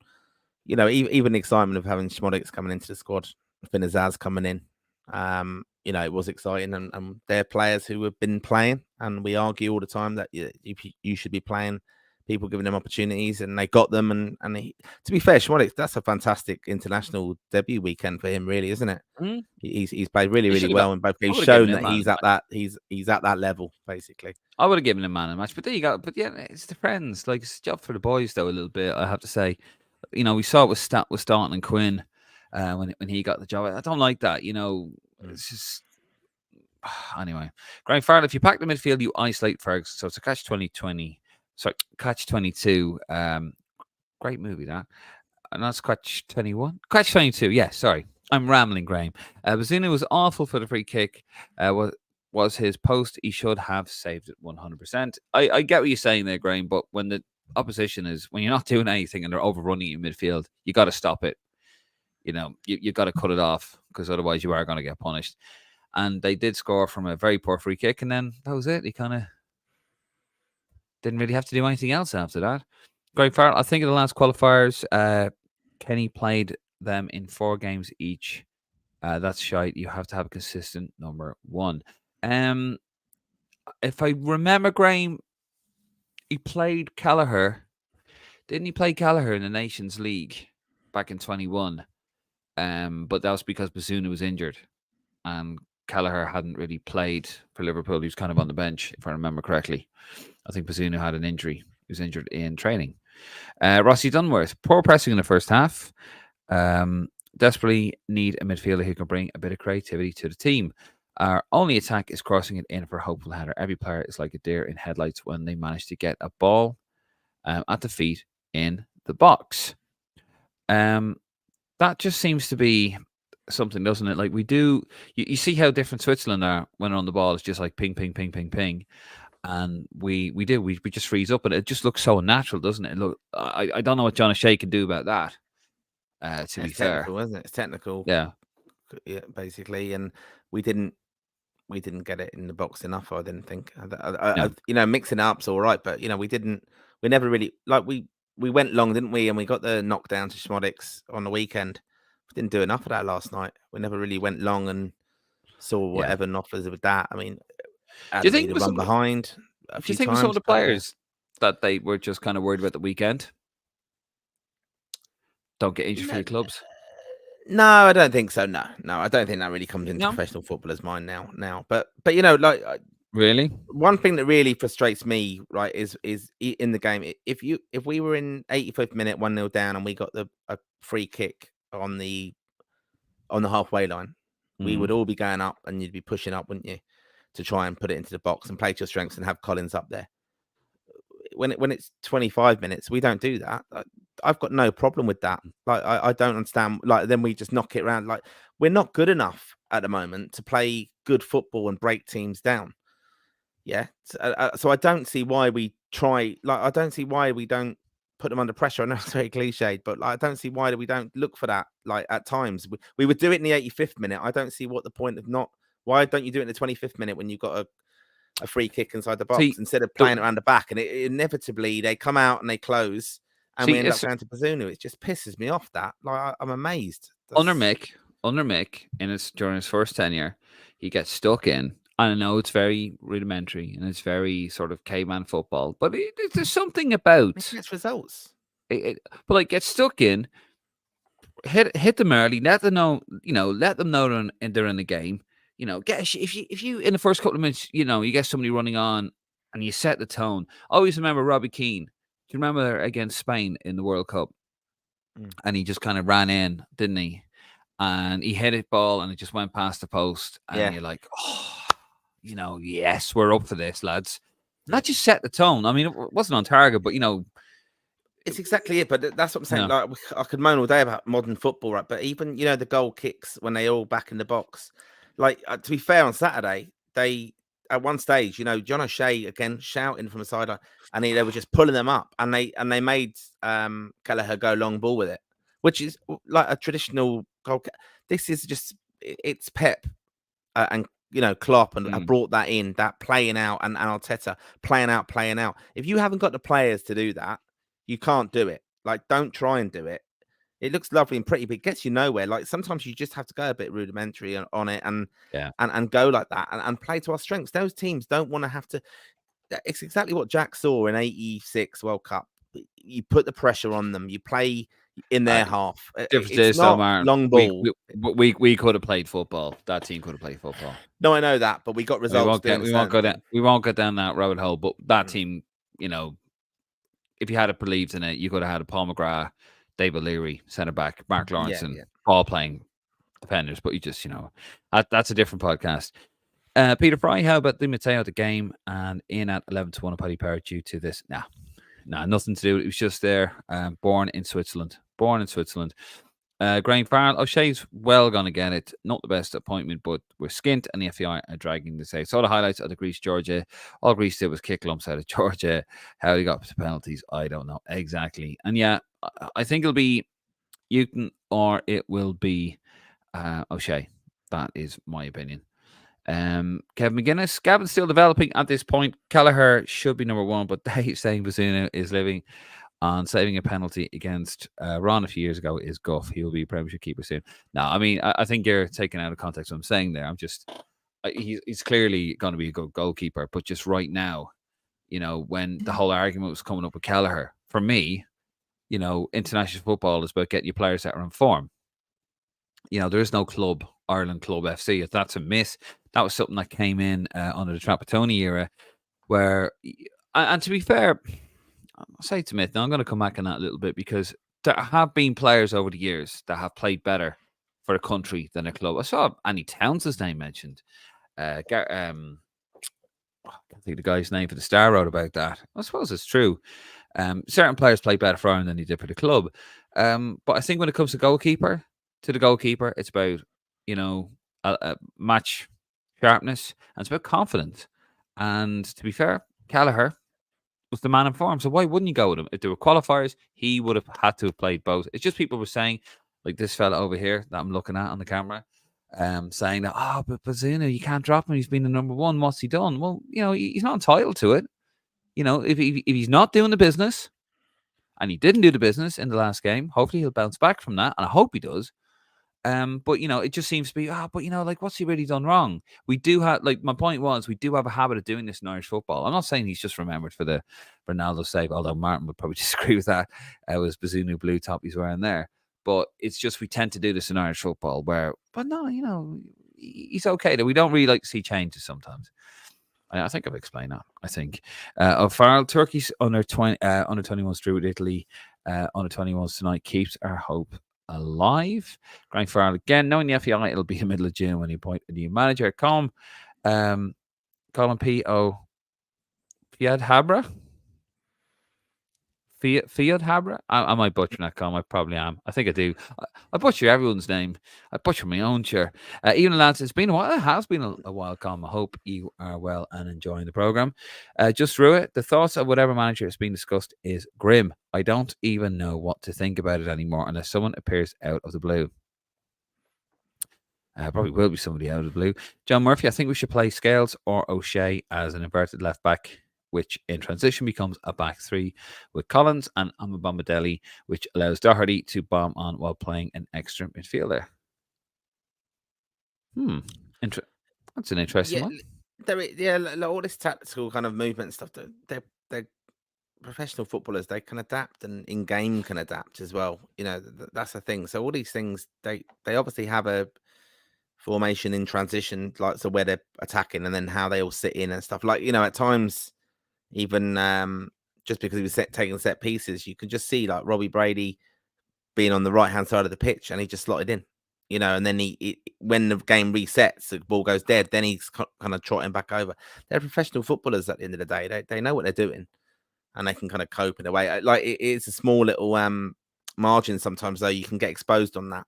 even the excitement of having Schmodix coming into the squad, Finn Azaz coming in. It was exciting, and they're players who have been playing, and we argue all the time that you should be playing. People giving them opportunities, and they got them. And to be fair, Schmodix, that's a fantastic international debut weekend for him, really, isn't it? Mm. He's played really, really well in both games. He's shown that he's at that level, basically. I would have given him man of the match, but there you go. But yeah, it's the friends. Like, it's a job for the boys, though, a little bit. I have to say, we saw it with Staunton and Quinn when he got the job. I don't like that. It's just. Anyway, Graham Farrell, if you pack the midfield, you isolate Ferguson. So it's a Catch 22. Great movie, that. And that's Catch 21. Catch 22. Yeah, sorry. I'm rambling, Graham. Bazunu was awful for the free kick. Was his post. He should have saved it 100%. I get what you're saying there, Graham, but when the opposition when you're not doing anything and they're overrunning you in midfield, you got to stop it. You got to cut it off, because otherwise you are going to get punished. And they did score from a very poor free kick, and then that was it. He kind of didn't really have to do anything else after that. Greg Farrell, I think in the last qualifiers, Kenny played them in 4 games each. That's shite. You have to have a consistent number 1. If I remember, Graham, he played Kelleher. Didn't he play Kelleher in the Nations League back in 21? But that was because Bazunu was injured, and Kelleher hadn't really played for Liverpool. He was kind of on the bench, if I remember correctly. I think Bazunu had an injury. He was injured in training. Rossi Dunworth, poor pressing in the first half. Desperately need a midfielder who can bring a bit of creativity to the team. Our only attack is crossing it in for a hopeful header. Every player is like a deer in headlights when they manage to get a ball at the feet in the box. That just seems to be something, doesn't it? Like, we do, you see how different Switzerland are when on the ball. It's just like ping, ping, ping, ping, ping. And we just freeze up, and it just looks so unnatural, doesn't it? Look, I don't know what John O'Shea can do about that. To be fair, isn't it? It's technical, yeah, basically. And we didn't get it in the box enough. I didn't think. Mixing up's all right, but we never really, like, we went long, didn't we? And we got the knockdown to Schmodix on the weekend. We didn't do enough of that last night. We never really went long and saw what Evan offers with that. I mean, do you think run behind? Do you think with some of the players that they were just kind of worried about the weekend? Don't get injured for your clubs. No, I don't think so. No, I don't think that really comes into professional footballers' mind now. But really, one thing that really frustrates me, right, is in the game. If we were in 85th minute 1-0 down and we got a free kick on the halfway line, we would all be going up, and you'd be pushing up, wouldn't you, to try and put it into the box and play to your strengths and have Collins up there. When it's 25 minutes, we don't do that. I've got no problem with that. Like, I don't understand. Like, then we just knock it around. Like, we're not good enough at the moment to play good football and break teams down. Yeah. So I don't see why we try. Like, I don't see why we don't put them under pressure. I know it's very cliched, but I don't see why we don't look for that. Like, at times we would do it in the 85th minute. I don't see what the point of not. Why don't you do it in the 25th minute when you've got a free kick inside the box, instead of playing it around the back? And inevitably they come out and they close, and we end up going to Bazunu. It just pisses me off. That, like, I'm amazed. Under Mick, during his first tenure, he gets stuck in. I know it's very rudimentary and it's very sort of caveman football, but there's something about its results. But like, get stuck in, hit them early, let them know they're in the game. If you in the first couple of minutes, you get somebody running on and you set the tone. Always remember Robbie Keane. Do you remember against Spain in the World Cup? And he just kind of ran in, didn't he? And he hit it ball and it just went past the post. And you're like, oh, yes, we're up for this, lads. And that just set the tone. I mean, it wasn't on target, but It's exactly it, but that's what I'm saying. yeah, Like I could moan all day about modern football, right? But even the goal kicks when they all back in the box. Like to be fair, on Saturday they at one stage, John O'Shea again shouting from the sideline, and they were just pulling them up, and they made Kelleher go long ball with it, which is like a traditional goal. This is just it's Pep and Klopp and have mm, brought that in, that playing out, and Arteta playing out. If you haven't got the players to do that, you can't do it. Like, don't try and do it. It looks lovely and pretty, but it gets you nowhere. Like sometimes you just have to go a bit rudimentary on it yeah. and go like that and play to our strengths. Those teams don't want to have to. It's exactly what Jack saw in '86 World Cup. You put the pressure on them. You play in Uh, their half. Difference It's is, though, not Martin, long ball. we could have played football. That team could have played football. No, I know that, but we got results doing We won't go down. thing. We won't go down that rabbit hole. But that team, if you had believed in it, you could have had a Paul McGrath, Dave O'Leary, centre back, Mark Lawrence, Yeah. all playing defenders. But you just, that's a different podcast. Peter Fry, how about the Mateo the game and in at 11-1 Paddy Power due to this? Nah, nothing to do. It was just there. Born in Switzerland. Graham Farrell, O'Shea's well going to get it. Not the best appointment, but we're skint and the FEI are dragging the save. Saw the highlights of the Greece Georgia. All Greece did was kick lumps out of Georgia. How he got the penalties, I don't know exactly. And yeah, I think it'll be Newton or it will be O'Shea. That is my opinion. Kevin McGuinness, Gavin's still developing at this point. Kelleher should be number one, but they saying Bazunu is living on saving a penalty against Ron a few years ago is guff. He will be a Premiership keeper soon. No, I mean, I think you're taking out of context what I'm saying there. I'm just, he's clearly going to be a good goalkeeper, but just right now, when the whole argument was coming up with Kelleher, for me, international football is about getting your players that are in form. There is no club, Ireland Club FC. If that's a miss, that was something that came in under the Trapattoni era, where, and to be fair, I'll say to Myth, now I'm going to come back on that a little bit because there have been players over the years that have played better for a country than a club. I saw Annie Towns' name mentioned. I can't think the guy's name for the Star wrote about that. I suppose it's true. Certain players play better for Ireland than they did for the club. But I think when it comes to the goalkeeper, it's about, match sharpness and it's about confidence. And to be fair, Kelleher was the man in form. So why wouldn't you go with him? If there were qualifiers, he would have had to have played both. It's just people were saying, like this fella over here that I'm looking at on the camera, saying that, but Bazunu, you can't drop him. He's been the number one. What's he done? Well, he's not entitled to it. If he's not doing the business, and he didn't do the business in the last game, hopefully he'll bounce back from that, and I hope he does. But it just seems to be, like, what's he really done wrong? We do have, like, my point was, we do have a habit of doing this in Irish football. I'm not saying he's just remembered for the Ronaldo save, although Martin would probably disagree with that. It was Bazunu blue top he's wearing there. But it's just we tend to do this in Irish football where, but no, he's okay. That we don't really like to see changes sometimes. I think I've explained that. I think Farrell, Turkey's under 21s drew with Italy. Under 21s tonight keeps our hope alive. Grant Farrell again, knowing the FEI, it'll be the middle of June when he appoint a new manager. Colin P.O. Fiat Habra. Fiat Habra? I might butcher that, Colin. I probably am. I think I do. I butcher everyone's name. I butcher my own, sure. Even lads, it's been a while. It has been a while, Colin. I hope you are well and enjoying the program. Just through it, the thoughts of whatever manager is being discussed is grim. I don't even know what to think about it anymore unless someone appears out of the blue. Probably will be somebody out of the blue. John Murphy, I think we should play Scales or O'Shea as an inverted left back, which in transition becomes a back three with Collins and Amabamidele, which allows Doherty to bomb on while playing an extra midfielder. That's an interesting one. All this tactical kind of movement and stuff. They're professional footballers. They can adapt, and in game can adapt as well. That's the thing. So all these things, they obviously have a formation in transition, like so where they're attacking, and then how they all sit in and stuff. Like at times. Even just because he was taking set pieces, you could just see like Robbie Brady being on the right hand side of the pitch, and he just slotted in. And then when the game resets, the ball goes dead. Then he's kind of trotting back over. They're professional footballers at the end of the day. They know what they're doing, and they can kind of cope in a way. Like it's a small little margin sometimes, though. You can get exposed on that.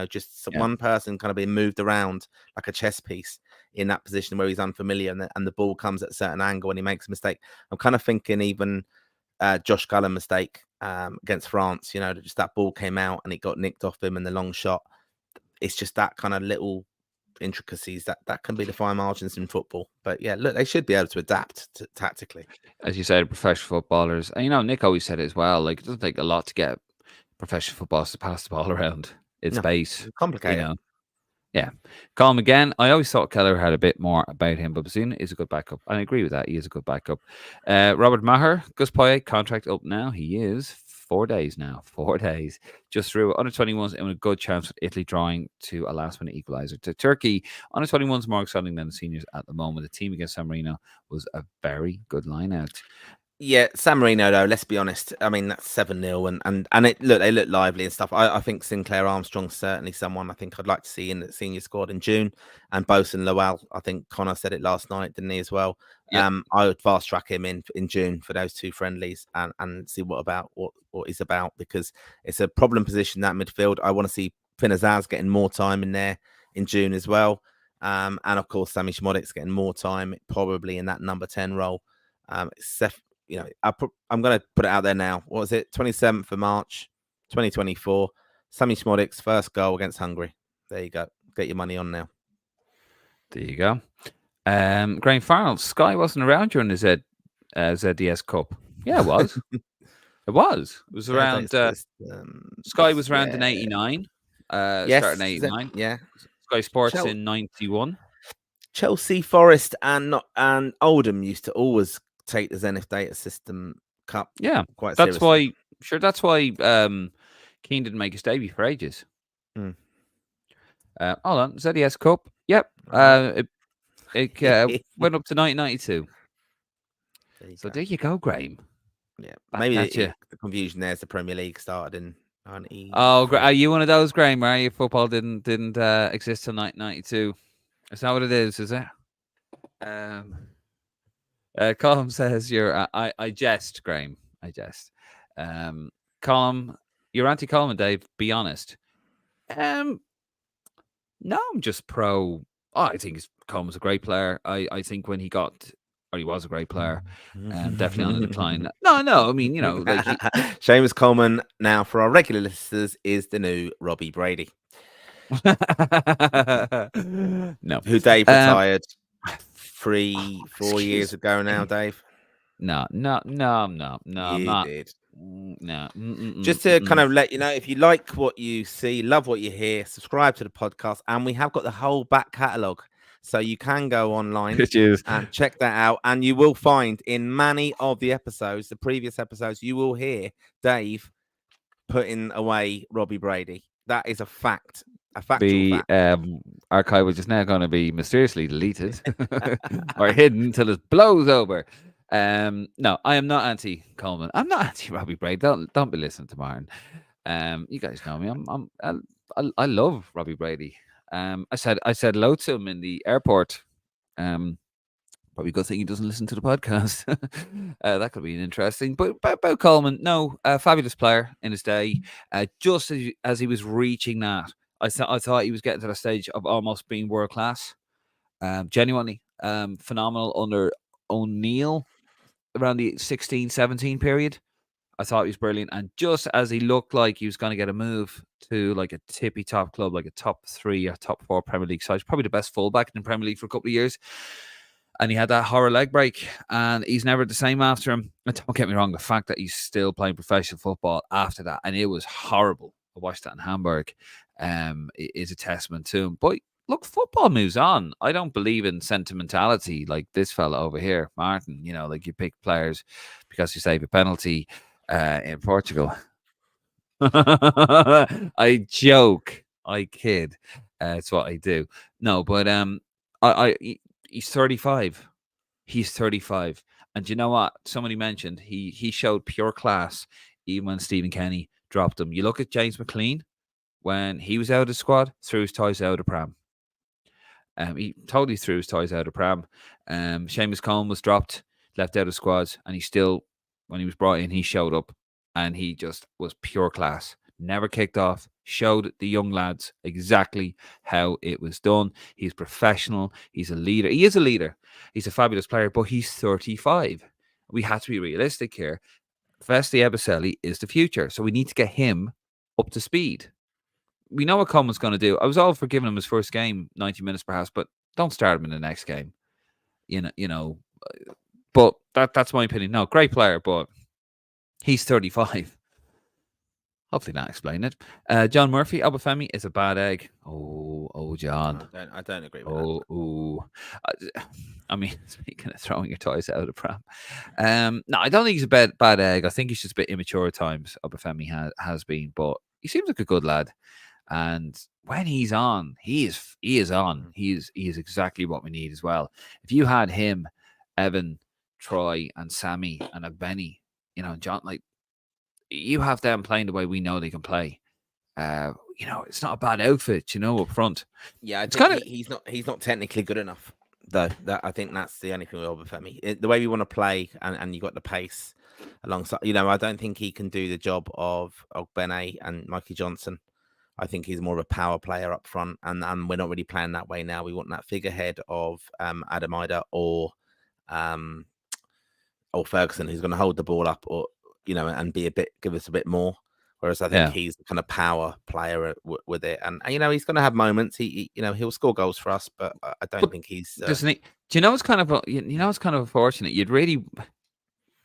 Just Yeah. one person kind of being moved around like a chess piece in that position where he's unfamiliar, and the ball comes at a certain angle and he makes a mistake. I'm kind of thinking even Josh Cullen mistake against France. Just that ball came out and it got nicked off him, and the long shot. It's just that kind of little intricacies that can be the fine margins in football. But yeah, look, they should be able to adapt tactically. As you said, professional footballers. And Nick always said it as well. Like, it doesn't take a lot to get professional footballers to pass the ball around in No, space. complicated. Yeah. Call him again. I always thought Keller had a bit more about him, but Basuna is a good backup. I agree with that. He is a good backup. Robert Maher, Gus Poyet, contract up now. He is 4 days now. 4 days. Just through under 21s and a good chance with Italy drawing to a last minute equaliser to Turkey. Under 21s more exciting than the seniors at the moment. The team against San Marino was a very good line out. Yeah, San Marino, though, let's be honest. I mean, that's 7-0 and they look lively and stuff. I think Sinclair Armstrong's certainly someone I think I'd like to see in the senior squad in June. And Bosun Lowell, I think Connor said it last night, didn't he, as well? Yep. I would fast track him in June for those two friendlies and see what he's about, because it's a problem position, that midfield. I want to see Finazaz getting more time in there in June as well. And of course, Sammy Schmodic's getting more time, probably in that number 10 role. I'm going to put it out there now. What was it? 27th of March, 2024. Sammy Schmodic's first goal against Hungary. There you go. Get your money on now. There you go. Graham Farrell, Sky wasn't around during the ZDS Cup. Yeah, it was. It was. It was around. Sky was around in '89. Yes, starting in '89. Yeah. Sky Sports in '91. Chelsea, Forest, and Oldham used to always take the Zenith Data System Cup. Yeah, quite that's seriously. That's why Keane didn't make his debut for ages. Hold on, ZDS Cup. Yep. It went up to 1992. There you go, Graham. Yeah, maybe the confusion there is the Premier League started in 90. Oh, are you one of those, Graham? Are you? Football didn't exist till 1992. Is that what it is? Is it? Colm says you're. I jest, Graham. I jest. Colm, you're anti-Coleman, Dave. Be honest. No, I'm just pro. Oh, I think Coleman's a great player. I think when he was a great player. Definitely on the decline. No. I mean, like Seamus Coleman now for our regular listeners is the new Robbie Brady. No, who Dave retired 3-4 years ago now, Dave. No, I'm not. Did. No. Just to kind of let you know, if you like what you see, love what you hear, subscribe to the podcast, and we have got the whole back catalogue. So you can go online and check that out. And you will find in many of the episodes, the previous episodes, you will hear Dave putting away Robbie Brady. That is a fact. A factual fact. Archive is just now going to be mysteriously deleted or hidden until it blows over. No, I am not anti-Coleman. I'm not anti-Robbie Brady. Don't be listening to Martin. You guys know me. I love Robbie Brady. I said hello to him in the airport. Probably a good thing he doesn't listen to the podcast. That could be interesting. But about Coleman, no, fabulous player in his day. Just as he was reaching that, I thought he was getting to the stage of almost being world class. Genuinely phenomenal under O'Neill around the 16-17 period. I thought he was brilliant. And just as he looked like he was going to get a move to like a tippy top club, like a top 3 or top 4 Premier League side, probably the best fullback in the Premier League for a couple of years. And he had that horror leg break, and he's never the same after him. And don't get me wrong, the fact that he's still playing professional football after that, and it was horrible. I watched that in Hamburg, is a testament to him. But look, football moves on. I don't believe in sentimentality like this fella over here, Martin. Like you pick players because you save a penalty in Portugal. I joke. I kid. It's what I do. No, but he's 35. He's 35. And you know what? Somebody mentioned he showed pure class even when Stephen Kenny dropped him. You look at James McLean, when he was out of the squad, threw his toys out of pram. He totally threw his toys out of pram. Seamus Coleman was dropped, left out of squads, and he still, when he was brought in, he showed up, and he just was pure class. Never kicked off. Showed the young lads exactly how it was done. He's professional. He's a leader. He is a leader. He's a fabulous player, but he's 35. We have to be realistic here. Vesti Ebicelli is the future, so we need to get him up to speed. We know what Coleman's going to do. I was all for giving him his first game, 90 minutes perhaps, but don't start him in the next game. But that's my opinion. No, great player, but he's 35. Hopefully that explained it. John Murphy, Obafemi is a bad egg. Oh, John. I don't agree with that. Oh. I mean, speaking of throwing your toys out of the pram. No, I don't think he's a bad egg. I think he's just a bit immature at times, Obafemi has been, but he seems like a good lad. And when he's on, he is on. He is exactly what we need as well. If you had him, Evan, Troy, and Sammy, and Benny, John, like, you have them playing the way we know they can play. It's not a bad outfit, up front. Yeah, I think he's not technically good enough, though. I think that's the only thing with Obafemi. The way we want to play, and you got the pace alongside. I don't think he can do the job of Ogbene and Mikey Johnson. I think he's more of a power player up front, and we're not really playing that way now. We want that figurehead of Adam Ida or Ferguson, who's going to hold the ball up, or and give us a bit more. Whereas I think he's the kind of power player with it, and he's going to have moments. He'll score goals for us, but I don't think he's. Doesn't he? Do you know it's kind of unfortunate? You'd really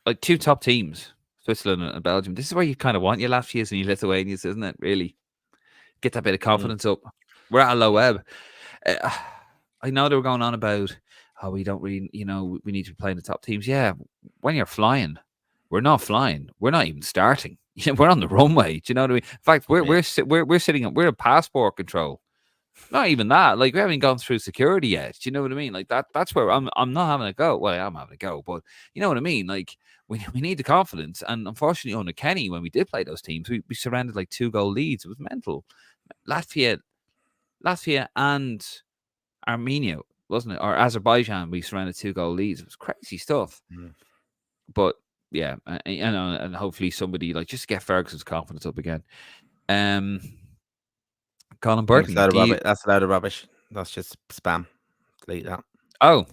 like two top teams, Switzerland and Belgium. This is where you kind of want your Latvias and your Lithuanians, isn't it? Really. Get that bit of confidence up. We're at a low ebb. I know they were going on about we don't really, we need to play in the top teams. Yeah, when you're flying, we're not flying. We're not even starting. We're on the runway. Do you know what I mean? In fact, we're sitting up. We're at passport control. Not even that. Like, we haven't gone through security yet. Do you know what I mean? Like that's where I'm not having a go. Well, I am having a go, but you know what I mean? Like, we need the confidence. And unfortunately, under Kenny, when we did play those teams, we surrendered like 2-goal leads. It was mental. Latvia and Armenia, wasn't it? Or Azerbaijan, we surrendered 2-goal leads. It was crazy stuff. But yeah, and hopefully somebody just get Ferguson's confidence up again. Colin Burton. That's a load of rubbish. That's just spam. Delete that. Oh.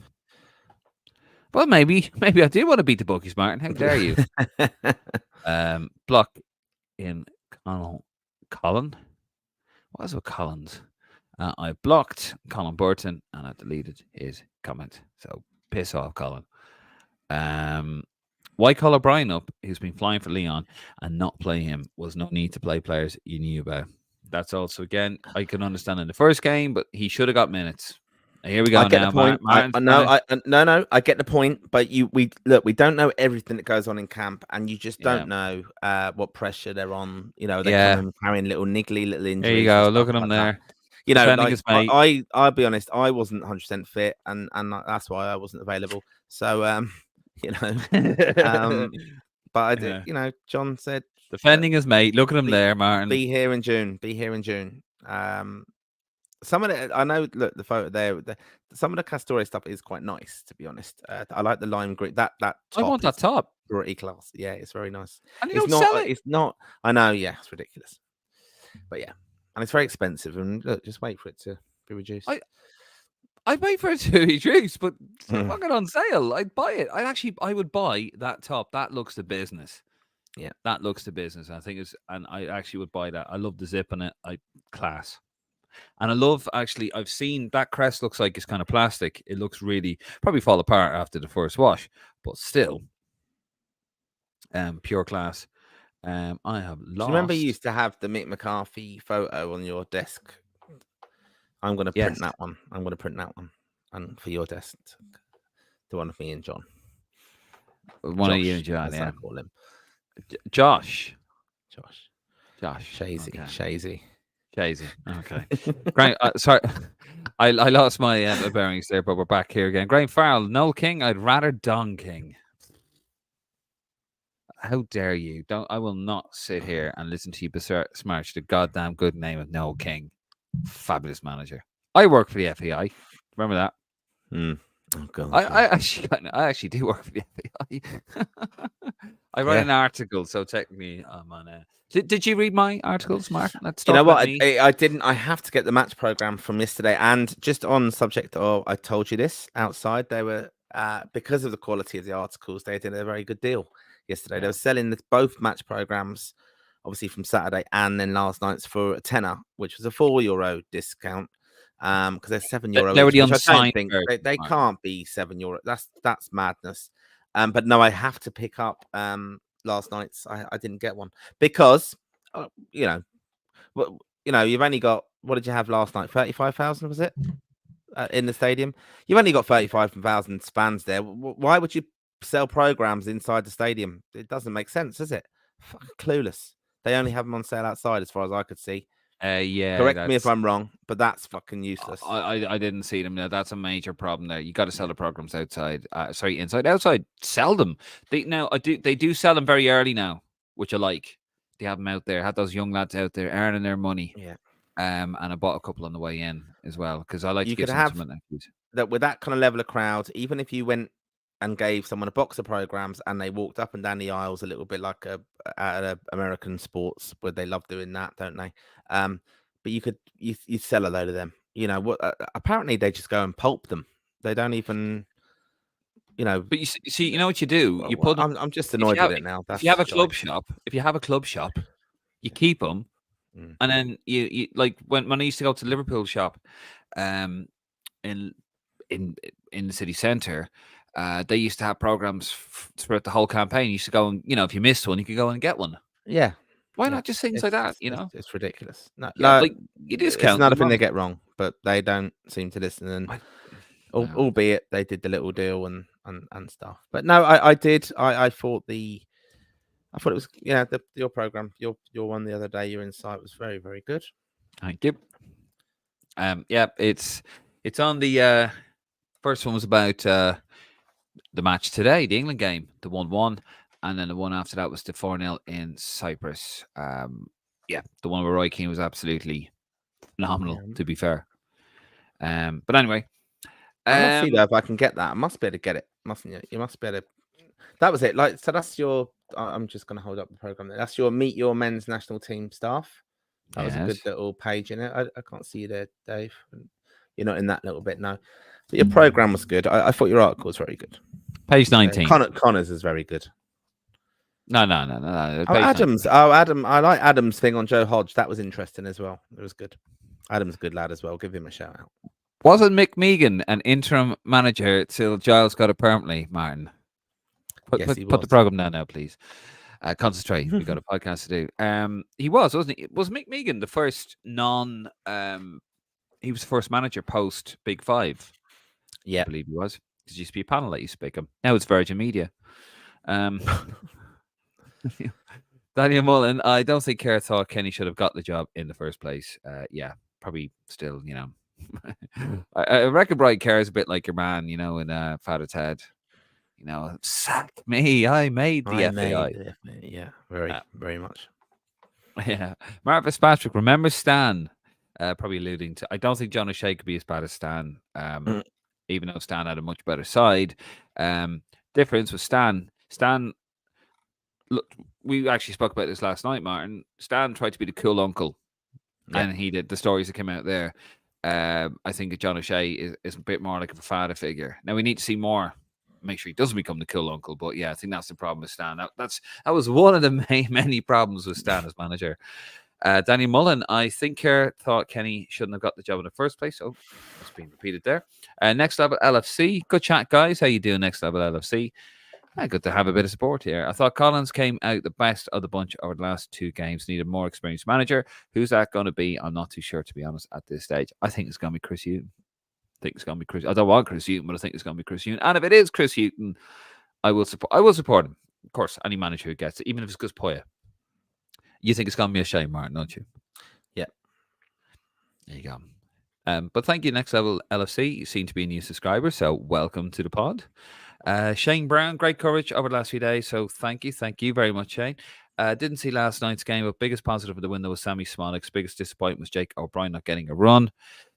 Well, maybe I do want to beat the bookies, Martin. How dare you? Block in Colin. What is with Collins? I blocked Colin Burton and I deleted his comment. So piss off, Colin. Why call O'Brien up, who's been flying for Leon, and not play him? Was no need to play players you knew about. That's also, again, I can understand in the first game, but he should have got minutes. Here we go. I get the point. No, I get the point. But we don't know everything that goes on in camp, and you just don't know what pressure they're on. They're carrying little niggly little injuries. There you go. Look at them there. I'll be honest. I wasn't 100% fit, and that's why I wasn't available. So, but I did. John said defending his mate. Look at him there, Martin. Be here in June. Some of it, I know. Look, the photo there. Some of the Castore stuff is quite nice, to be honest. I like the lime green. That top. I want that top. Pretty class. Yeah, it's very nice. And you don't sell it. It's not. I know. Yeah, it's ridiculous. But yeah, and it's very expensive. And look, just wait for it to be reduced. I'd wait for it to be reduced, but it's fucking on sale. I'd buy it. I would buy that top. That looks the business. Yeah, that looks the business. I think and I actually would buy that. I love the zip on it. Class. And I love, actually, I've seen that crest looks like it's kind of plastic. It looks really, probably fall apart after the first wash, but still, pure class. I have lost. Do you remember you used to have the Mick McCarthy photo on your desk? I'm going to print that one. And for your desk, the one of me and John. One of you and John, yeah. I call him. Josh. Shazy. Okay. Great. Sorry, I lost my bearings there, but we're back here again. Graham Farrell, Noel King. I'd rather Don King. how dare you? Don't I will not sit here and listen to you besmirch the goddamn good name of Noel King. Fabulous manager. I work for the FAI. Remember that? Mm. Oh I, God, I yeah. actually I actually do work for the FAI. I write Yeah. an article, so technically I'm on a. Did you read my articles, Martin? Let's You talk know about what? me. I didn't. I have to get the match program from yesterday. And just on subject of, I told you this outside. They were because of the quality of the articles. They did a very good deal yesterday. They Yeah. were selling both match programs, obviously from Saturday and then last night's for a tenner, which was a €4 discount. Because they're €7 They were each, the which I don't unsigned think version, they Martin. can't be €7. That's madness. But no, I have to pick up last night's. I didn't get one because you know. Well, you've only got what did you have last night? 35,000 was it in the stadium? You've only got 35,000 fans there. Why would you sell programs inside the stadium? It doesn't make sense, does it? Fucking clueless. They only have them on sale outside, as far as I could see. Yeah, Correct me if that's. I'm wrong, but that's fucking useless. I didn't see them. Now that's a major problem there. You got to sell the programs outside. Sorry, inside, outside. Sell them. They do sell them very early now, which I like. They have them out there. Had those young lads out there earning their money. Yeah, And I bought a couple on the way in as well because I like to you give could some to have my nephews. that with that kind of level of crowd. Even if you went and gave someone a box of programs and they walked up and down the aisles a little bit like at a American sports where they love doing that, don't they? But you sell a load of them. What? Apparently they just go and pulp them. They don't even. But you know what you do? You Well, put them I'm just if annoyed with it now. if you have That's a club shite. shop. If you have a club shop, you keep them, Mm. and then you like when I used to go to the Liverpool shop, um, in in in the city centre, they used to have programs throughout the whole campaign. You used to go and if you missed one, you could go and get one. Yeah, Why yeah. not just things like It's that? it's ridiculous. No, Yeah, no, like you it's discount another them. thing they get wrong, but they don't seem to listen. And I, no. albeit they did the little deal and stuff. But no, I did. I thought it was your program, your one the other day, your insight was very, very good. Thank you. Yeah, it's on the first one was about the match today, the England game, the 1-1, and then the one after that was the 4-0 in Cyprus. Yeah, the one where Roy Keane was absolutely phenomenal, Yeah. to be fair. But anyway, I must see though if I can get that. I must be able to get it, mustn't you? You must be able to. That was it. Like so, that's your. I'm just going to hold up the program. There. That's your meet your men's national team staff. That was a good yes, little page in it. I can't see you there, Dave. You're not in that little bit now. But your program was good. I thought your article was very good. page 19. Connors is very good. No. Oh, Page Adams. 19. Oh, Adam. I like Adams' thing on Joe Hodge. That was interesting as well. It was good. Adam's a good lad as well. Give him a shout out. Wasn't Mick Megan an interim manager till Giles got it permanently, Martin? Yes, he Put the was. program down now, please. Concentrate. We got a podcast to do. He wasn't he? Was Mick Megan the first he was the first manager post Big Five. Yeah. I believe he was. There used to be a panel that used to pick him. Now it's Virgin Media. Daniel Mullen, I don't think Kerr thought Kenny should have got the job in the first place. Yeah, probably still, I reckon Brian Kerr is a bit like your man, in Father Ted. Sack me. I made the FAI. Yeah, very, very much. Yeah. Mark Fitzpatrick, remember Stan? Probably alluding to, I don't think John O'Shea could be as bad as Stan, even though Stan had a much better side. Difference with Stan. Look, we actually spoke about this last night, Martin. Stan tried to be the cool uncle, and he did the stories that came out there. I think John O'Shea is a bit more like a father figure. Now we need to see more. Make sure he doesn't become the cool uncle, but yeah, I think that's the problem with Stan. That was one of the many problems with Stan as manager. Danny Mullen, I think Kerr thought Kenny shouldn't have got the job in the first place. Oh, that's being repeated there. Next Level LFC. Good chat, guys. How you doing, Next Level LFC? Good to have a bit of support here. I thought Collins came out the best of the bunch over the last two games. Needed more experienced manager. Who's that going to be? I'm not too sure, to be honest, at this stage. I think it's going to be Chris Hughton. I don't want Chris Hughton, but I think it's going to be Chris Hughton. And if it is Chris Hughton, I will support him. Of course, any manager who gets it, even if it's Gus Poyet. You think it's going to be a shame, Martin, don't you? Yeah. There you go. But thank you, Next Level LFC. You seem to be a new subscriber, so welcome to the pod. Shane Brown, great coverage over the last few days. So thank you very much, Shane. Didn't see last night's game, but biggest positive of the window was Sammy Smollick's. Biggest disappointment was Jake O'Brien not getting a run.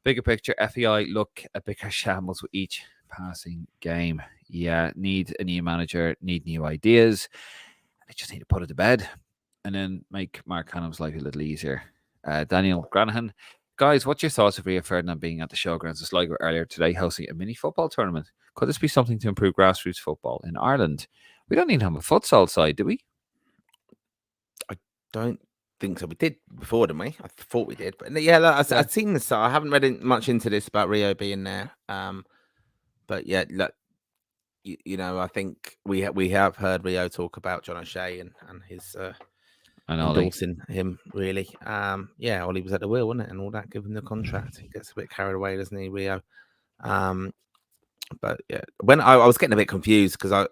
Bigger picture, FEI look a bigger shambles with each passing game. Yeah, need a new manager, need new ideas. They just need to put it to bed and then make Mark Hannum's life a little easier. Daniel Granahan, guys, what's your thoughts of Rio Ferdinand being at the showgrounds of Sligo earlier today, hosting a mini football tournament? Could this be something to improve grassroots football in Ireland? We don't need to have a futsal side, do we? I don't think so. We did before, didn't we? I thought we did, but yeah, look, I've seen this. I haven't read much into this about Rio being there. But yeah, look, you know, I think we have heard Rio talk about John O'Shea and his endorsing him really. Yeah, Ollie was at the wheel, wasn't it, and all that, give him the contract. He gets a bit carried away, doesn't he, Rio? But yeah, when I was getting a bit confused because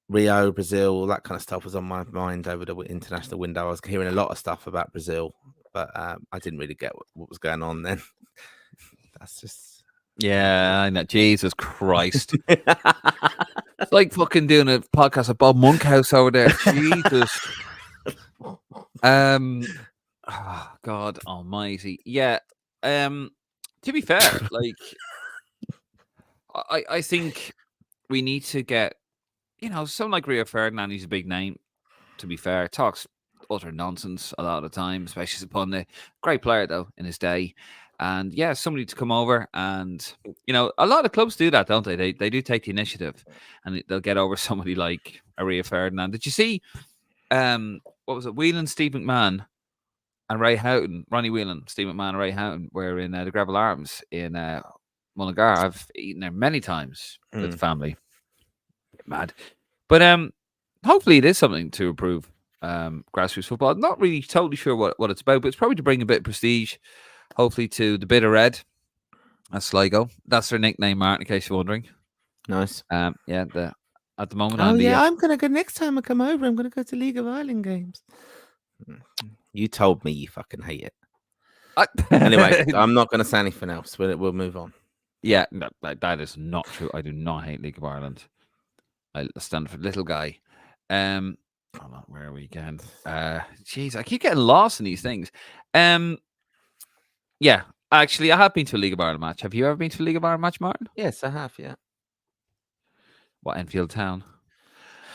Rio, Brazil, all that kind of stuff was on my mind over the international window. I was hearing a lot of stuff about Brazil, but I didn't really get what was going on then. That's just... Yeah, I know. Jesus Christ. It's like fucking doing a podcast at Bob Monkhouse over there. Jesus. Oh, God almighty. Yeah. To be fair, like I think we need to get, you know, someone like Rio Ferdinand, he's a big name, to be fair. Talks utter nonsense a lot of the time, especially upon the great player though in his day. And yeah, somebody to come over and, you know, a lot of clubs do that, don't they? They do take the initiative and they'll get over somebody like a Rio Ferdinand. Did you see what was it? Whelan, Steve McMahon and Ray Houghton, Ronnie Whelan, Steve McMahon and Ray Houghton were in the Gravel Arms in Mullingar. I've eaten there many times with the family. Mad. But hopefully it is something to improve grassroots football. I'm not really totally sure what it's about, but it's probably to bring a bit of prestige, hopefully, to the Bitter Red at Sligo. That's their nickname, Martin, in case you're wondering. Nice. Yeah, at the moment. Oh, yeah, I'm going to go next time I come over. I'm going to go to League of Ireland games. You told me you fucking hate it. Anyway, I'm not going to say anything else. We'll move on. Yeah, no, that is not true. I do not hate League of Ireland. I stand for little guy. Hold on, where are we again? Jeez, I keep getting lost in these things. Yeah, actually, I have been to a League of Ireland match. Have you ever been to a League of Ireland match, Martin? Yes, I have. Yeah. What, Enfield Town?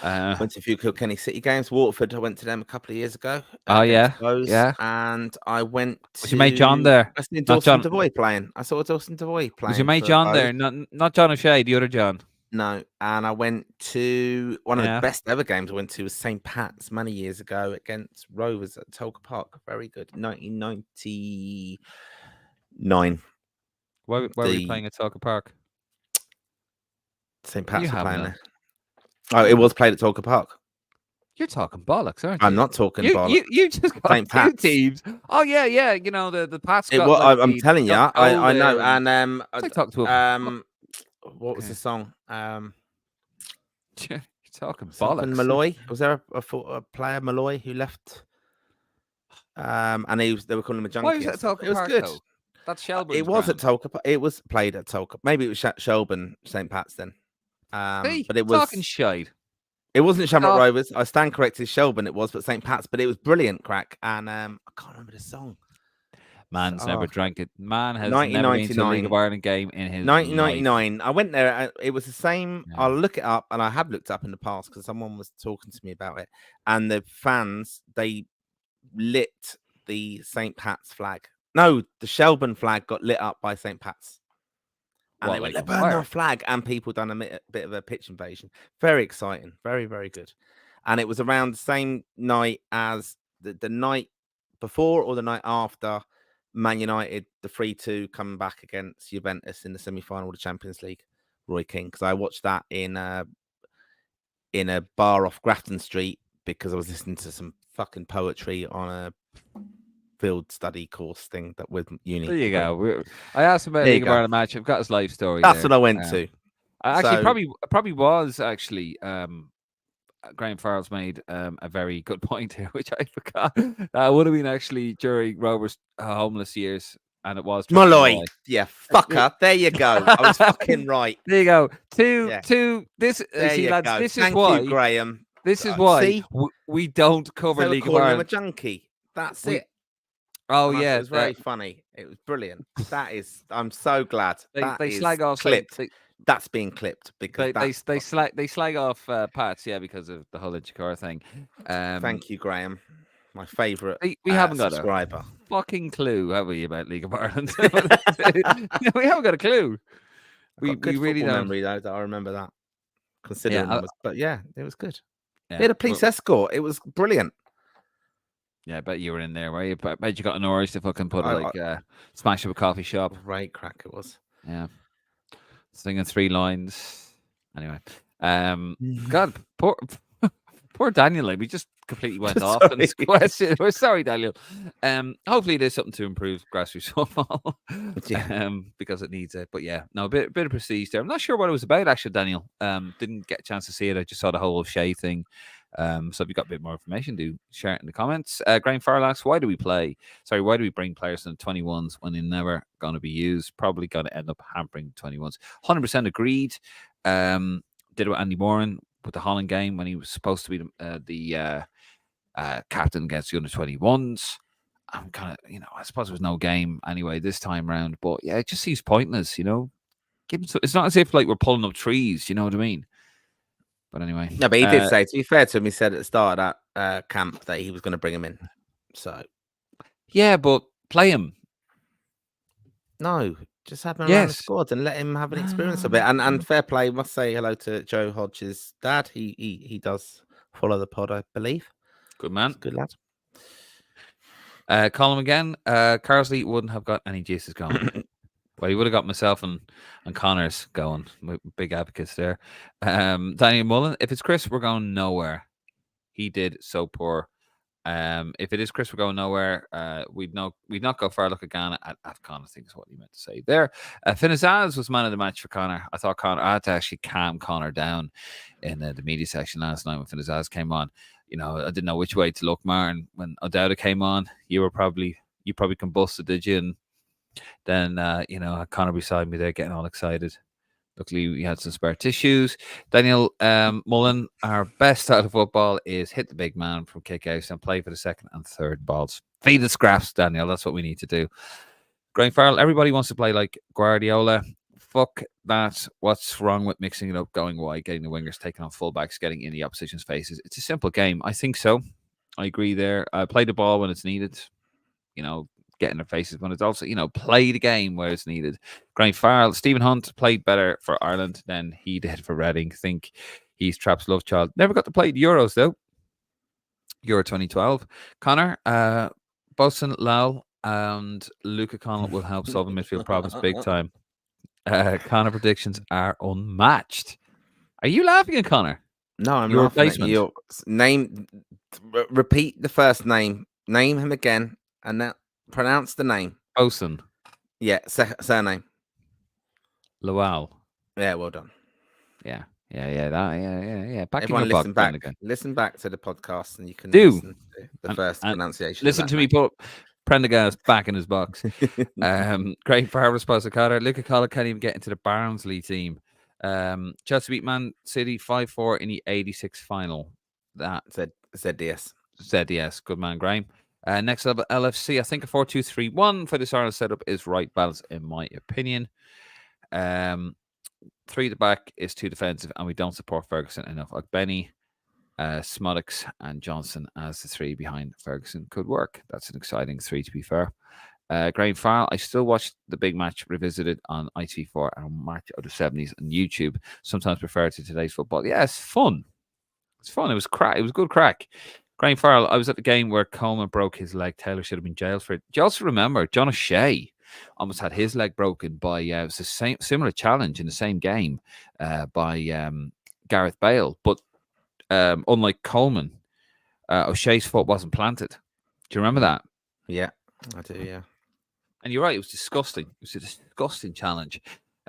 Went to a few Kilkenny City games. Waterford, I went to them a couple of years ago. Oh yeah, yeah. And I went to... Was your mate John there? I seen Dawson Devoy playing. I saw Dawson Devoy playing. Was your mate John there? Not John O'Shea, the other John. No, and I went to one of the best ever games I went to was St. Pat's many years ago against Rovers at Tolka Park. Very good. 1999. Why were you playing at Tolka Park? St. Pat's were playing there. Oh, it was played at Tolka Park. You're talking bollocks, aren't you? I'm not talking bollocks. You just got two teams. Oh yeah, you know the Pats. I'm telling you, I know. And what was the song? You're talking bollocks. Malloy. Was there a player, Malloy, who left? And they were calling him a junkie. Why was it at Tolka Park? It was good. Though? That's Shelburne. It was at Tolka. It was played at Tolka. Maybe it was Shelburne, St. Pat's then. But it was talking shite. It wasn't Shamrock Rovers. I stand corrected. Shelburne it was, but St. Pat's. But it was brilliant, crack. And I can't remember the song. Man's never drank it. Man has never been to a League of Ireland game in his 1999. life. I went there. It was the same. Yeah. I'll look it up, and I have looked up in the past because someone was talking to me about it. And the fans, they lit the St. Pat's flag. No, the Shelburne flag got lit up by St. Pat's. And they went, they burned our flag, and people done a bit of a pitch invasion. Very exciting. Very, very good. And it was around the same night as the night before or the night after Man United, the 3-2 coming back against Juventus in the semi-final of the Champions League. Roy King, because I watched that in a bar off Grafton Street because I was listening to some fucking poetry on a field study course thing that with uni. There you go. I asked him about League of Ireland match. I've got his life story. That's what I went to. Actually, probably was actually. Graham Farrell's made a very good point here, which I forgot. Would have been actually during Robert's homeless years. and it was Trevor Molloy. Molloy. Yeah, fucker. There you go. I was fucking right. There you go. Yeah, Two. This, there see, you lads. go. This is Thank you, why. Graham. This is why See, we don't cover they were League of calling him a Ireland. junkie. That's We. it. Oh And I thought it yeah. was very funny. It was brilliant. That is, I'm so glad. That They is slag off. clipped. That's being clipped because that's fucking. They slag off Pats, yeah, because of the whole Inchikar thing. Thank you, Graham. My favourite We haven't got a subscriber. fucking clue, have we, about League of Ireland? We haven't got a clue. I've got good We really football don't. memory though that I remember that. Considering it was, but yeah, it was good. Yeah, We had a police escort. It was brilliant. Yeah, I bet you were in there, were you? I bet you got an orange to fucking put smash up a coffee shop. Great crack it was. Yeah, singing 3 lines. Anyway, God, poor Daniel. Like, we just completely went off in this question. We're sorry, Daniel. Hopefully there's something to improve grassroots football. Because it needs it. But yeah, no, a bit of prestige there. I'm not sure what it was about, actually, Daniel. Didn't get a chance to see it. I just saw the whole Shea thing. So if you got a bit more information, do share it in the comments. Graham Farrell asks, why do we bring players in the 21s when they're never going to be used? Probably going to end up hampering the 21s. 100% agreed. Did it with Andy Moran with the Holland game when he was supposed to be the captain against the under 21s. I'm kind of, I suppose there was no game anyway this time round, but yeah, it just seems pointless, it's not as if like we're pulling up trees, you know what I mean? But anyway. No, but he did say, to be fair to him, he said at the start of that camp that he was going to bring him in. So. Yeah, but play him. No, just have him around the squad and let him have an experience of it. And fair play, must say hello to Joe Hodge's dad. He does follow the pod, I believe. Good man. Good lad. Call him again. Carsley wouldn't have got any juices going. Well, he would have got myself and Connors going. Big advocates there. Daniel Mullen, if it's Chris, we're going nowhere. He did so poor. If it is Chris, we're going nowhere. We'd not go far. Look at Ghana at AFCON, I think is what he meant to say there. Finn Azaz was man of the match for Connor. I had to actually calm Connor down in the media section last night when Finn Azaz came on. I didn't know which way to look, Martin. When O'Dowda came on, you probably combusted, did you? And then, had Connor beside me there getting all excited. Luckily, we had some spare tissues. Daniel Mullen, our best style of football is hit the big man from kick-outs and play for the second and third balls. Feed the scraps, Daniel. That's what we need to do. Graham Farrell, everybody wants to play like Guardiola. Fuck that. What's wrong with mixing it up, going wide, getting the wingers, taking on fullbacks, getting in the opposition's faces? It's a simple game. I think so. I agree there. Play the ball when it's needed. Get in their faces when it's also, play the game where it's needed. Graham Farrell, Stephen Hunt played better for Ireland than he did for Reading. Think he's Trapp's love child. Never got to play the Euros, though. Euro 2012. Connor, Bosun, Lowell, and Luca Connell will help solve the midfield problems big time. Connor predictions are unmatched. Are you laughing at Connor? No, I'm laughing at your name. Repeat the first name. Name him again, and then pronounce the name. Bosun. Yeah, surname. Lowell. Yeah, well done. Yeah. Back Everyone in listen back. Again. Listen back to the podcast, and you can listen to the first pronunciation. Listen to me put Prendergast back in his box. Great Farrell response to Carter. Luca Collar can't even get into the Barnsley team. Chelsea beat Man City 5-4 in the 86 final. That ZDS. ZDS. Good man, Graham. Next up, LFC. I think a 4-2-3-1 for this Ireland setup is right balance, in my opinion. 3 at the back is 2 defensive, and we don't support Ferguson enough. Like Benny, Smodics, and Johnson as the 3 behind Ferguson could work. That's an exciting 3, to be fair. Graham Farrell, I still watch the big match revisited on ITV4 and March of the 70s on YouTube. Sometimes prefer to today's football. Yeah, it's fun. It's fun. It was crack. It was good crack. Graham Farrell, I was at the game where Coleman broke his leg. Taylor should have been jailed for it. Do you also remember John O'Shea almost had his leg broken by it was a similar challenge in the same game by Gareth Bale, but unlike Coleman, O'Shea's foot wasn't planted. Do you remember that? Yeah, I do. Yeah, and you're right. It was disgusting. It was a disgusting challenge.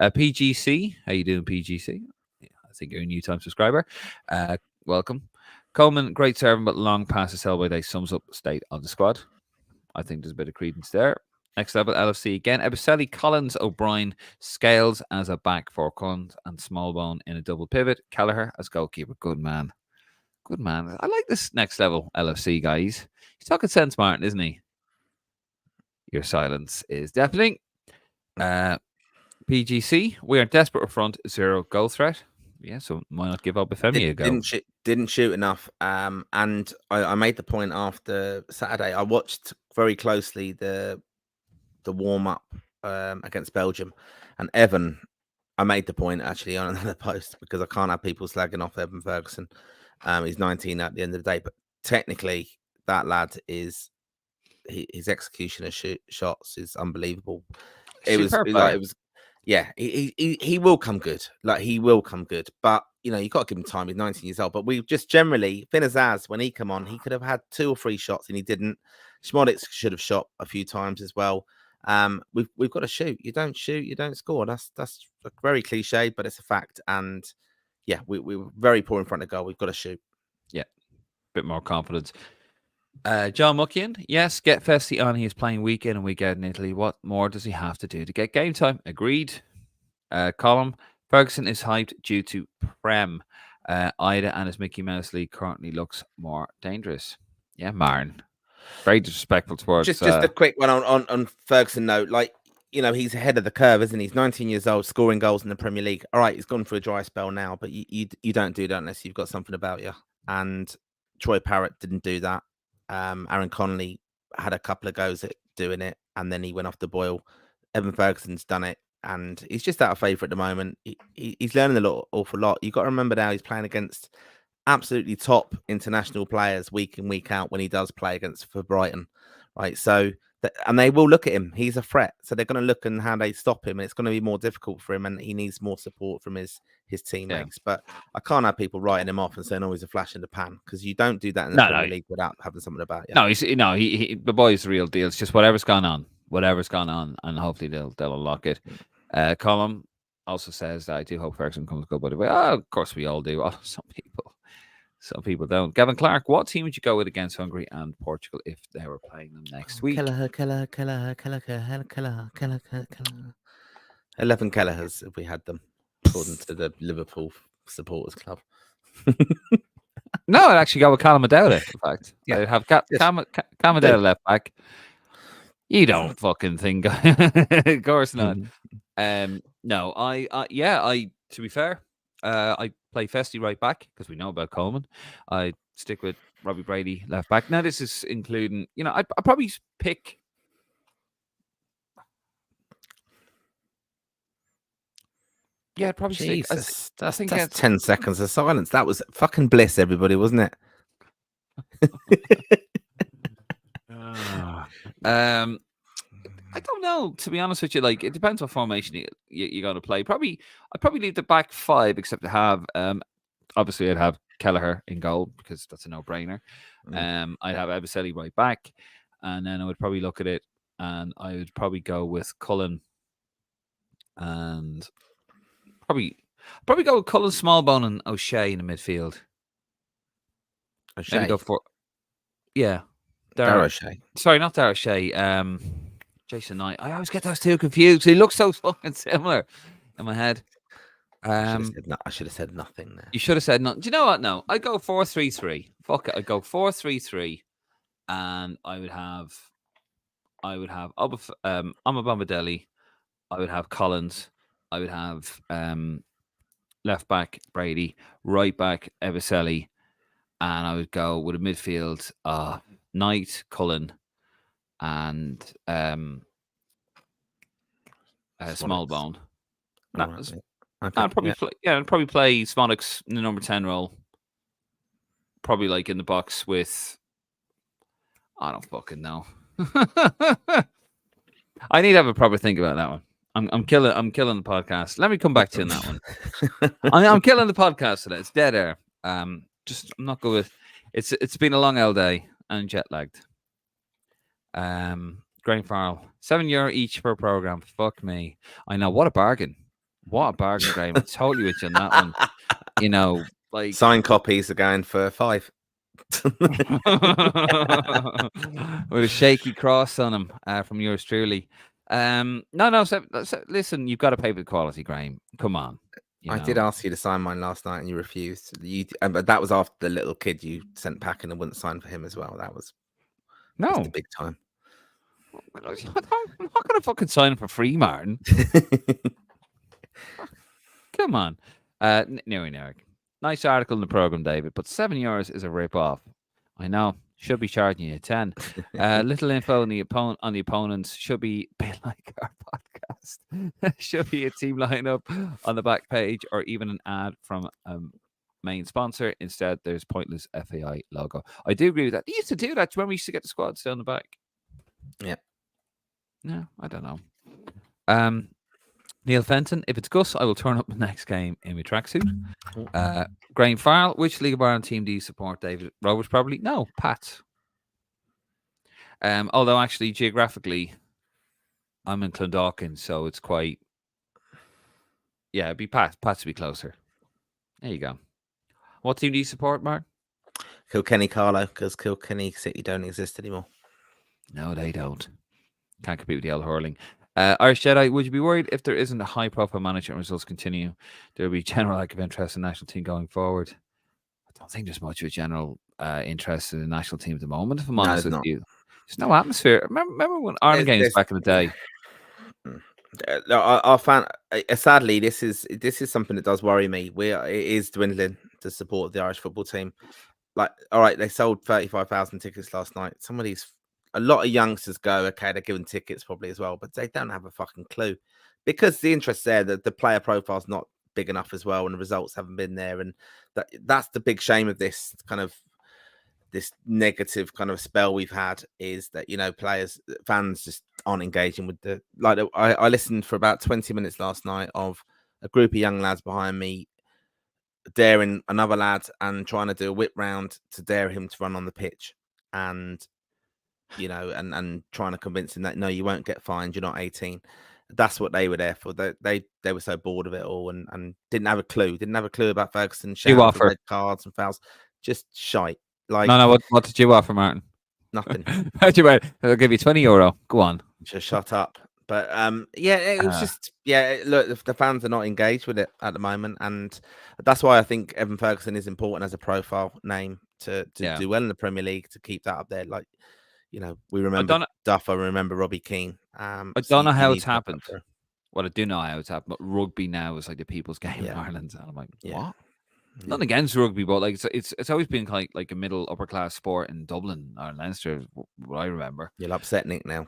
PGC, how you doing, PGC? Yeah, I think you're a new time subscriber. Welcome. Coleman, great servant, but long passes held by day sums up state of the squad. I think there's a bit of credence there. Next level LFC again. Ebicelli, Collins, O'Brien, Scales as a back for Collins, and Smallbone in a double pivot. Kelleher as goalkeeper. Good man. Good man. I like this next level LFC, guys. He's talking sense, Martin, isn't he? Your silence is deafening. PGC, we are desperate up front, 0 goal threat. Yeah, so why not give up Efemi a go? Didn't shoot enough. And I made the point after Saturday. I watched very closely the warm up against Belgium, and Evan. I made the point actually on another post because I can't have people slagging off Evan Ferguson. He's 19 at the end of the day, but technically that lad is his execution of shots is unbelievable. It was yeah, he will come good. Like he will come good, but you know you got to give him time. He's 19 years old, but we just generally Finazaz when he come on, he could have had 2 or 3 shots and he didn't. Schmodix should have shot a few times as well. We've got to shoot. You don't shoot, you don't score. That's very cliche, but it's a fact. And yeah, we were very poor in front of goal. We've got to shoot. Yeah, bit more confidence. John Muckian, yes, get Festi on. He is playing week in and week out in Italy. What more does he have to do to get game time? Agreed. Column, Ferguson is hyped due to Prem. Ida and his Mickey Mouse League currently looks more dangerous. Yeah, Marn. Very disrespectful towards... Just a quick one on Ferguson note. Like, you know, he's ahead of the curve, isn't he? He's 19 years old, scoring goals in the Premier League. All right, he's gone for a dry spell now, but you don't do that unless you've got something about you. And Troy Parrott didn't do that. Aaron Connolly had a couple of goes at doing it, and then he went off the boil. Evan Ferguson's done it, and he's just out of favour at the moment. He's learning awful lot. You've got to remember now he's playing against absolutely top international players week in, week out when he does play for Brighton, right? So, and they will look at him. He's a threat. So they're going to look and how they stop him, and it's going to be more difficult for him, and he needs more support from his teammates. Yeah. But I can't have people writing him off and saying, "Oh, he's a flash in the pan," because you don't do that in the Premier League without having something about you. No, the boy's the real deal. It's just whatever's gone on, and hopefully they'll unlock it. Colm also says that I do hope Ferguson comes good. By the way, of course we all do. Some people don't. Gavin Clark, what team would you go with against Hungary and Portugal if they were playing them next week? 11 Kelleher's if we had them, according to the Liverpool supporters club. No, I'd actually go with Callum O'Dowda, in fact. Yeah. I'd have Callum O'Dowda left back. You don't fucking think. Of course not. No, I to be fair, I play Festi right back because we know about Coleman. I stick with Robbie Brady left back. Now this is including, I'd probably pick. Yeah, probably. Jesus, that's 10 seconds of silence. That was fucking bliss, everybody, wasn't it? I don't know, to be honest with you. Like, it depends what formation you're going to play. I'd probably leave the back 5, except to have obviously I'd have Kelleher in goal because that's a no-brainer. I'd have Ebicelli right back, and then I would probably look at it, and I would probably go with Cullen, and probably go with Cullen, Smallbone, and O'Shea in the midfield. O'Shea. Maybe go for Darragh O'Shea. Sorry, not Darragh O'Shea. Jason Knight. I always get those two confused. He looks so fucking similar in my head. I should have said nothing there. You should have said nothing. Do you know what? No, I'd go 4-3-3. Fuck it. I'd go 4-3-3, and I would have Amabambadelli. I would have Collins. I would have left back Brady, right back Ebicelli, and I would go with a midfield Knight, Cullen, and Smallbone. I'd probably play. Yeah, I'd probably play Smodix in the number 10 role. Probably like in the box with. I don't fucking know. I need to have a proper think about that one. I'm killing the podcast. Let me come back to you on that one. I'm killing the podcast today. It's dead air. I'm not good with. It's been a long old day and jet lagged. Graham Farrell, €7 each per program. Fuck me. I know, what a bargain. What a bargain, Graham. I'm totally with you on that one. Like signed copies are going for 5. with a shaky cross on him from yours truly. No. So listen, you've got to pay for the quality, Graham. Come on, I did ask you to sign mine last night, and you refused. But that was after the little kid you sent packing and wouldn't sign for him as well. That was the No. big time. I'm not gonna fucking sign him for free, Martin. Come on. No, Eric. Nice article in the program, David, but €7 is a rip-off. I know. Should be charging you 10. Little info on the opponents should be a bit like our podcast. Should be a team lineup on the back page or even an ad from main sponsor. Instead, there's pointless FAI logo. I do agree with that. They used to do that when we used to get the squads down the back. Yeah. No, I don't know. Neil Fenton, if it's Gus, I will turn up the next game in my tracksuit. Graham Farrell, which League of Ireland team do you support, David? Roberts, probably? No, Pats. Although, actually, geographically, I'm in Clondalkin, so it's quite... Yeah, it'd be Pats. Pats would be closer. There you go. What team do you support, Mark? Kilkenny, Carlo, because Kilkenny City don't exist anymore. No, they don't. Can't compete with the old hurling. Irish Jedi, would you be worried if there isn't a high-profile manager and results continue? There will be general lack of interest in the national team going forward. I don't think there's much of a general interest in the national team at the moment, if I'm honest with you. There's no atmosphere. Remember when Ireland games back in the day? Our fan, sadly, this is something that does worry me. It is dwindling to support the Irish football team. Like, all right, they sold 35,000 tickets last night. A lot of youngsters go, okay, they're given tickets probably as well, but they don't have a fucking clue because the interest there, the player profile's not big enough as well, and the results haven't been there, and that's the big shame of this negative kind of spell we've had, is that fans just aren't engaging with I listened for about 20 minutes last night of a group of young lads behind me daring another lad and trying to do a whip round to dare him to run on the pitch, and and trying to convince him that no, you won't get fined, you're not 18. That's what they were there for. They were so bored of it all and didn't have a clue about Ferguson shouting for red cards and fouls. Just shite. Like, no. What did you offer, Martin? Nothing. How'd you wait? I'll give you €20. Go on. Just shut up. But it was just look, the fans are not engaged with it at the moment, and that's why I think Evan Ferguson is important as a profile name to do well in the Premier League, to keep that up there. Like, we remember Duffer, remember Robbie Keane. I don't know how it's happened. Well, I do know how it's happened, but rugby now is like the people's game in Ireland, and I'm like, what? Not against rugby, but like it's always been like a middle upper class sport in Dublin or Leinster, what I remember. You'll upset Nick now.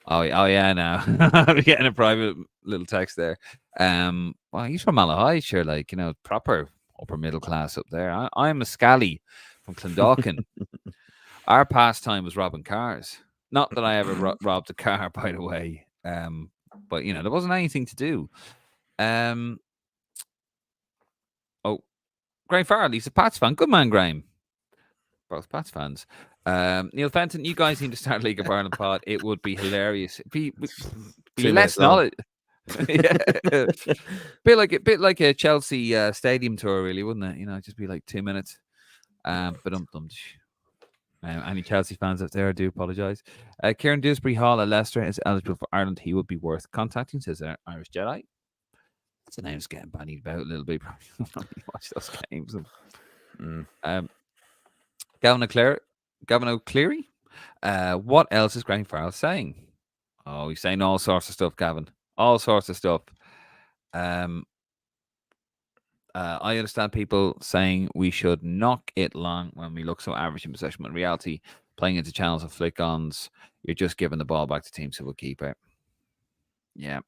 Oh yeah, now I'm getting a private little text there. Well, he's from Malahide, sure, like, proper upper middle class up there. I'm a scally from Clondalkin. Our pastime was robbing cars. Not that I ever robbed a car, by the way. But there wasn't anything to do. Graham Farrell, he's a Pats fan. Good man, Graham. Both Pats fans. Neil Fenton, you guys need to start League of Ireland pod. It would be hilarious. Be less knowledge. bit like a Chelsea stadium tour, really, wouldn't it? Just be like 2 minutes. But any Chelsea fans out there, I do apologise. Kieran Dewsbury Hall at Leicester is eligible for Ireland. He would be worth contacting, says Irish Jedi. That's a name that's getting bandied about a little bit. Probably watch those games. Gavin O'Cleary. What else is Graham Farrell saying? Oh, he's saying all sorts of stuff, Gavin. All sorts of stuff. I understand people saying we should knock it long when we look so average in possession. But in reality, playing into channels of flick-ons, you're just giving the ball back to teams who will keep it. Yeah.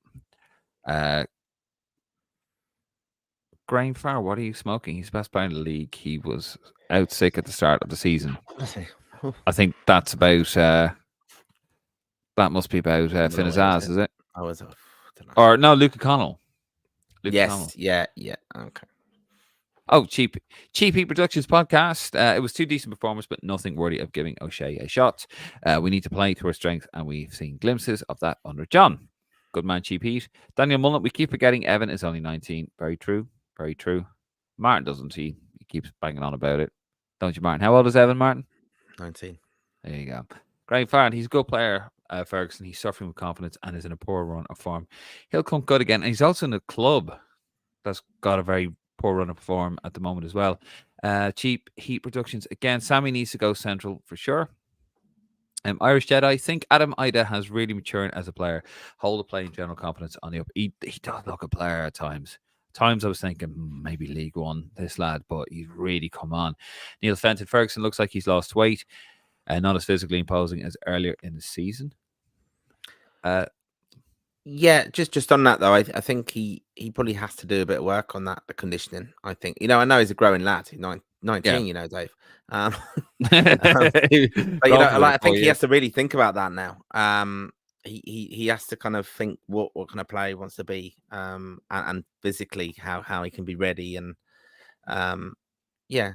Graham Farrell, what are you smoking? He's the best player in the league. He was out sick at the start of the season. I think that's about... that must be about Finn Azaz, is it? Or no, Luke O'Connell. O'Connell. Yeah. Okay. Oh, Cheap Heat Productions podcast. It was two decent performances, but nothing worthy of giving O'Shea a shot. We need to play to our strength, and we've seen glimpses of that under John. Good man, Cheap Heat. Daniel Mullen, we keep forgetting Evan is only 19. Very true. Very true. Martin doesn't. He keeps banging on about it. don't you, Martin? How old is Evan Martin? 19. There you go. Great fan. He's a good player, Ferguson. He's suffering with confidence and is in a poor run of form. He'll come good again. And he's also in a club that's got a very poor run of form at the moment as well. Cheap Heat Productions. Again, Sammy needs to go central for sure. Irish Jedi, I think Adam Ida has really matured as a player. Hold the play in general confidence on the up. He does look a player at times. Times I was thinking maybe League One, this lad, but he's really come on. Neil Fenton Ferguson looks like he's lost weight and not as physically imposing as earlier in the season. Yeah, just on that though, I think he probably has to do a bit of work on that, the conditioning. I think, I know he's a growing lad, he's 19, Yeah. Dave. But Gone for like, I like 4 think he years. has to really think about that now. He has to kind of think what kind of player he wants to be, and physically how he can be ready, and yeah,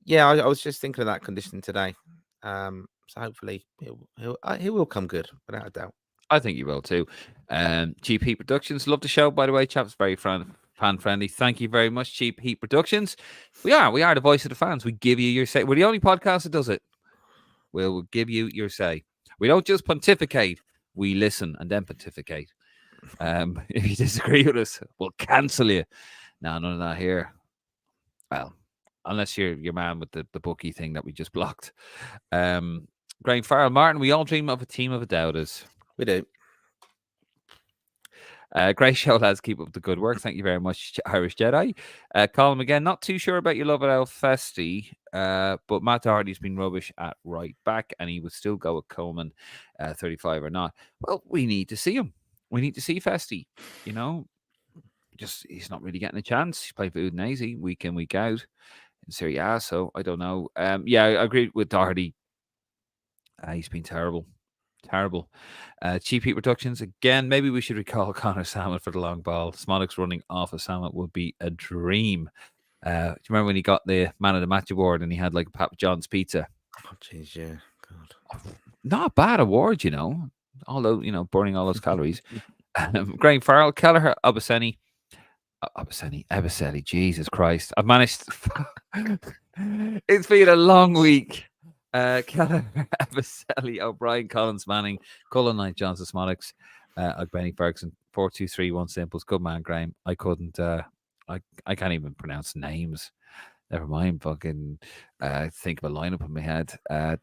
I was just thinking of that conditioning today. So hopefully he will come good without a doubt. I think you will too. Cheap Heat Productions. Love the show, by the way, chaps. Very fan friendly. Thank you very much, Cheap Heat Productions. We are the voice of the fans. We give you your say. We're the only podcast that does it. We'll give you your say. We don't just pontificate. We listen and then pontificate. If you disagree with us, we'll cancel you. No, none of that here. Well, unless you're your man with the bookie thing that we just blocked. Graham Farrell, Martin, we all dream of a team of doubters. We do. Great show, lads. Keep up the good work. Thank you very much, Irish Jedi. Call him again. Not too sure about your love at El Festi, but Matt Doherty's been rubbish at right back, and he would still go with Coleman, 35 or not. Well, we need to see him. We need to see Festi. Just he's not really getting a chance. He's playing for Udinese week in, week out in Serie A, so I don't know. Yeah, I agree with Doherty. He's been terrible. Terrible. Cheap Heat Productions. Again, maybe we should recall Connor Salmon for the long ball. Smollett's running off of Salmon would be a dream. Do you remember when he got the Man of the Match award and he had like a Papa John's pizza? Oh, jeez, yeah. God. Not a bad award, although, burning all those calories. Graham Farrell, Kelleher, Abaselli, Jesus Christ. I've managed. It's been a long week. Keller, Abaselli, O'Brien, Collins, Manning, Cullen, Knight, Johnson, Smollix, Benny Ferguson, 4-2-3-1 simples. Good man, Graham. I couldn't. I can't even pronounce names. Never mind. Fucking think of a lineup in my head.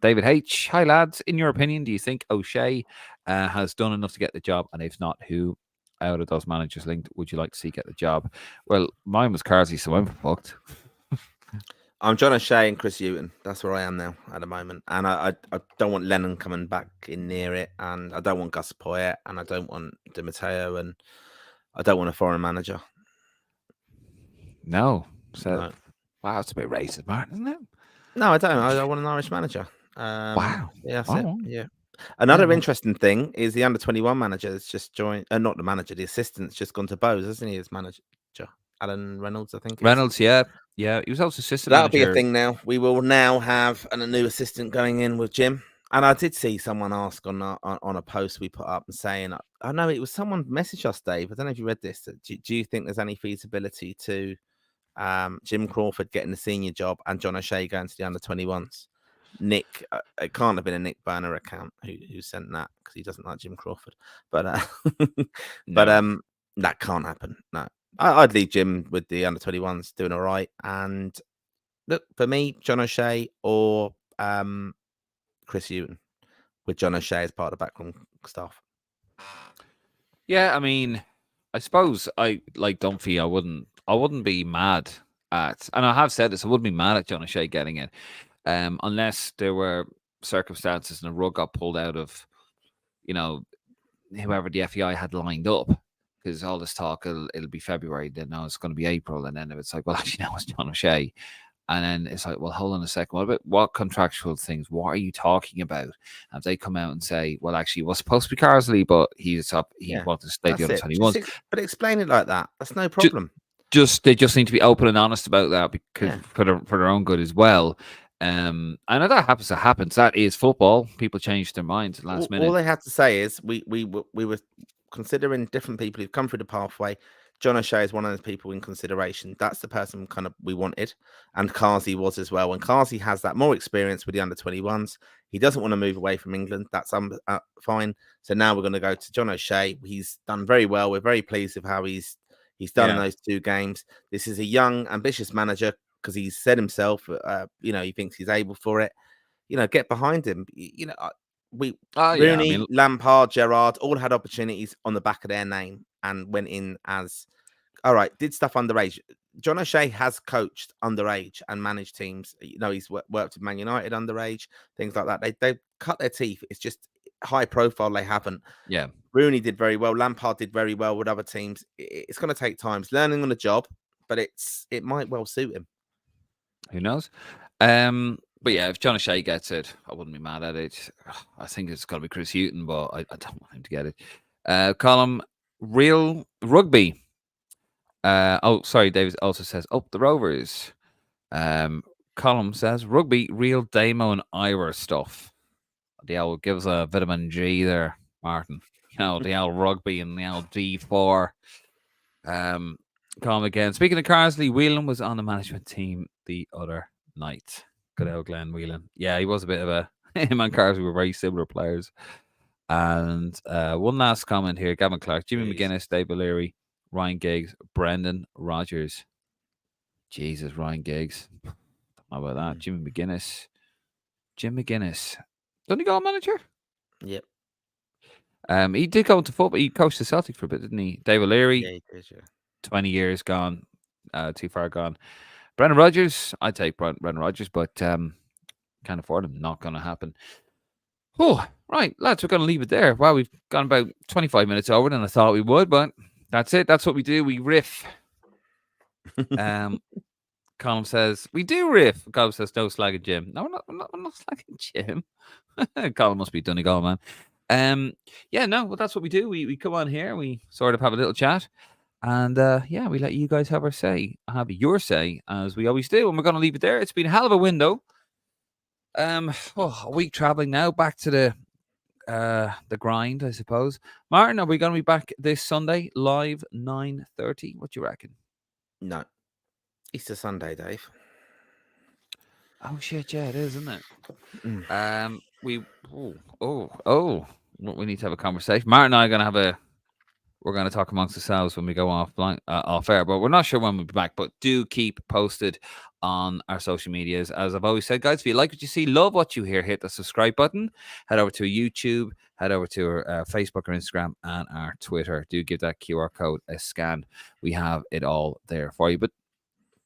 David H. Hi lads. In your opinion, do you think O'Shea has done enough to get the job? And if not, who out of those managers linked would you like to see get the job? Well, mine was Carsey, so I'm fucked. I'm John O'Shea and Chris Hughton. That's where I am now at the moment. And I don't want Lennon coming back in near it. And I don't want Gus Poyet. And I don't want Di Matteo. And I don't want a foreign manager. No. So, No. Wow, it's a bit racist, Martin, isn't it? No, I don't. I want an Irish manager. Wow. Yeah, that's it. Yeah. Another interesting thing is the under-21 manager that's just joined. Not the manager, the assistant's just gone to Bowes, hasn't he? As manager. Alan Reynolds, I think. Reynolds, yeah. Yeah, he was also assistant That'll manager. be a thing now. We will now have a new assistant going in with Jim. And I did see someone ask on a post we put up and saying, I know it was someone messaged us, Dave. I don't know if you read this. Do you think there's any feasibility to Jim Crawford getting the senior job and John O'Shea going to the under-21s? Nick, it can't have been a Nick Burner account who sent that because he doesn't like Jim Crawford. But that can't happen. No. I'd leave Jim with the under-21s doing all right. And look, for me, John O'Shea or Chris Hughton, with John O'Shea as part of the backroom staff. Yeah, I mean, I suppose I like Dunphy. I wouldn't be mad at, and I have said this, I wouldn't be mad at John O'Shea getting it, unless there were circumstances and a rug got pulled out of, whoever the FEI had lined up. Because all this talk, it'll be February, then now it's going to be April, and then it's like, well, actually now it's John O'Shea, and then it's like, well, hold on a second, what contractual things? What are you talking about? And they come out and say, well, actually, it was supposed to be Carsley, but he's up. He wanted to stay the under 21s. But explain it like that. That's no problem. They just need to be open and honest about that because for their own good as well. I know that happens. That is football. People change their minds at the last minute. All they have to say is we were considering different people who've come through the pathway. John O'Shea is one of those people in consideration. That's the person kind of we wanted, and Kazi was as well. And Kazi has that more experience with the under-21s. He doesn't want to move away from England. That's fine. So now we're going to go to John O'Shea. He's done very well. We're very pleased with how he's done in those 2 games. This is a young, ambitious manager because he's said himself, he thinks he's able for it. Get behind him. Rooney, Lampard, Gerrard all had opportunities on the back of their name and went in as all right. Did stuff underage. John O'Shea has coached underage and managed teams. He's worked with Man United underage, things like that. They cut their teeth. It's just high profile. They haven't. Yeah. Rooney did very well. Lampard did very well with other teams. It's going to take time. It's learning on the job, but it might well suit him. Who knows? But yeah, if John O'Shea gets it, I wouldn't be mad at it. I think it's got to be Chris Hughton, but I don't want him to get it. Column real rugby. Sorry, David also says, the Rovers. Column says, rugby, real Damo and Ira stuff. The old gives a vitamin G there, Martin. The old rugby and the old D4. Column again. Speaking of Carsley, Whelan was on the management team the other night. Good old Glenn Whelan. Yeah, he was a bit of a... Him and Carsley were very similar players. And one last comment here. Gavin Clark, Jimmy McGuinness, Dave O'Leary, Ryan Giggs, Brendan Rodgers. Jesus, Ryan Giggs. How about that? Jim McGuinness. Donegal manager? Yep. He did go into football. He coached the Celtic for a bit, didn't he? Dave O'Leary. Yeah, he did, yeah. 20 years gone. Too far gone. Brendan Rodgers. I'd take Brendan Rodgers, but can't afford him. Not going to happen. Oh, right, lads, we're going to leave it there. Well, we've gone about 25 minutes over than I thought we would, but that's it. That's what we do. We riff. Colin says, we do riff. Colin says, no slagging Jim. No, we're not slagging Jim. Colin must be Donegal, man. Well, that's what we do. We come on here, we sort of have a little chat, and we let you guys have your say, as we always do, and we're going to leave it there. It's been a hell of a window. A week traveling now, back to the grind, I suppose. Martin, are we going to be back this Sunday live 9:30? What do you reckon? No, Easter Sunday, Dave. Oh shit, yeah, it is, isn't it? We need to have a conversation. Martin and I are going to we're going to talk amongst ourselves when we go off air, but we're not sure when we'll be back. But do keep posted on our social medias. As I've always said, guys, if you like what you see, love what you hear, hit the subscribe button. Head over to YouTube, head over to our Facebook or Instagram and our Twitter. Do give that QR code a scan. We have it all there for you. But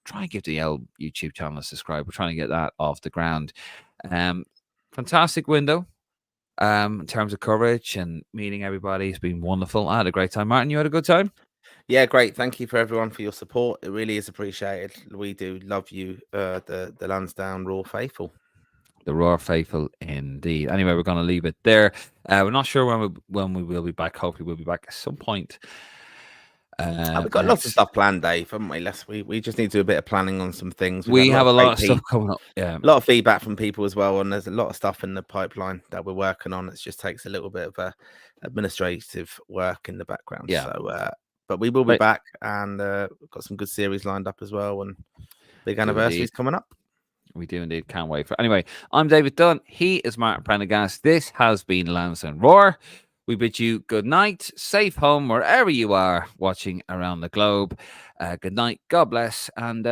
try and give the YouTube channel a subscribe. We're trying to get that off the ground. Fantastic window. In terms of coverage and meeting everybody, it's been wonderful. I had a great time. Martin, you had a good time? Yeah, great. Thank you for everyone for your support. It really is appreciated. We do love you, the Lansdowne Raw Faithful. The Raw Faithful, indeed. Anyway, we're going to leave it there. We're not sure when we will be back. Hopefully, we'll be back at some point. We've got lots of stuff planned, Dave, haven't we? We just need to do a bit of planning on some things. We have a lot of stuff coming up. Yeah, a lot of feedback from people as well, and there's a lot of stuff in the pipeline that we're working on. It just takes a little bit of administrative work in the background. Yeah. So, but we will be back, and we've got some good series lined up as well, and big anniversaries coming up. We do indeed. Can't wait for. Anyway, I'm David Dunn. He is Martin Prendergast. This has been Lansdowne Roar. We bid you good night, safe home wherever you are watching around the globe. Good night, God bless, and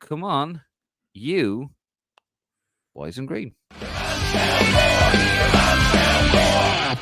come on, you boys in green.